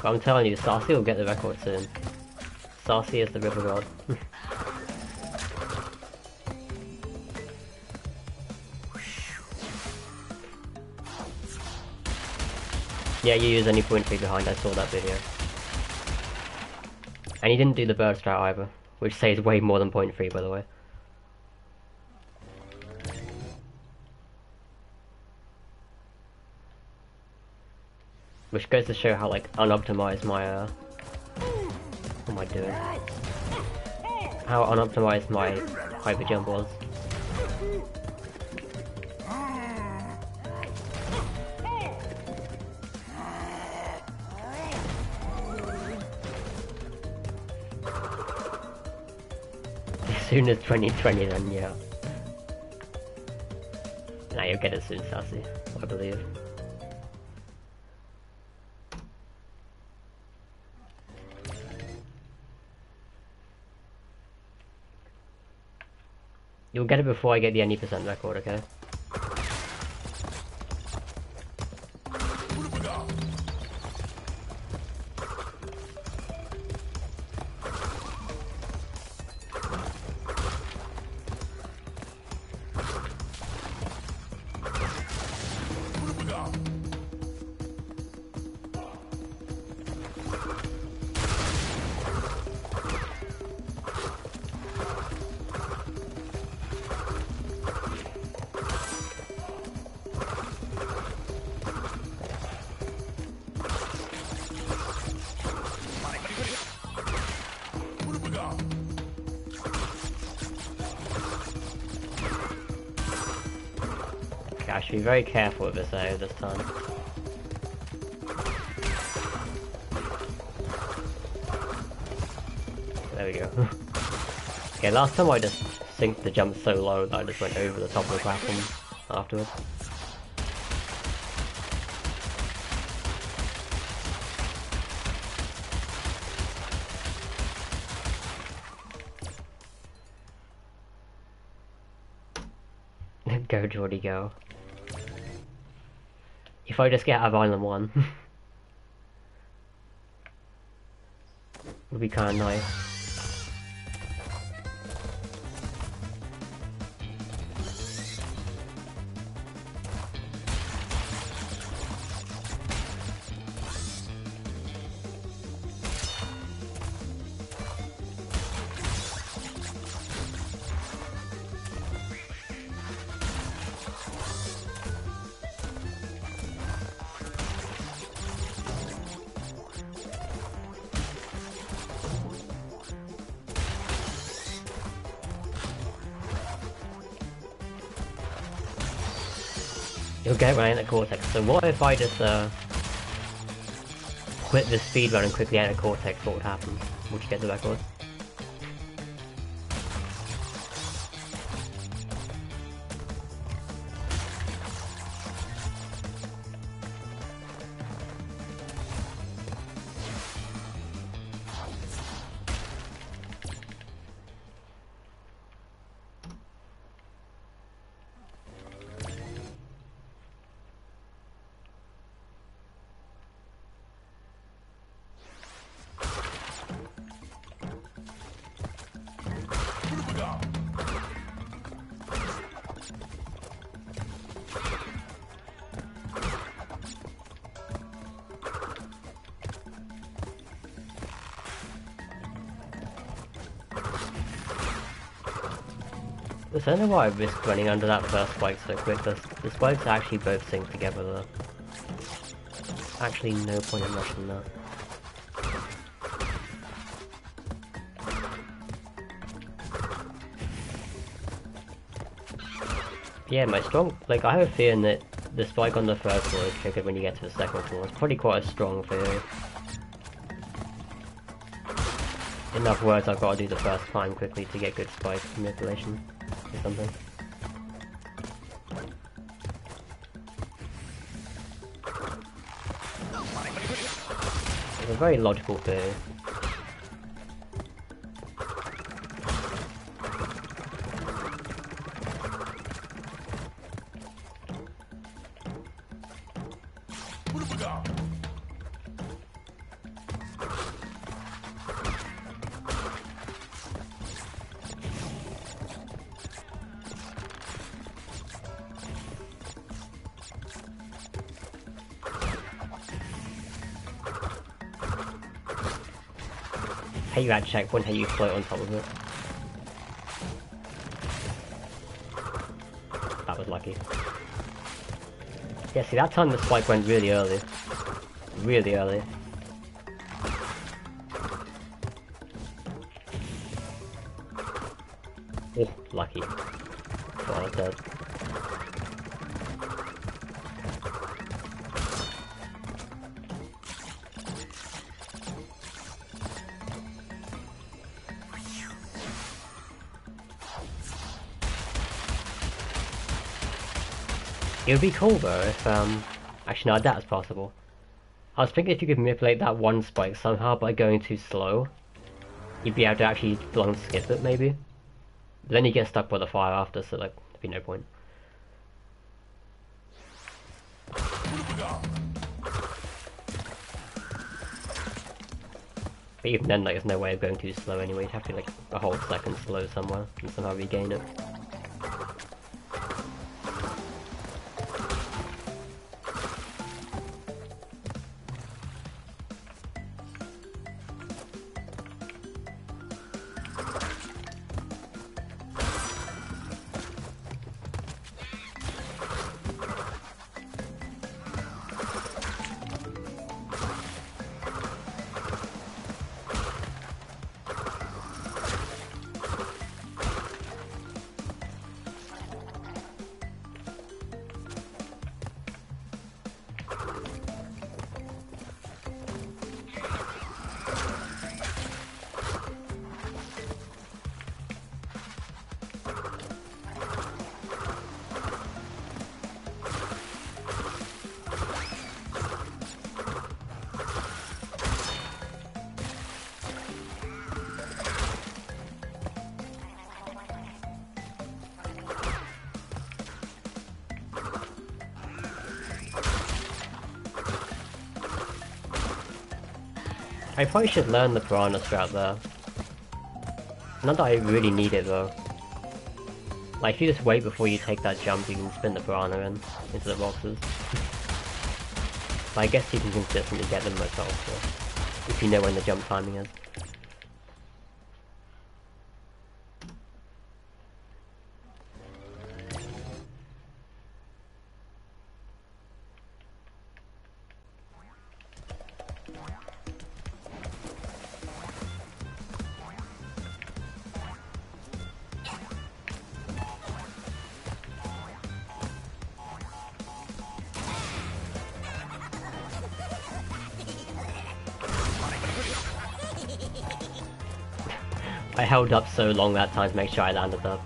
But I'm telling you, Sarcy will get the record soon. Sarcy is the river god. Yeah, you use any point 3 behind, I saw that video. And he didn't do the bird strat either, which saves way more than point 3 by the way. Which goes to show how like unoptimized my what am I doing? How unoptimized my hyper jump was. As soon as 2020 then, yeah. Nah, you'll get it soon, Sassy, I believe. You'll get it before I get the any percent record, okay? Should be very careful with this area this time. There we go. Okay, last time I just synced the jump so low that I just went over the top of the platform afterwards. Go, Geordie, go. If I just get out of Island 1, would be kinda nice. You'll get when I enter Cortex. So what if I just quit the speedrun and quickly enter Cortex? What would happen? Would you get the record? I don't know why I risked running under that first spike so quick. The spikes actually both sync together though. Actually no point in rushing that. Yeah, my strong... like, I have a feeling that the spike on the first floor is triggered when you get to the second floor. It's probably quite a strong theory. In other words, I've got to do the first climb quickly to get good spike manipulation or something. It's a very logical theory. Hate that checkpoint, how you float on top of it. That was lucky. Yeah, see that time the spike went really early. Really early. Oh, lucky. That's what I said. It would be cool though if, actually no, that's possible. I was thinking if you could manipulate that one spike somehow by going too slow, you'd be able to actually long skip it maybe. But then you get stuck by the fire after, so like, there'd be no point. But even then, like, there's no way of going too slow anyway, you'd have to be like a whole second slow somewhere and somehow regain it. I probably should learn the piranha strat there. Not that I really need it though. Like, if you just wait before you take that jump, you can spin the piranha into the boxes. But I guess you can consistently get them myself, so, if you know when the jump timing is. I held up so long that time to make sure I landed up.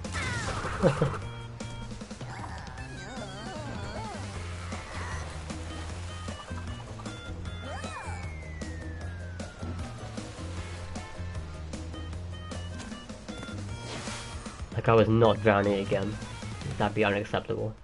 Like I was not drowning again. That'd be unacceptable.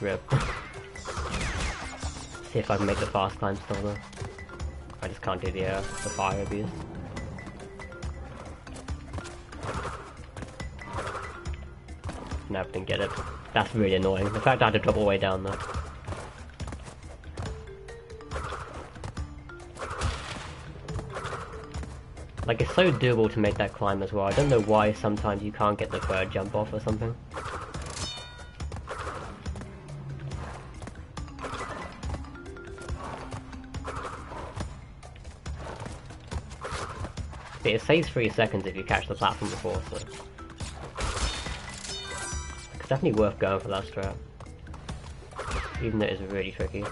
Rip. See if I can make the fast climb still though. I just can't do the fire abuse. Never didn't get it. That's really annoying. The fact I had to drop all the way down though. Like, it's so doable to make that climb as well. I don't know why sometimes you can't get the third jump off or something. But it saves 3 seconds if you catch the platform before, so... It's definitely worth going for that strat. Even though it's really tricky.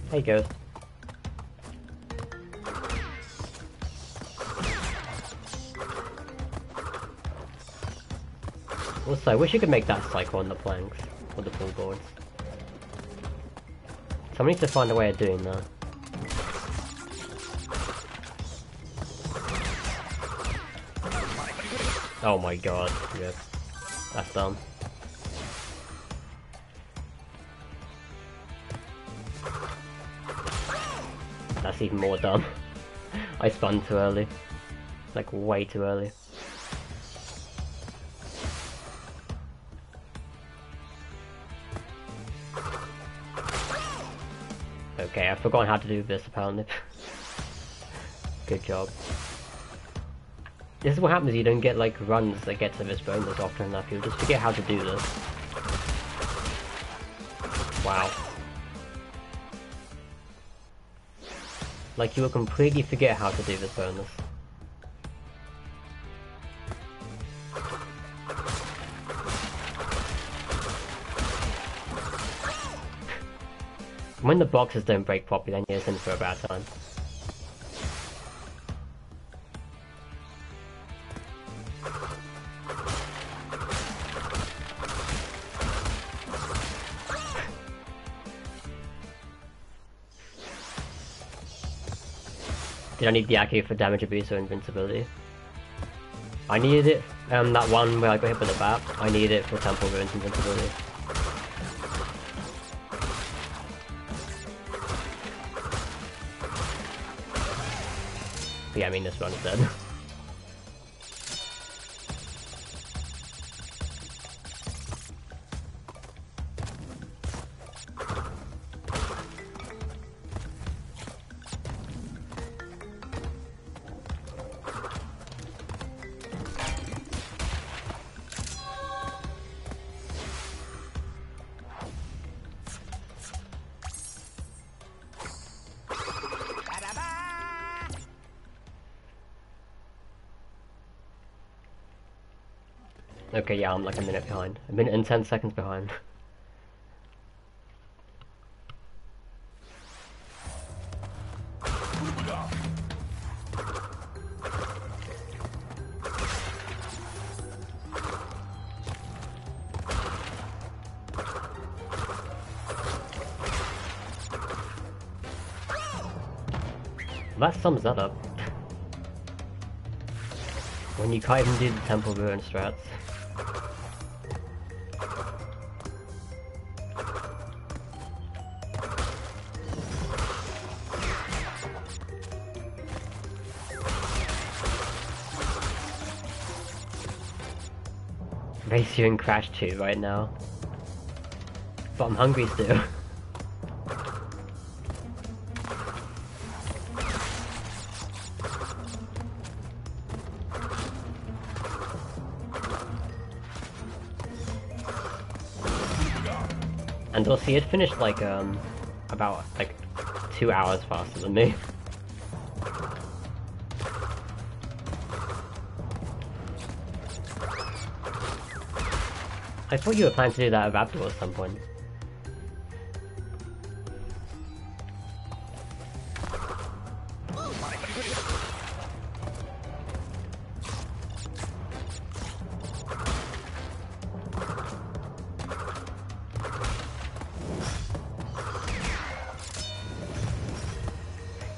There he goes. Also, I wish you could make that cycle on the planks, or the pull boards. Someone needs to find a way of doing that. Oh my god, yep. That's dumb. That's even more dumb. I spun too early. Like, way too early. Okay, I've forgotten how to do this apparently. Good job. This is what happens, you don't get like runs that get to this bonus often enough, you'll just forget how to do this. Wow. Like, you will completely forget how to do this bonus. When the boxes don't break properly, then you're just in for a bad time. Did I need the Aki for damage abuse or invincibility? I needed it, that one where I got hit with a bat, I needed it for Temple Ruins invincibility. But yeah, I mean this run's dead. Okay, yeah, I'm like a minute behind. A minute and 10 seconds behind. That sums that up. When you can't even do the temple ruin strats. Race you in Crash 2 right now. But I'm hungry still. And also, he had finished like about like 2 hours faster than me. I thought you were planning to do that with Abdul at some point.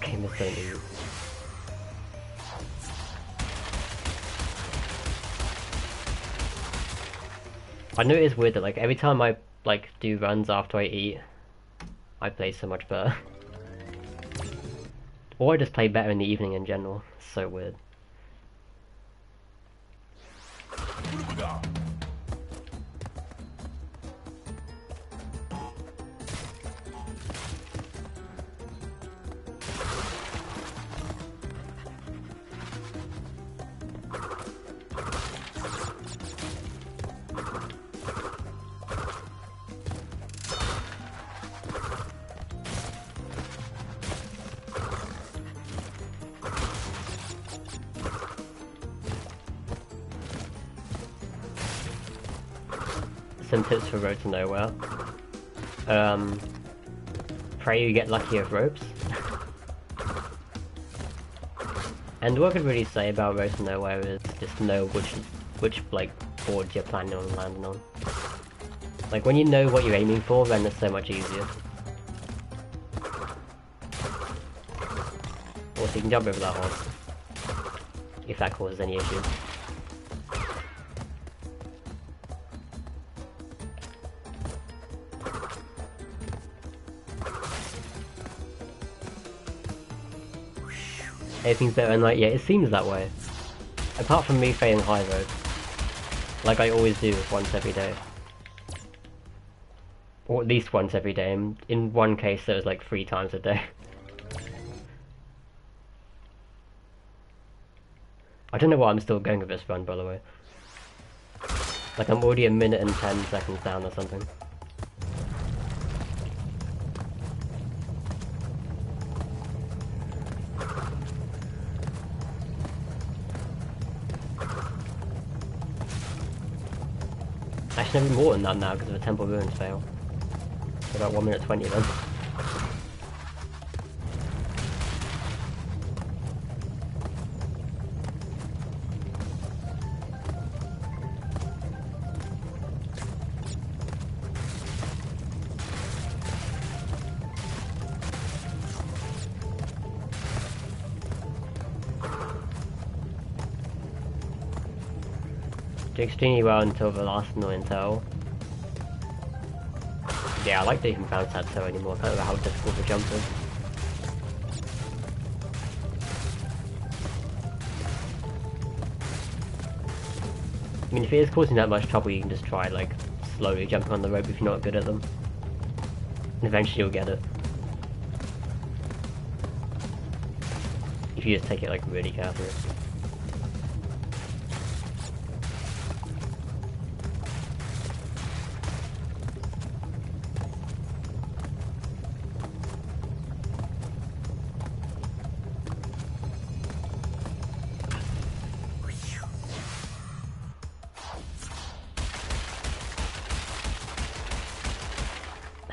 Game is so new. I know it is weird that like every time I like do runs after I eat, I play so much better. Or I just play better in the evening in general. It's so weird. Some tips for Road to Nowhere. Pray you get lucky with ropes. And what I could really say about Road to Nowhere is just know which like boards you're planning on landing on. Like when you know what you're aiming for, then it's so much easier. Also, you can jump over that horse if that causes any issues. Everything's better, and like, yeah, it seems that way. Apart from me failing high road. Like I always do once every day. Or at least once every day, and in one case it was like 3 times a day. I don't know why I'm still going with this run, by the way. Like I'm already a minute and 10 seconds down or something. Actually, maybe more than that now because of the Temple Ruins fail. So about 1 minute 20 then. Did extremely well until the last annoying toe. Yeah, I like to even bounce that toe anymore, kind of how difficult the jump is. I mean, if it is causing that much trouble, you can just try, like, slowly jumping on the rope if you're not good at them. And eventually you'll get it. If you just take it, like, really carefully.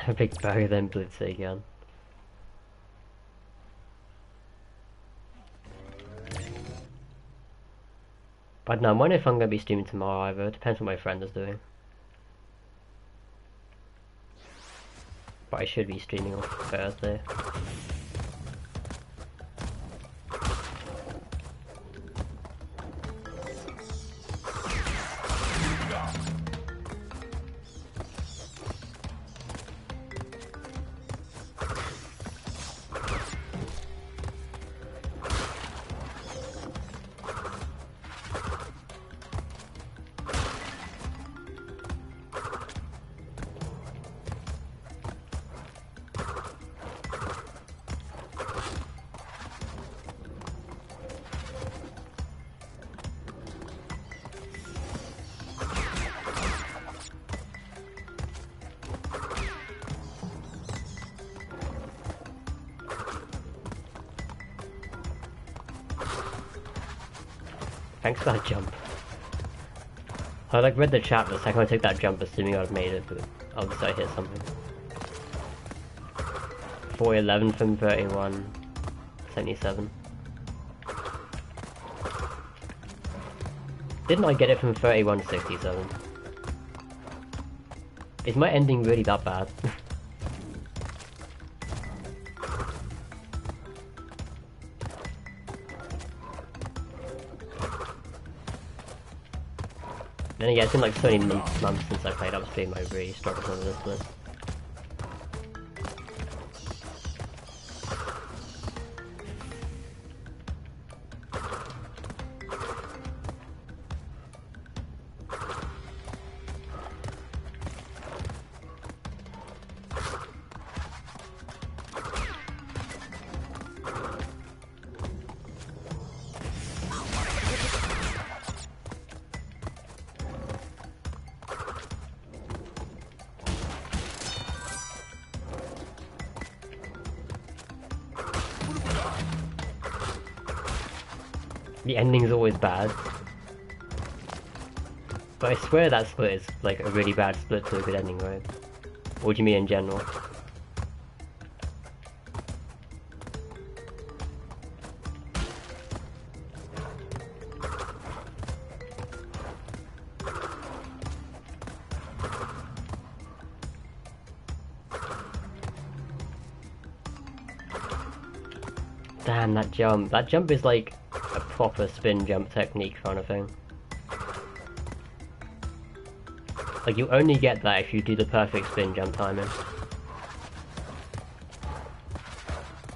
A big bugger then blitz again. But no, I wonder if I'm going to be streaming tomorrow either. It depends what my friend is doing. But I should be streaming on Thursday. Thanks for that jump. I like read the chat the second I took that jump assuming I'd made it, but obviously I hit something. 411 from 3177. Didn't I get it from 3167? Is my ending really that bad? Then again, it's been like 30 months since I played upstream. I really struggled with this list. The ending's always bad. But I swear that split is like a really bad split to a good ending, right? What do you mean in general? Damn, that jump. That jump is like a proper spin jump technique kind of thing. Like, you only get that if you do the perfect spin jump timing.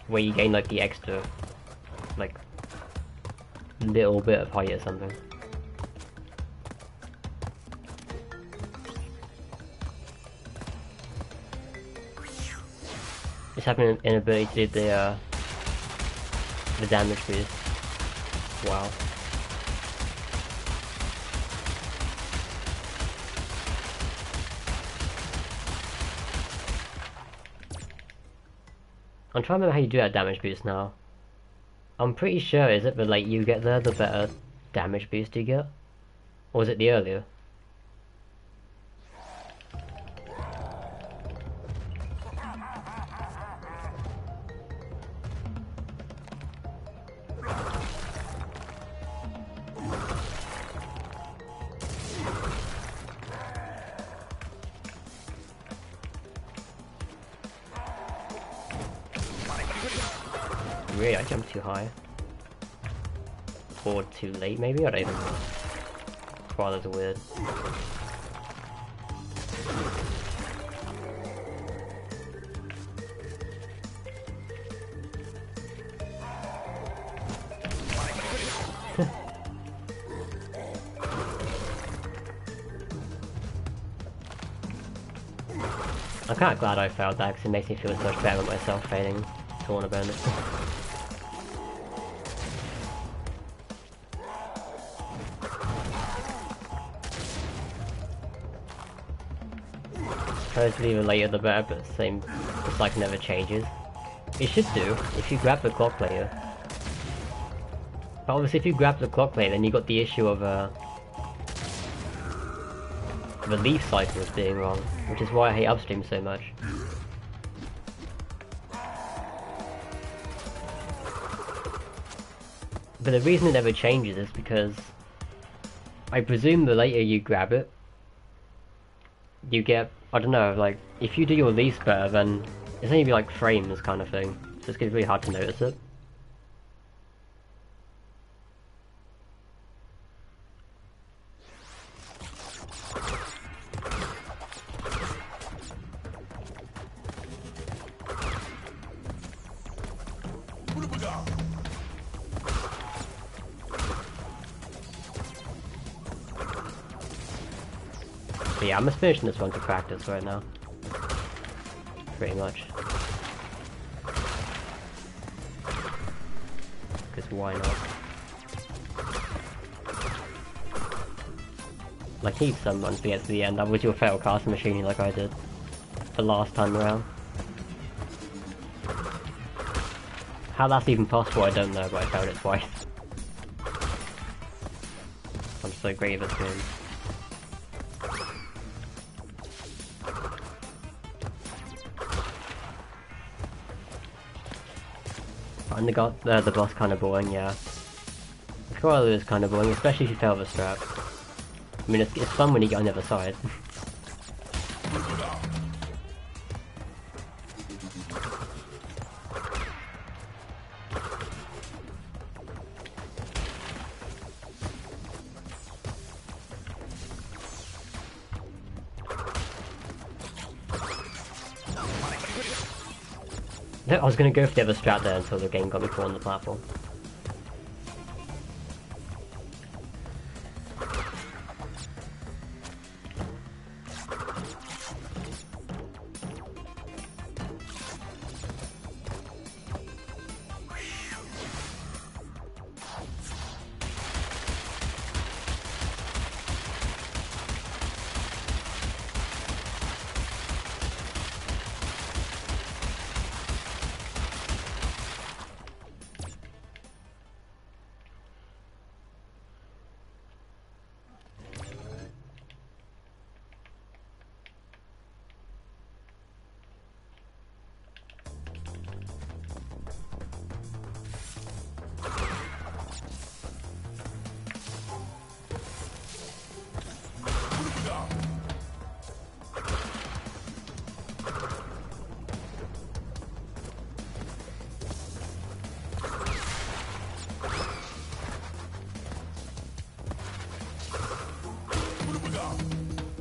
Where you gain like the extra, like, little bit of height or something. Just having an inability to do the damage boost. Wow. I'm trying to remember how you do that damage boost now. I'm pretty sure, is it the later you get there, the better damage boost you get? Or is it the earlier? Really, I jumped too high. Or too late, maybe? I don't even know. Crawlers are weird. I'm kinda glad I failed that because it makes me feel so much better about myself failing to want to burn it. Tries to leave it later the better, but it's like never changes. It should do, if you grab the clock later. But obviously if you grab the clock later, then you got the issue of the leaf cycle being wrong, which is why I hate upstream so much. But the reason it never changes is because I presume the later you grab it, you get, I don't know, like, if you do your leaves better, then it's only be like frames kind of thing, so it's gonna be really hard to notice it. But yeah, I'm just finishing this one to practice right now. Pretty much. Because why not? Like, need someone to get to the end. That was your fatal casting machine like I did the last time around. How that's even possible, I don't know, but I failed it twice. I'm so great at this game. And the boss kind of boring, yeah. The Corolla is kind of boring, especially if you fail the strap. I mean, it's fun when you get on the other side. No, I was gonna go for the other strat there until the game got me caught on the platform.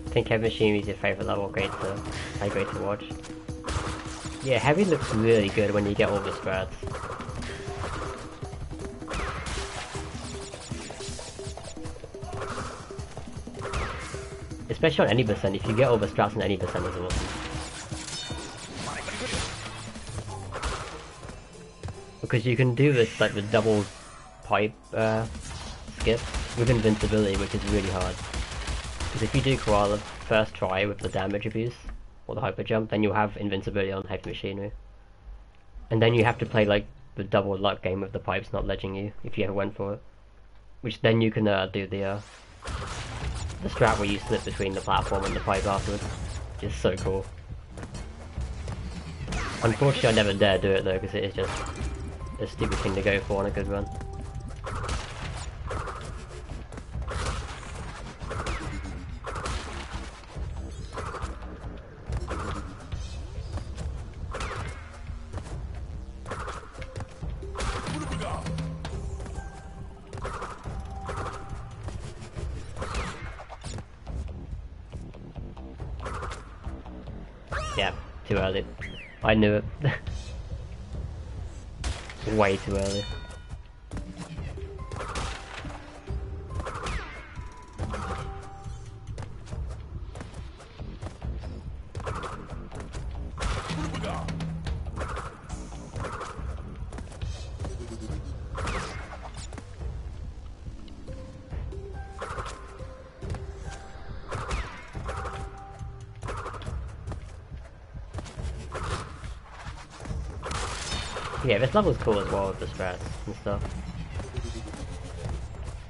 I think Heavy Machine is your favourite level, great to watch. Yeah, Heavy looks really good when you get all the strats. Especially on any percent, if you get all the strats on any percent, it's awesome. Because you can do this, like the double pipe skip with invincibility, which is really hard. Because if you do Koala first try with the damage abuse, or the hyper jump, then you'll have invincibility on Heavy Machinery. And then you have to play like the double luck game with the pipes not ledging you, if you ever went for it. Which then you can do the strat where you slip between the platform and the pipe afterwards. Which is so cool. Unfortunately I never dare do it though, because it is just a stupid thing to go for on a good run. Yeah, too early. I knew it. Way too early. Yeah, this level's cool as well with the strats and stuff.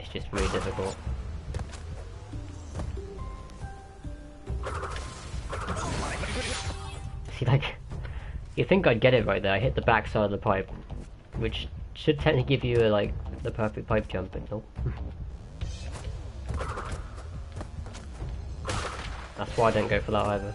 It's just really difficult. See, like, you think I'd get it right there. I hit the back side of the pipe, which should technically give you, like, the perfect pipe jump, but nope. That's why I don't go for that either.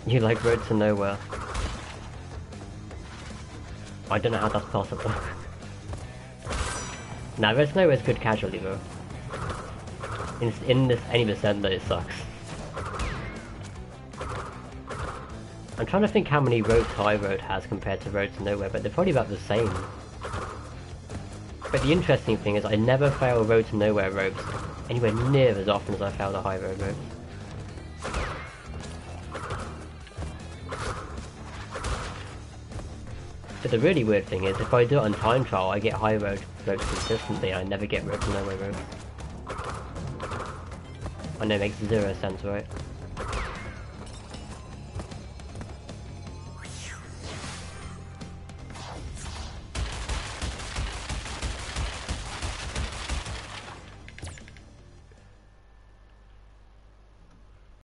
You like Road to Nowhere. I don't know how that's possible. Nah, Road to Nowhere is good casually though. In this any percent that it sucks. I'm trying to think how many roads High Road has compared to Road to Nowhere, but they're probably about the same. But the interesting thing is I never fail Road to Nowhere ropes anywhere near as often as I fail the High Road ropes. But the really weird thing is, if I do it on time trial, I get High Road ropes consistently, I never get Road to Nowhere ropes. I know it makes 0 sense, right?